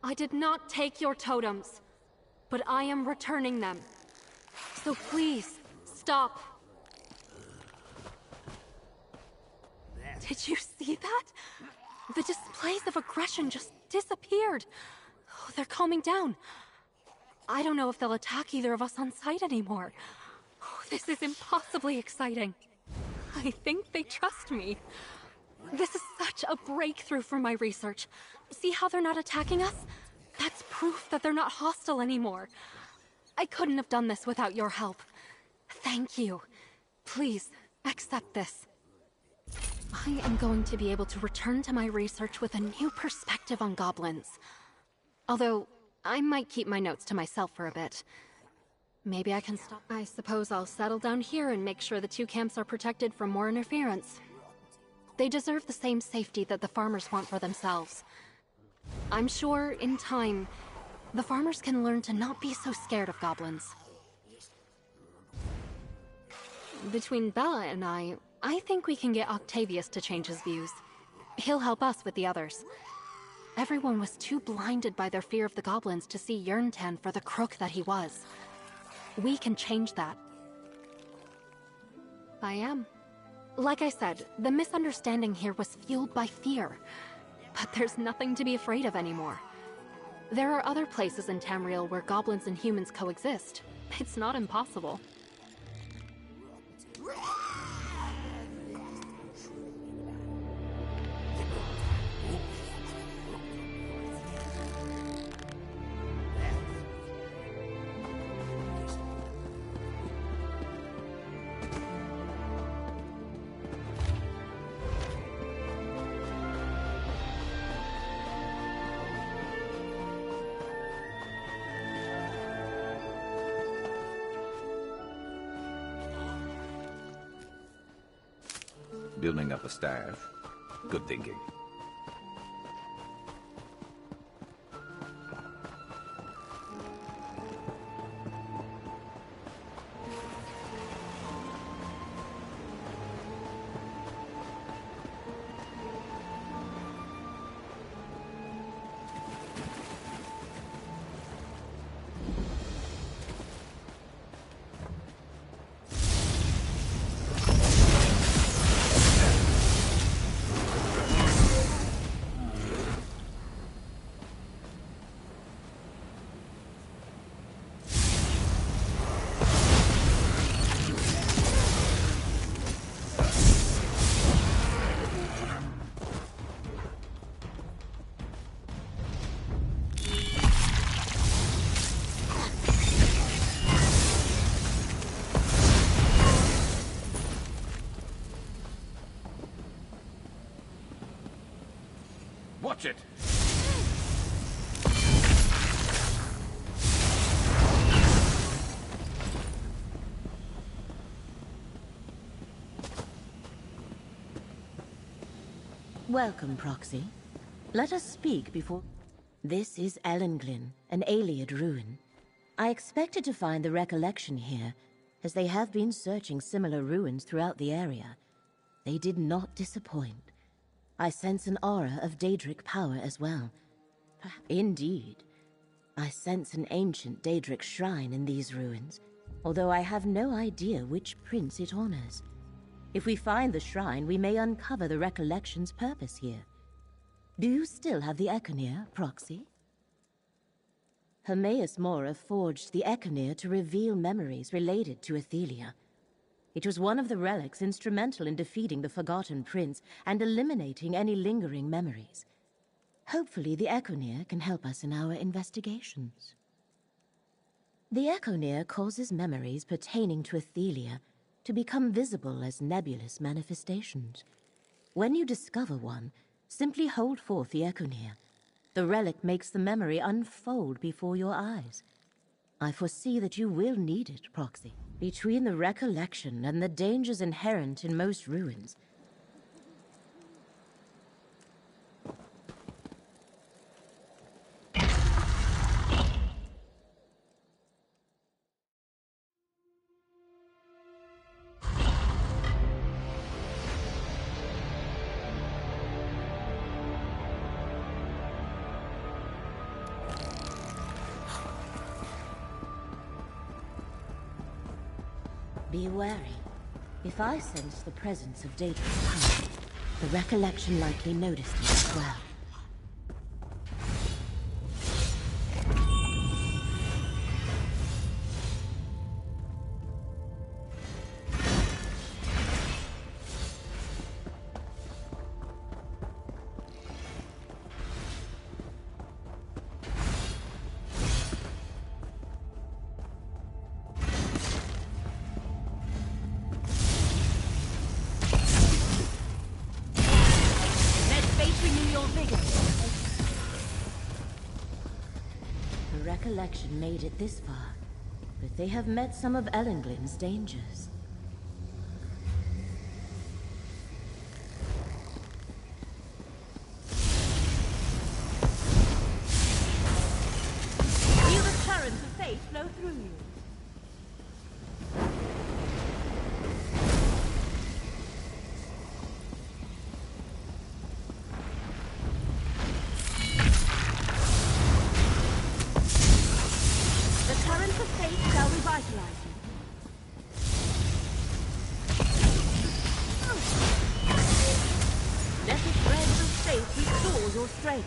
I did not take your totems, but I am returning them. So please, stop. Did you see that? The displays of aggression just disappeared. Oh, they're calming down. I don't know if they'll attack either of us on sight anymore. Oh, this is impossibly exciting. I think they trust me. This is such a breakthrough for my research. See how they're not attacking us? That's proof that they're not hostile anymore. I couldn't have done this without your help. Thank you. Please, accept this. I am going to be able to return to my research with a new perspective on goblins. Although, I might keep my notes to myself for a bit. Maybe I can stop. I suppose I'll settle down here and make sure the two camps are protected from more interference. They deserve the same safety that the farmers want for themselves. I'm sure, in time, the farmers can learn to not be so scared of goblins. Between Bella and I think we can get Octavius to change his views. He'll help us with the others. Everyone was too blinded by their fear of the goblins to see Yerntan for the crook that he was. We can change that. I am. Like I said, the misunderstanding here was fueled by fear. But there's nothing to be afraid of anymore. There are other places in Tamriel where goblins and humans coexist. It's not impossible. Building up a staff. Good thinking. Watch it! Welcome, Proxy. Let us speak before... This is Ellenglyn, an Ayleid ruin. I expected to find the recollection here, as they have been searching similar ruins throughout the area. They did not disappoint. I sense an aura of Daedric power as well. Indeed. I sense an ancient Daedric shrine in these ruins, although I have no idea which prince it honors. If we find the shrine, we may uncover the recollection's purpose here. Do you still have the Econir, Proxy? Hermaeus Mora forged the Econir to reveal memories related to Athelia. It was one of the relics instrumental in defeating the Forgotten Prince and eliminating any lingering memories. Hopefully the Econir can help us in our investigations. The Econir causes memories pertaining to Athelia to become visible as nebulous manifestations. When you discover one, simply hold forth the Econir. The relic makes the memory unfold before your eyes. I foresee that you will need it, Proxy. Between the recollection and the dangers inherent in most ruins, be wary. If I sense the presence of Daedric's power, the recollection likely noticed it as well. Recollection made it this far, but they have met some of Ellenglyn's dangers. Feel the currents of fate flow through you. restores your strength.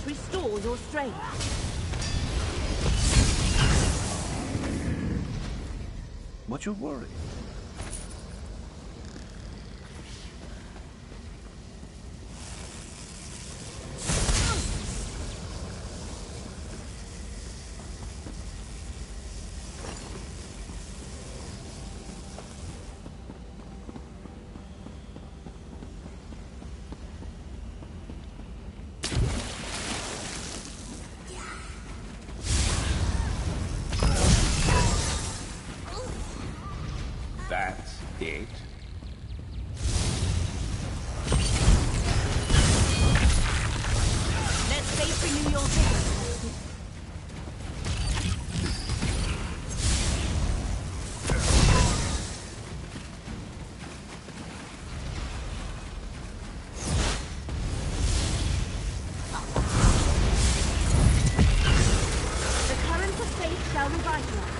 Restore your strength. What's your worry? That's it? Let fate renew your vigor. The current of fate shall revitalize.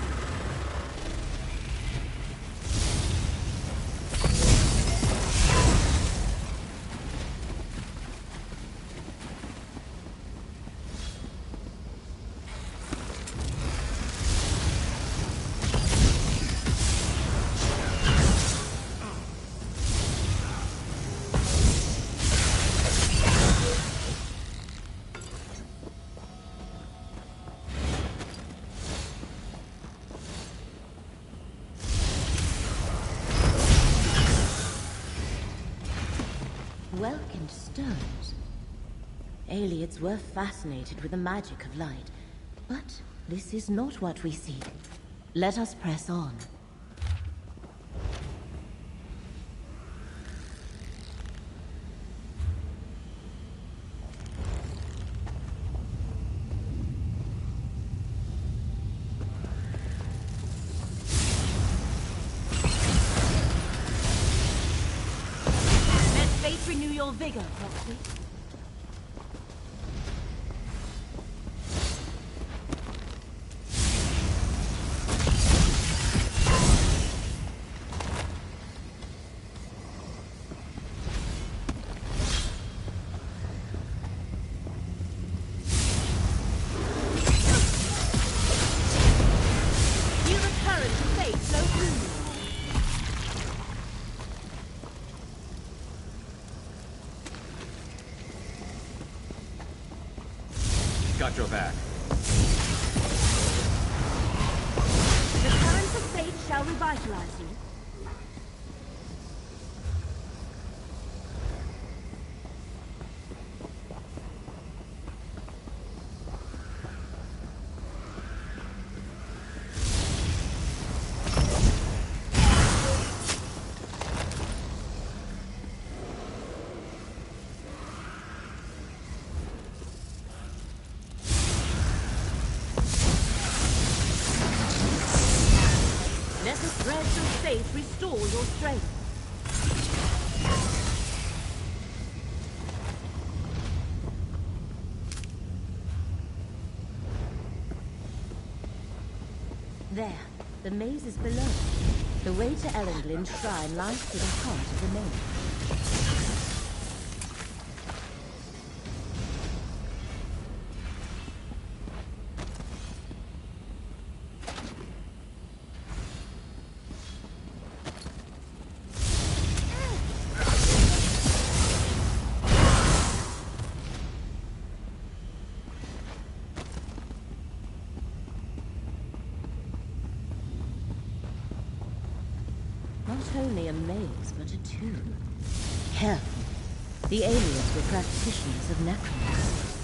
Welkin stones. Aliens were fascinated with the magic of light, but this is not what we seek. Let us press on. Renew your vigor, Proxy. Feel the current of fate flow through you. Got your back. The current of fate shall revitalize you. Let the threads of fate restore your strength. There, the maze is below. The way to Ellenglin's shrine lies to the heart of the maze. Not only a maze, but a tomb. Careful. The aliens were practitioners of necromancy.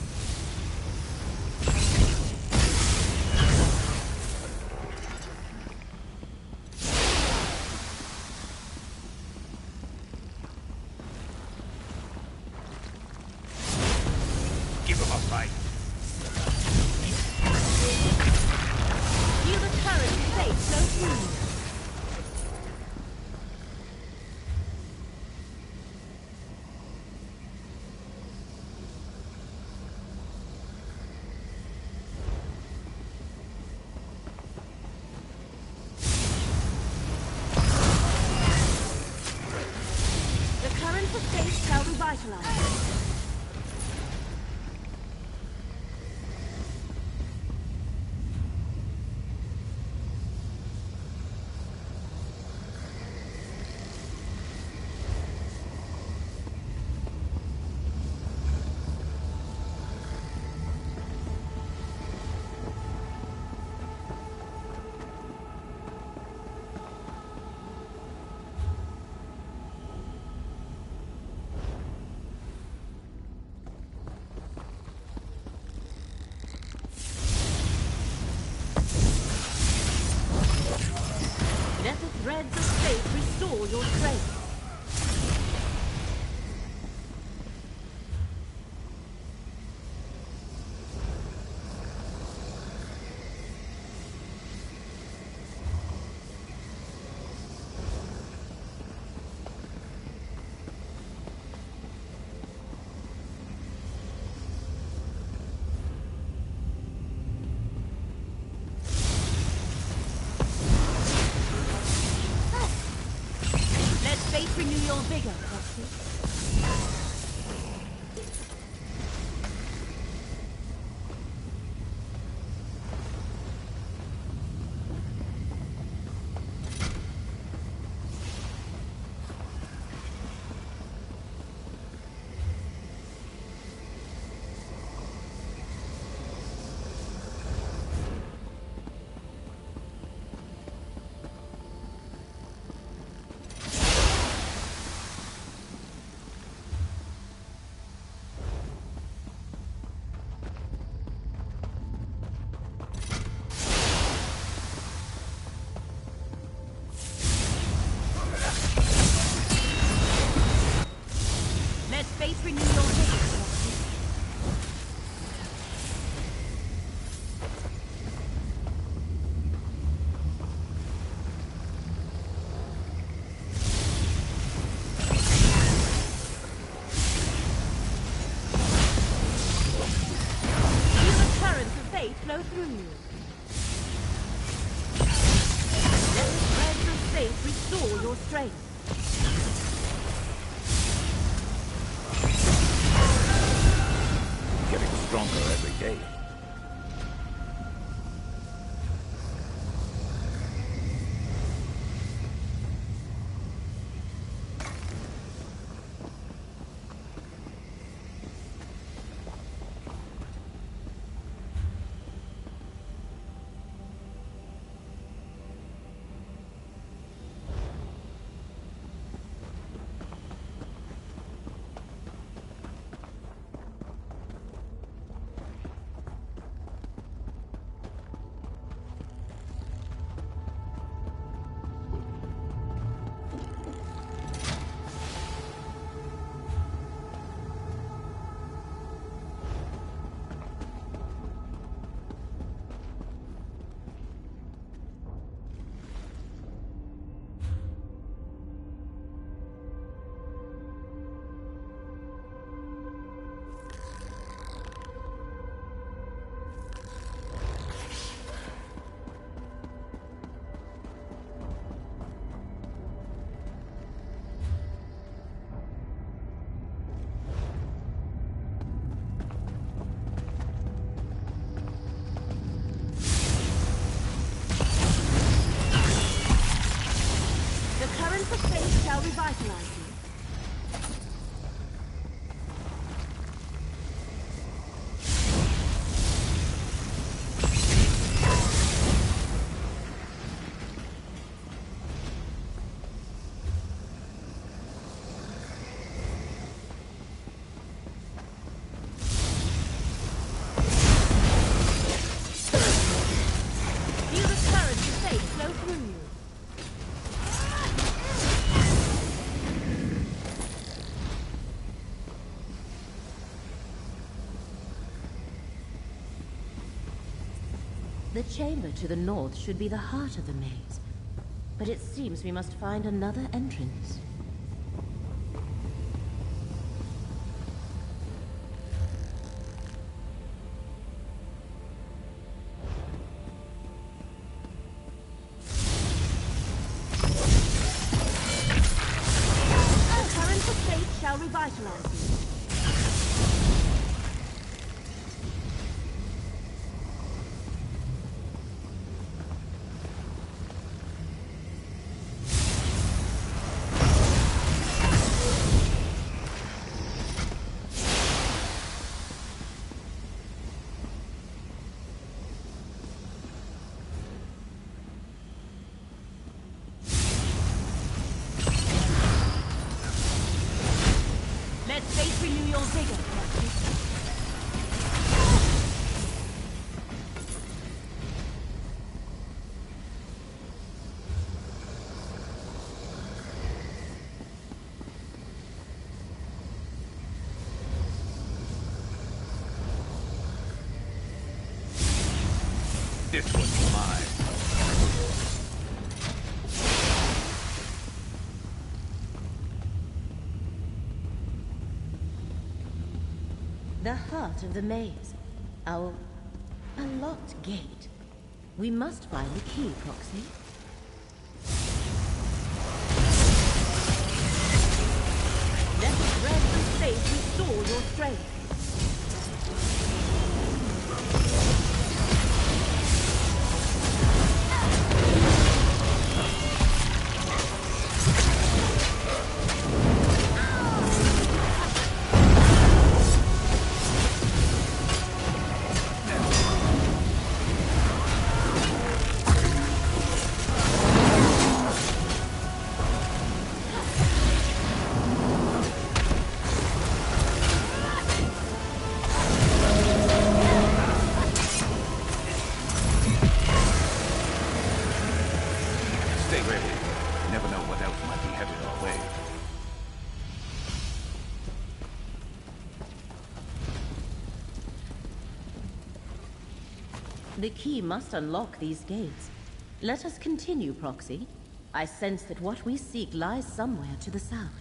current of fate shall revitalize. Let the threads of fate restore your strength. Let fate renew your vigor, Foxy. Let fate renew your vigor, Foxy. Feel the current of fate flow through you. Let the threads of fate restore your strength. Getting stronger every day. The current of fate shall revitalize you. Feel the current of fate flow through you. The chamber to the north should be the heart of the maze, but it seems we must find another entrance. The current of fate shall shall revitalize you. Let's face renew your vigor, Proxy. This one's mine. The heart of the maze. Our unlocked gate. We must find the key, Proxy. Let the breath of faith restore your strength. Stay ready. You never know what else might be headed our way. The key must unlock these gates. Let us continue, Proxy. I sense that what we seek lies somewhere to the south.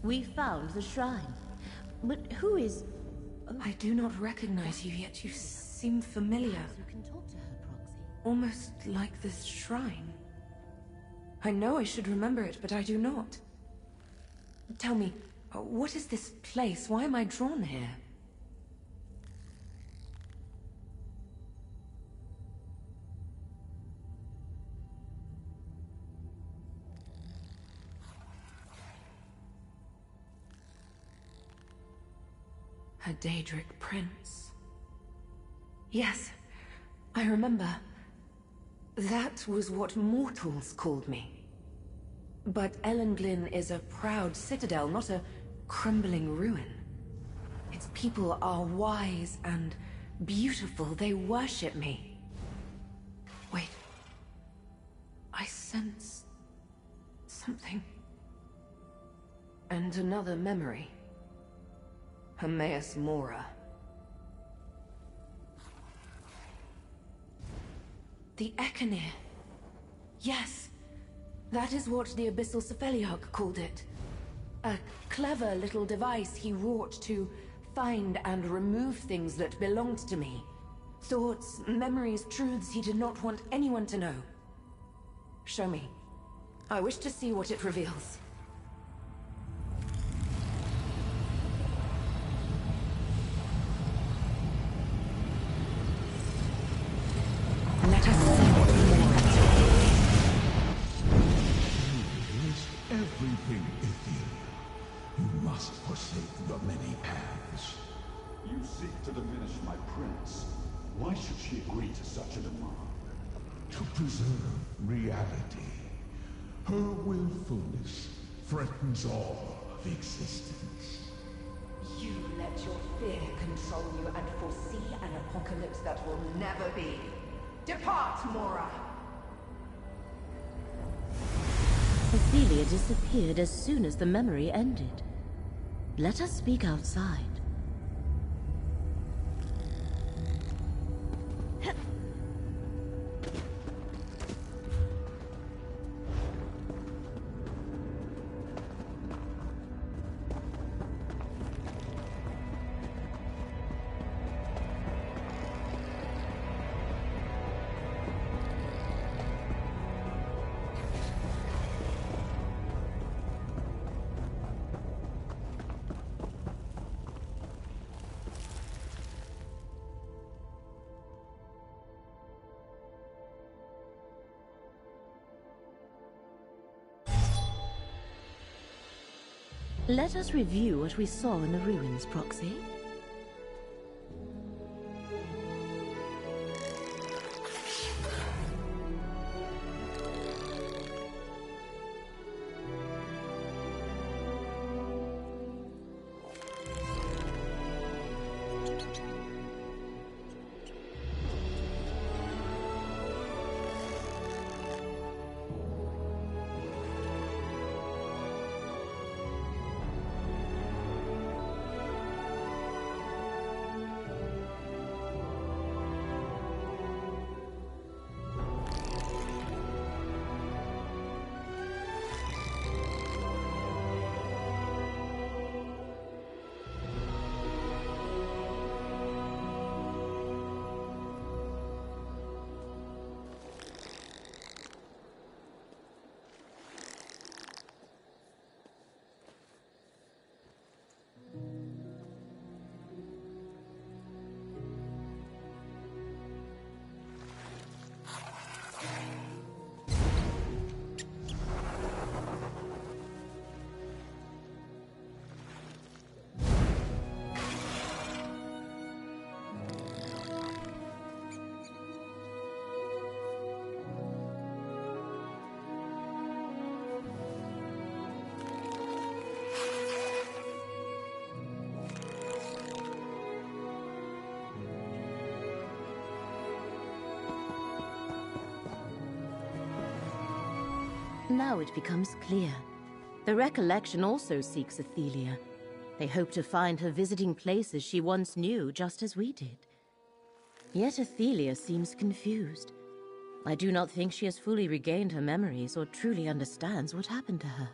We found the shrine. But who is... I do not recognize you, yet you seem familiar. You can talk to her, Proxy. Almost like this shrine. I know I should remember it, but I do not. Tell me, what is this place? Why am I drawn here? A Daedric prince. Yes, I remember. That was what mortals called me. But Ellenglyn is a proud citadel, not a crumbling ruin. Its people are wise and beautiful. They worship me. Wait. I sense something. And another memory. Hermaeus Mora. The Echenir. Yes. That is what the Abyssal Cephaliarch called it. A clever little device he wrought to find and remove things that belonged to me. Thoughts, memories, truths he did not want anyone to know. Show me. I wish to see what it reveals. Let us see what Is everything ethereal? You must forsake the many paths. You seek to diminish my prince. Why should she agree to such a demand? To preserve reality. Her willfulness threatens all of existence. You let your fear control you and foresee an apocalypse that will never be. Depart, Mora! Ophelia disappeared as soon as the memory ended. Let us speak outside. Let us review what we saw in the ruins, Proxy. Now it becomes clear. The recollection also seeks Athelia. They hope to find her visiting places she once knew, just as we did. Yet Athelia seems confused. I do not think she has fully regained her memories or truly understands what happened to her.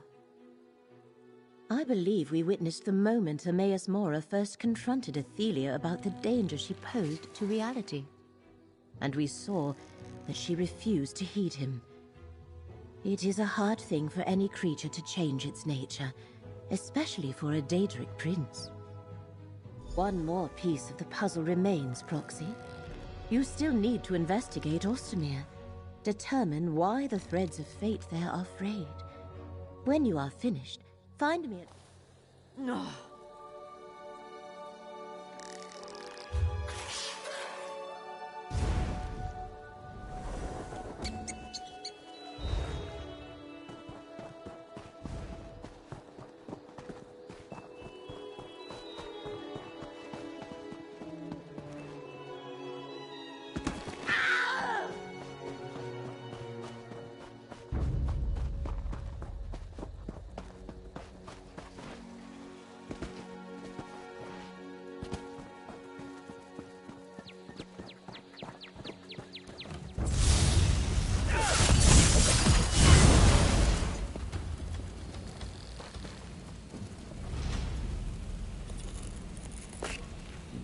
I believe we witnessed the moment Hermaeus Mora first confronted Athelia about the danger she posed to reality. And we saw that she refused to heed him. It is a hard thing for any creature to change its nature, especially for a Daedric prince. One more piece of the puzzle remains, Proxy. You still need to investigate Ostermere, determine why the threads of fate there are frayed. When you are finished, find me at... No.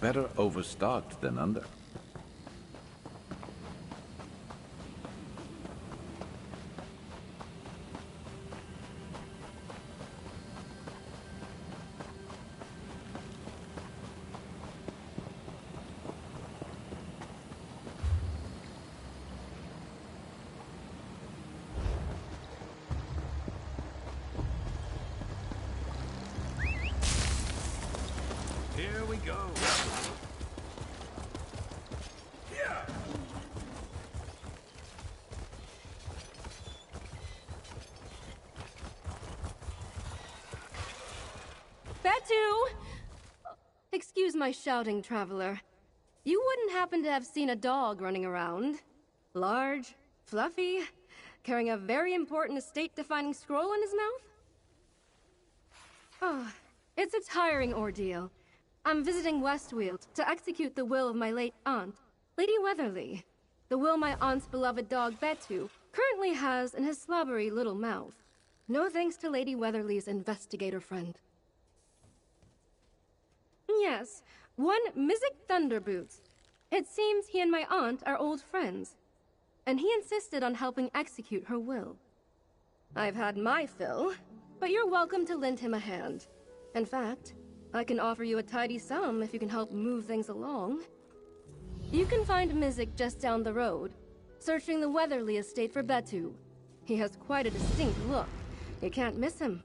Better overstocked than under. Here we go. Betu! Excuse my shouting, traveler. You wouldn't happen to have seen a dog running around? Large, fluffy, carrying a very important estate-defining scroll in his mouth? Oh, it's a tiring ordeal. I'm visiting Westweald to execute the will of my late aunt, Lady Weatherly. The will my aunt's beloved dog, Betu, currently has in his slobbery little mouth. No thanks to Lady Weatherly's investigator friend. Yes, one Mizik Thunderboots. It seems he and my aunt are old friends, and he insisted on helping execute her will. I've had my fill, but you're welcome to lend him a hand. In fact, I can offer you a tidy sum if you can help move things along. You can find Mizik just down the road, searching the Weatherly estate for Betu. He has quite a distinct look. You can't miss him.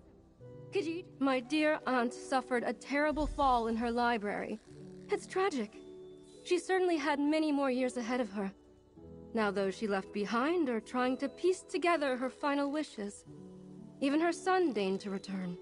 Khajiit, my dear aunt suffered a terrible fall in her library. It's tragic. She certainly had many more years ahead of her. Now those she left behind are trying to piece together her final wishes. Even her son deigned to return.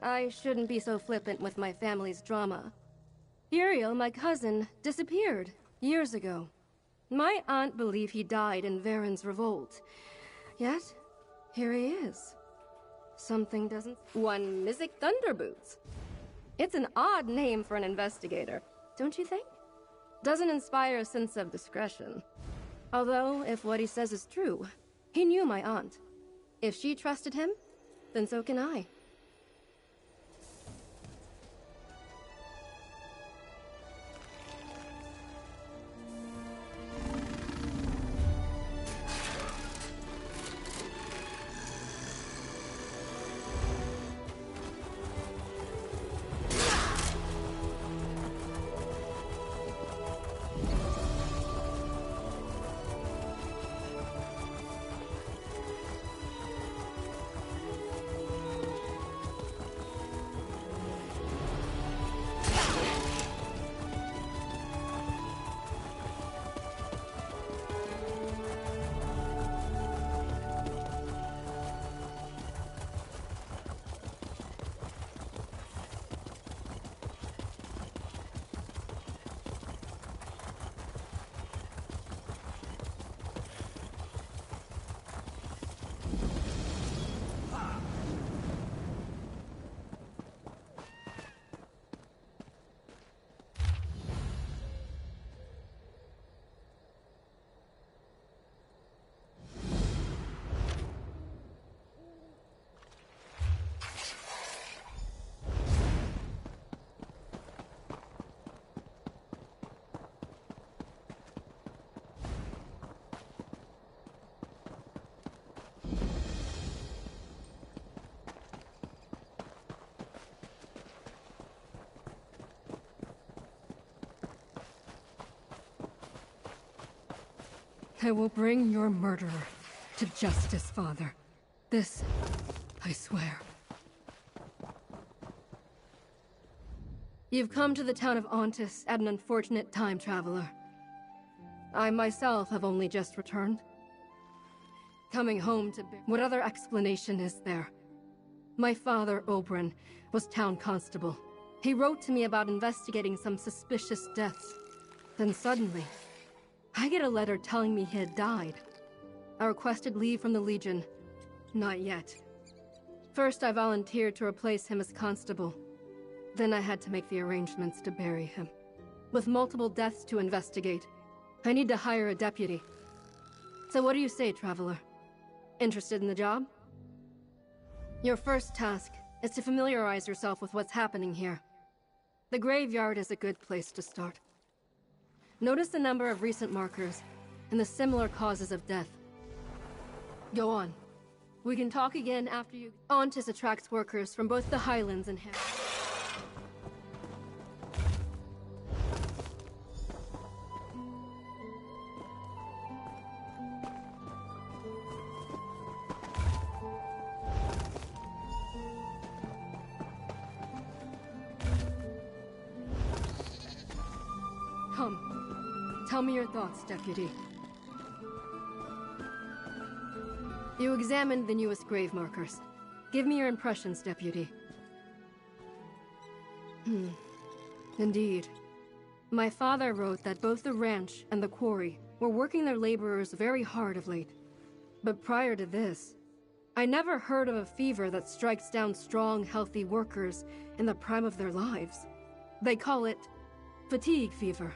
I shouldn't be so flippant with my family's drama. Uriel, my cousin, disappeared years ago. My aunt believed he died in Varen's revolt. Yet, here he is. Something doesn't... One Mizik Thunderboots. It's an odd name for an investigator, don't you think? Doesn't inspire a sense of discretion. Although, if what he says is true, he knew my aunt. If she trusted him, then so can I. I will bring your murderer to justice, Father. This, I swear. You've come to the town of Ontis at an unfortunate time, traveler. I myself have only just returned. Coming home to... What other explanation is there? My father, Oberyn, was town constable. He wrote to me about investigating some suspicious deaths. Then suddenly, I get a letter telling me he had died. I requested leave from the Legion. Not yet. First, I volunteered to replace him as constable. Then I had to make the arrangements to bury him. With multiple deaths to investigate, I need to hire a deputy. So what do you say, traveler? Interested in the job? Your first task is to familiarize yourself with what's happening here. The graveyard is a good place to start. Notice the number of recent markers and the similar causes of death. Go on. We can talk again after you... Ontis attracts workers from both the Highlands and... Come. Tell me your thoughts, Deputy. You examined the newest grave markers. Give me your impressions, Deputy. Indeed. My father wrote that both the ranch and the quarry were working their laborers very hard of late. But prior to this, I never heard of a fever that strikes down strong, healthy workers in the prime of their lives. They call it fatigue fever.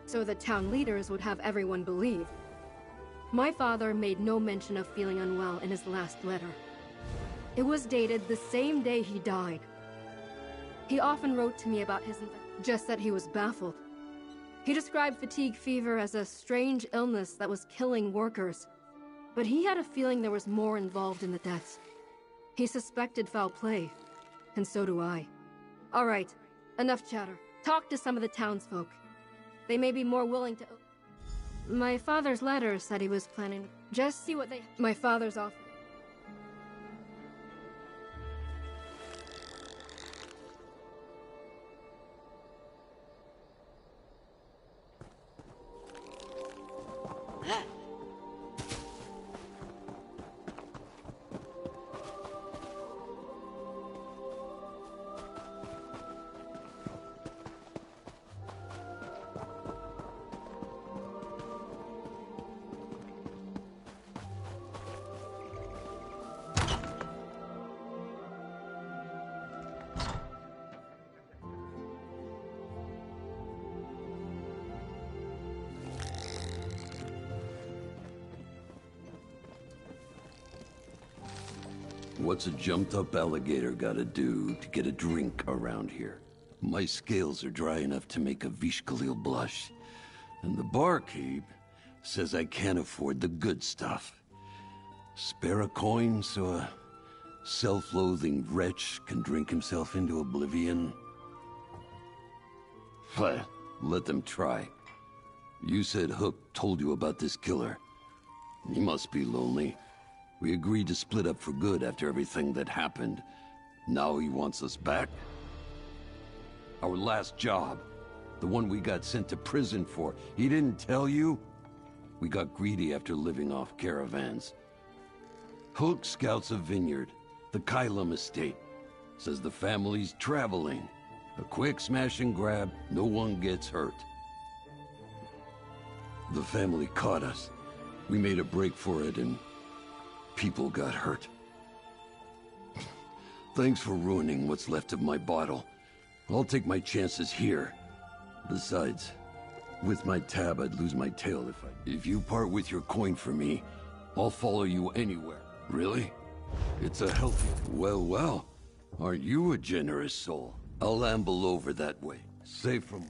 So the town leaders would have everyone believe. My father made no mention of feeling unwell in his last letter. It was dated the same day he died. He often wrote to me about his just that he was baffled. He described fatigue fever as a strange illness that was killing workers. But he had a feeling there was more involved in the deaths. He suspected foul play, and so do I. All right, enough chatter. Talk to some of the townsfolk. They may be more willing to... My father's letter said he was planning... Just see what they... My father's off... What's a jumped-up alligator gotta do to get a drink around here? My scales are dry enough to make a Vish Khalil blush. And the barkeep says I can't afford the good stuff. Spare a coin so a self-loathing wretch can drink himself into oblivion? Let them try. You said Hook told you about this killer. He must be lonely. We agreed to split up for good after everything that happened. Now he wants us back? Our last job, the one we got sent to prison for, he didn't tell you? We got greedy after living off caravans. Hook scouts a vineyard, the Kylum estate. Says the family's traveling. A quick smash and grab, no one gets hurt. The family caught us. We made a break for it and people got hurt. Thanks for ruining what's left of my bottle. I'll take my chances here. Besides, with my tab, I'd lose my tail if you part with your coin for me, I'll follow you anywhere. Really? It's a healthy... Well, aren't you a generous soul? I'll amble over that way, safe from...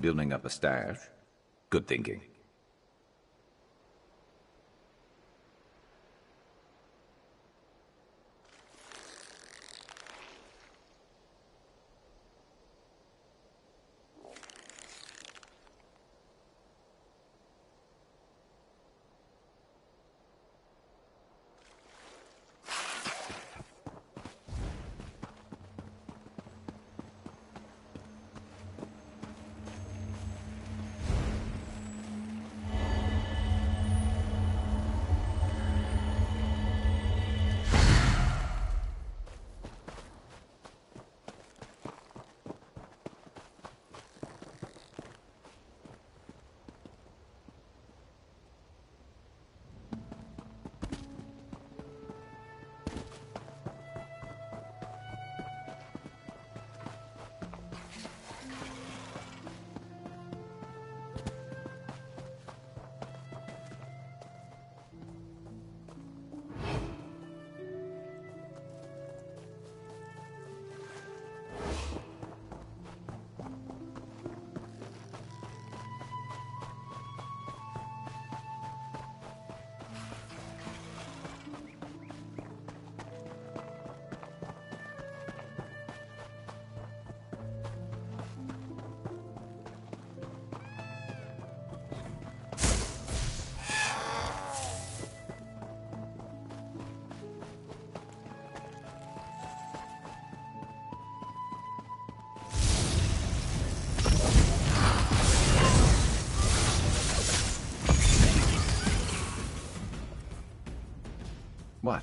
Building up a stash. Good thinking. What?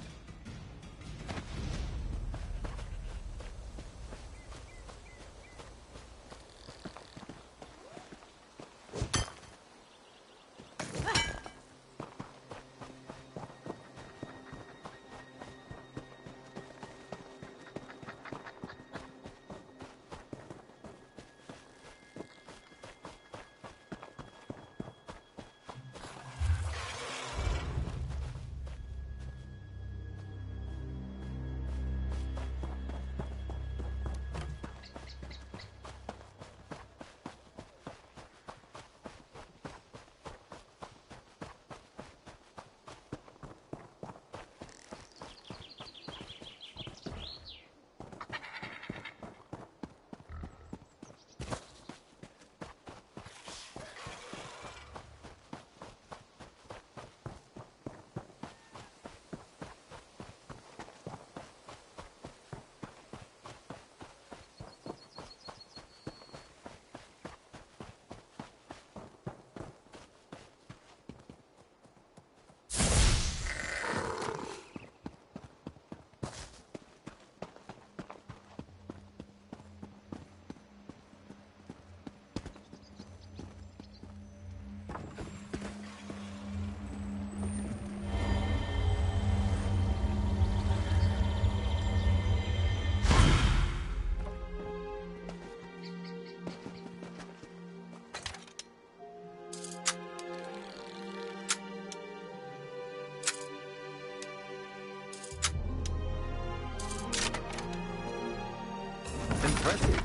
Impressive.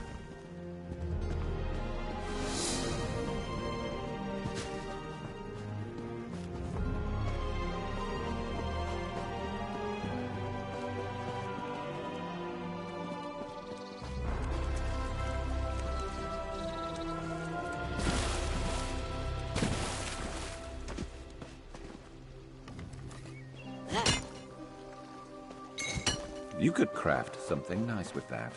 You could craft something nice with that.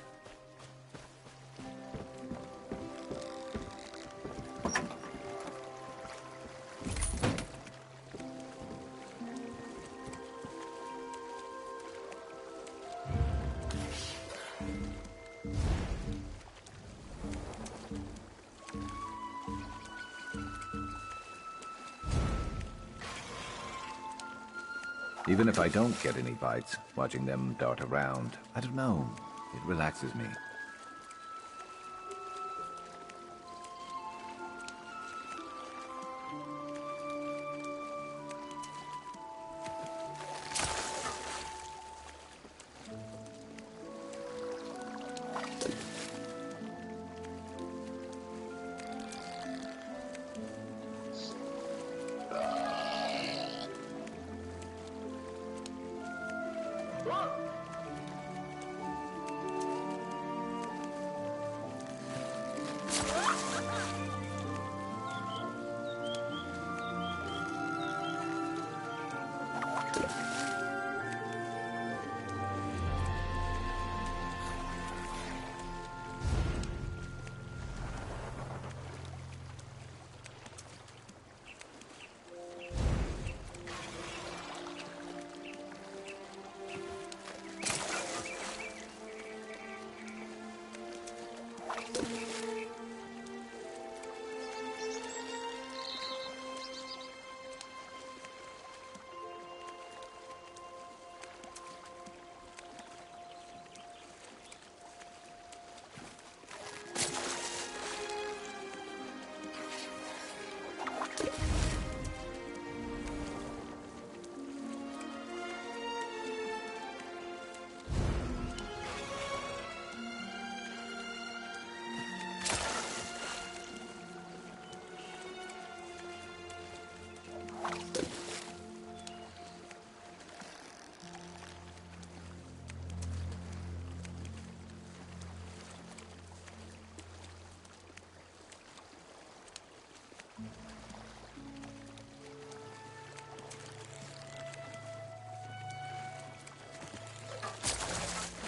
Even if I don't get any bites, watching them dart around, I don't know, it relaxes me.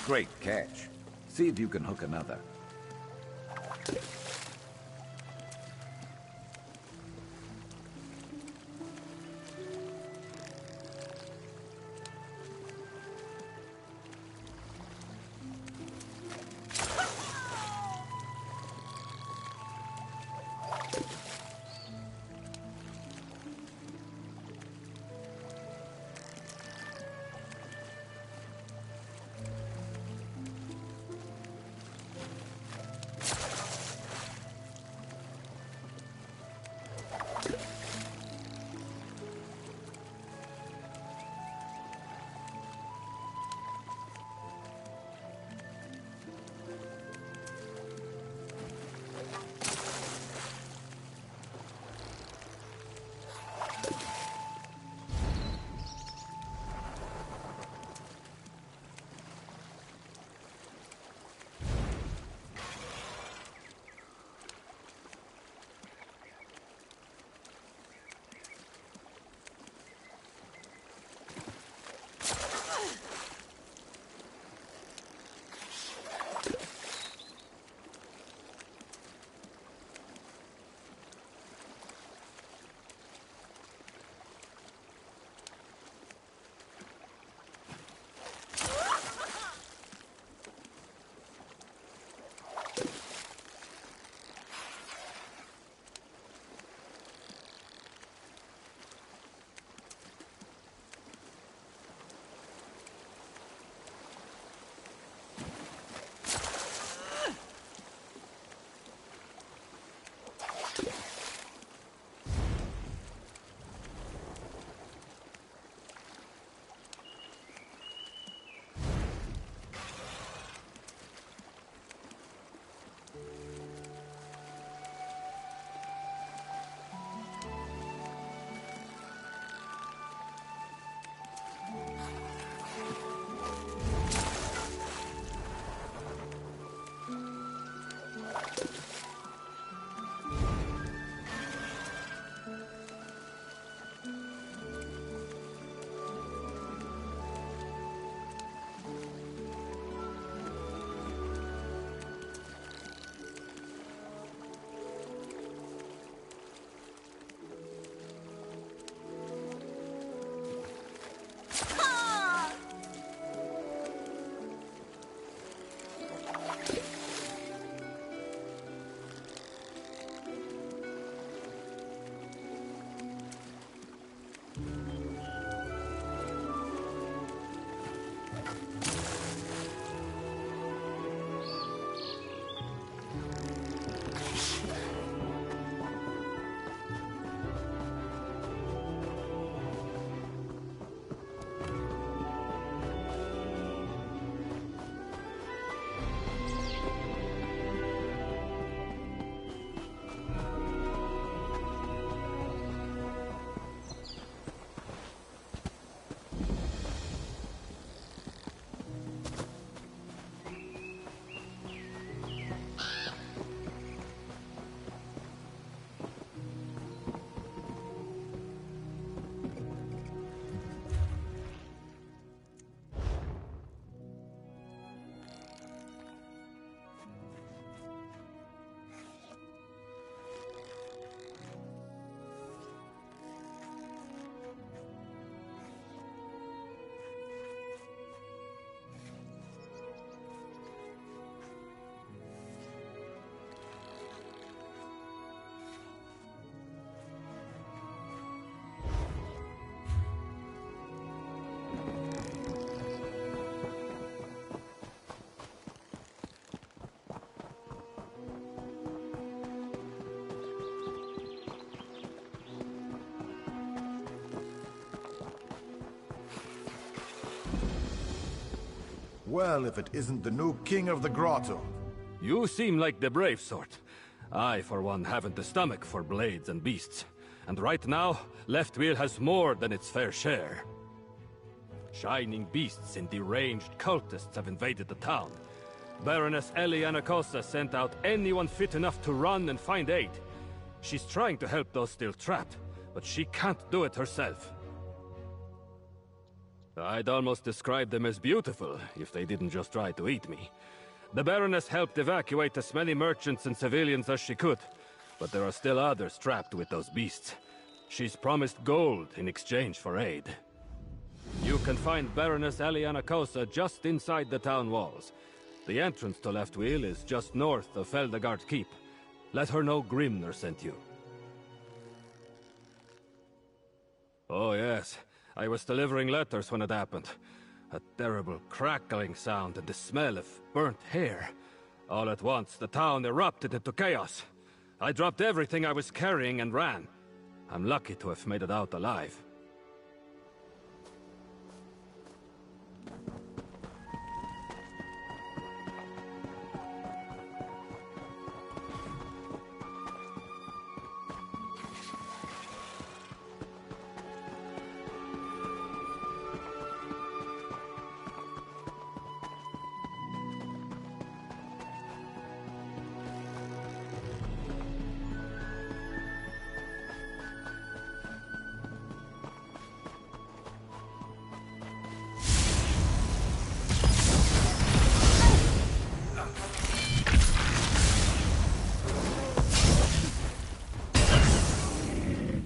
Great catch. See if you can hook another. Well, if it isn't the new king of the grotto. You seem like the brave sort. I, for one, haven't the stomach for blades and beasts. And right now, Left Wheel has more than its fair share. Shining beasts and deranged cultists have invaded the town. Baroness Eliana Cosa sent out anyone fit enough to run and find aid. She's trying to help those still trapped, but she can't do it herself. I'd almost describe them as beautiful, if they didn't just try to eat me. The Baroness helped evacuate as many merchants and civilians as she could, but there are still others trapped with those beasts. She's promised gold in exchange for aid. You can find Baroness Eliana Cosa just inside the town walls. The entrance to Left Wheel is just north of Feldegard Keep. Let her know Grimner sent you. Oh yes, I was delivering letters when it happened. A terrible crackling sound and the smell of burnt hair. All at once, the town erupted into chaos. I dropped everything I was carrying and ran. I'm lucky to have made it out alive.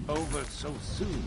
Over so soon.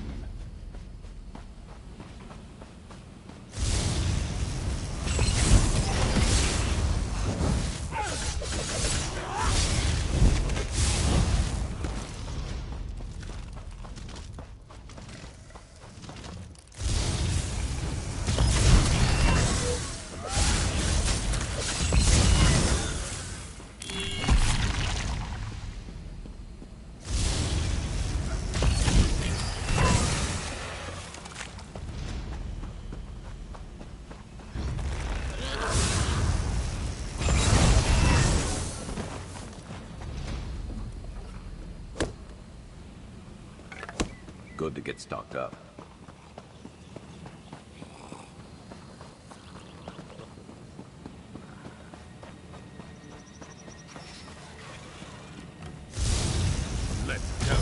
Good to get stocked up. Let's go.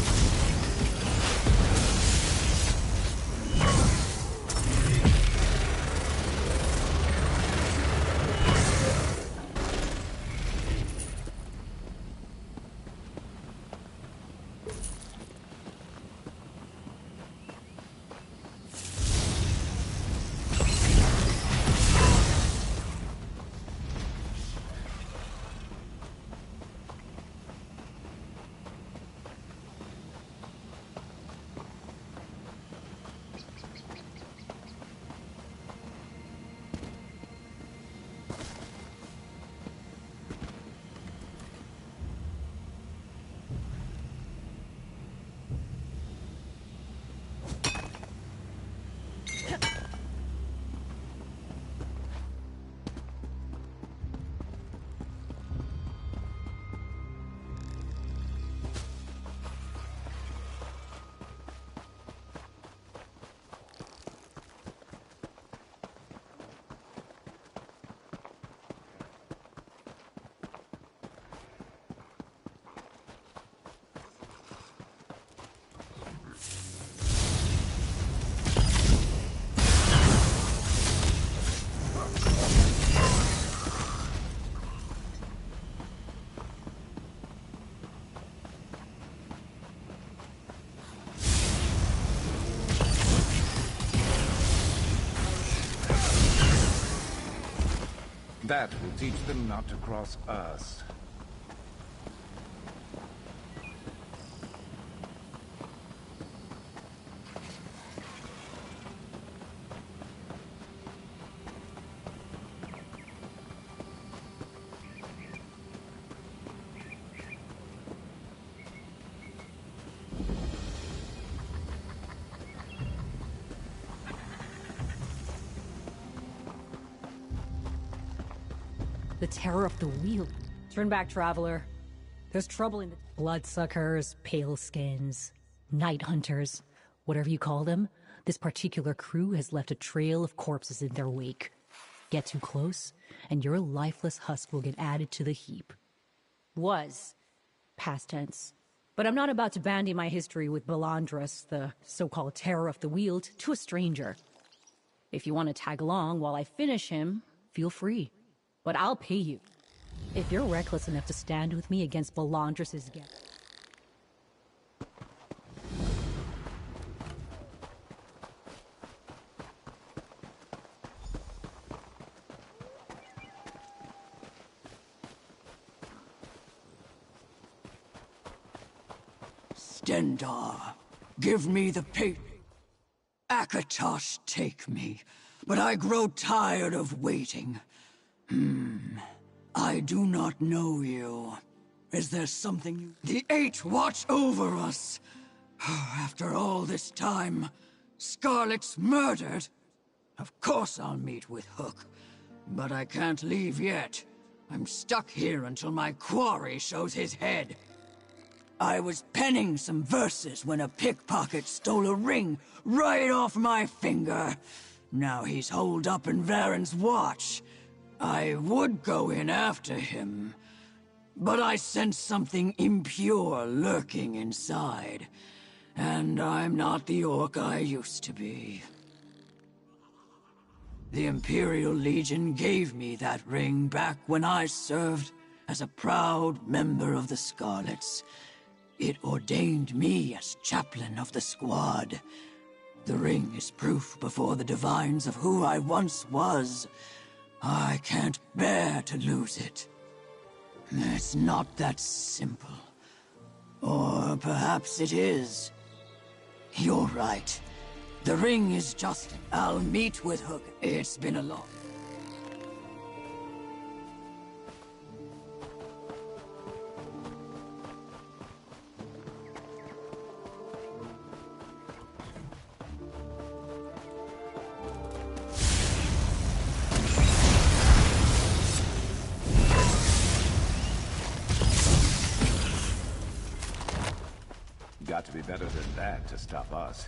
That will teach them not to cross us. The terror of the wheel. Turn back, traveler. There's trouble in the bloodsuckers, pale skins, night hunters, whatever you call them. This particular crew has left a trail of corpses in their wake. Get too close, and your lifeless husk will get added to the heap. Was. Past tense. But I'm not about to bandy my history with Belandris, the so-called terror of the Weald, to a stranger. If you want to tag along while I finish him, feel free. But I'll pay you. If you're reckless enough to stand with me against Belandris' gang. Stendarr, give me the paper. Akatosh, take me. But I grow tired of waiting. I do not know you. Is there something you... The Eight watch over us. After all this time, Scarlet's murdered. Of course I'll meet with Hook. But I can't leave yet. I'm stuck here until my quarry shows his head. I was penning some verses when a pickpocket stole a ring right off my finger. Now he's holed up in Varen's watch. I would go in after him, but I sense something impure lurking inside, and I'm not the orc I used to be. The Imperial Legion gave me that ring back when I served as a proud member of the Scarlets. It ordained me as chaplain of the squad. The ring is proof before the divines of who I once was. I can't bear to lose it. It's not that simple. Or perhaps it is. You're right. The ring is just... I'll meet with Hook. It's been a long... Got to be better than that to stop us.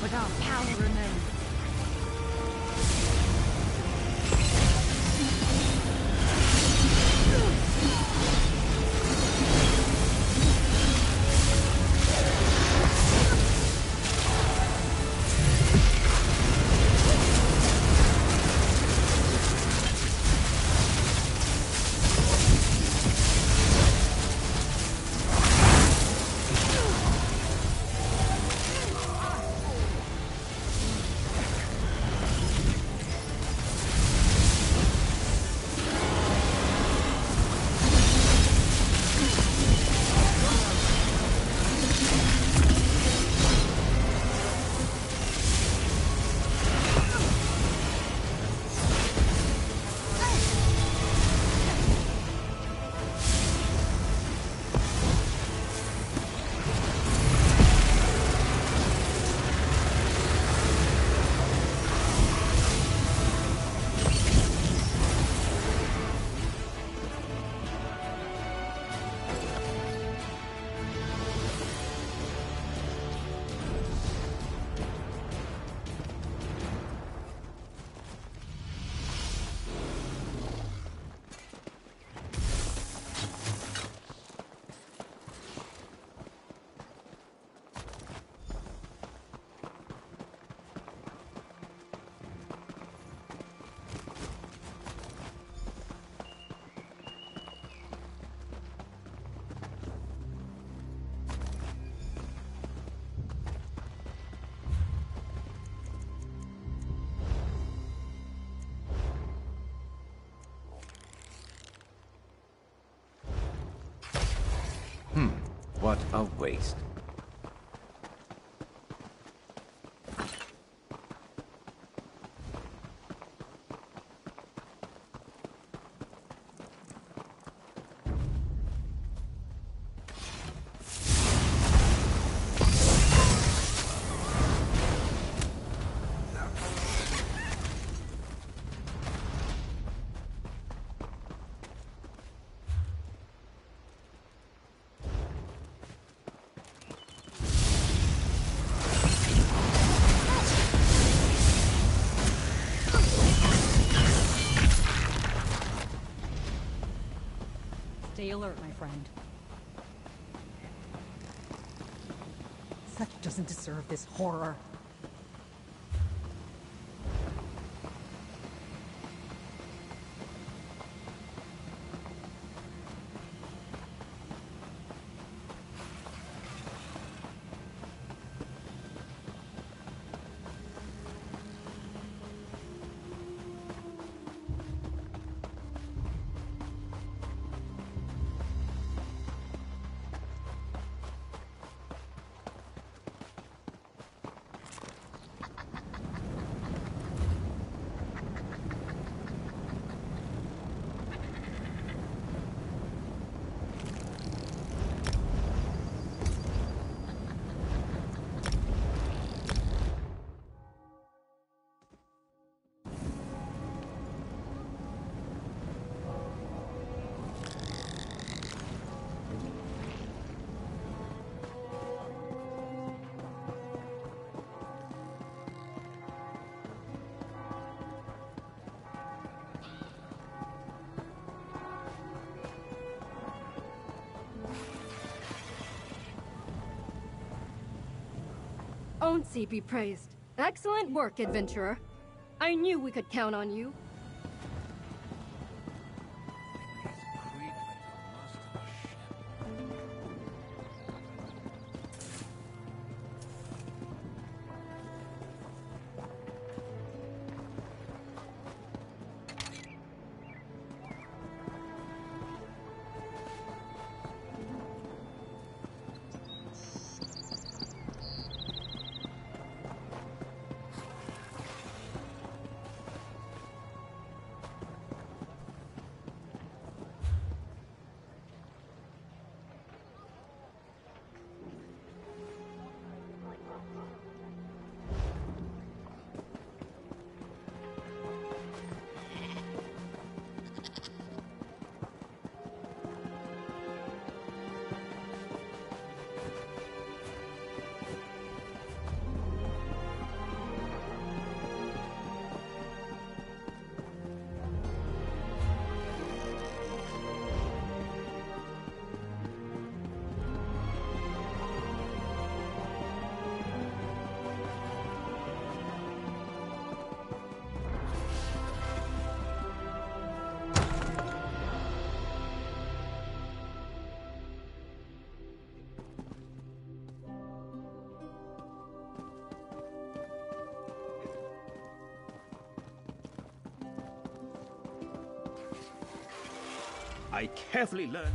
but our power remains. What a waste. Stay alert, my friend. Such doesn't deserve this horror. Onsi be praised. Excellent work, adventurer. I knew we could count on you. I carefully learned.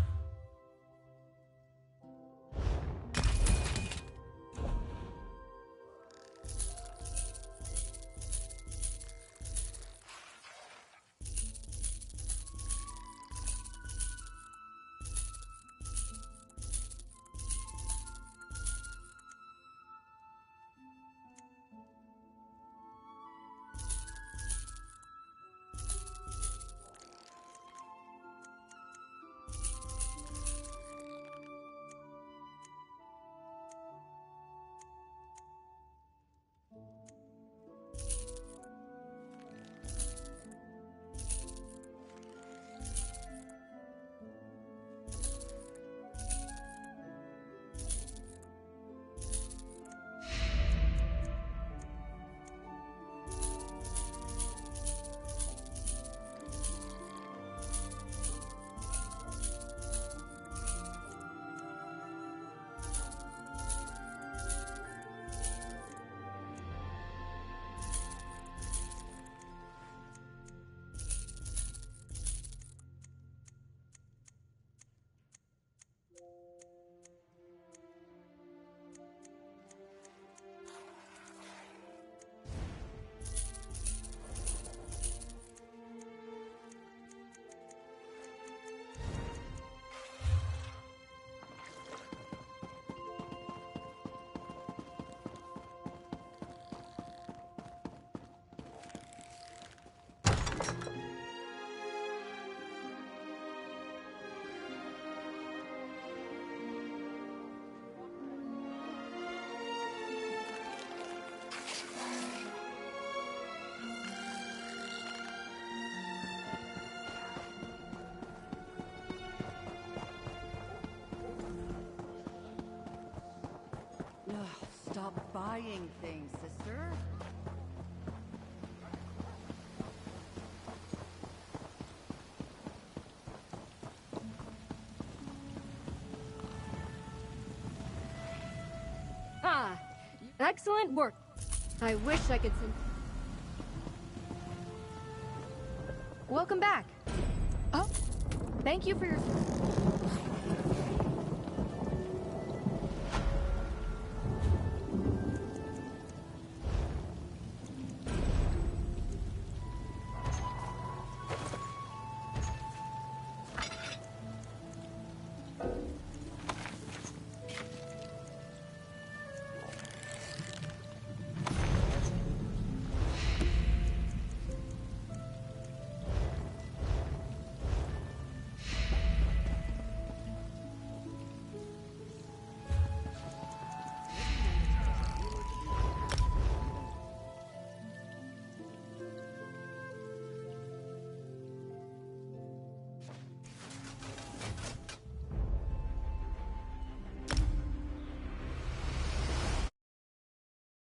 buying things, sister. Ah, excellent work. I wish I could send... Welcome back. Oh, thank you for your...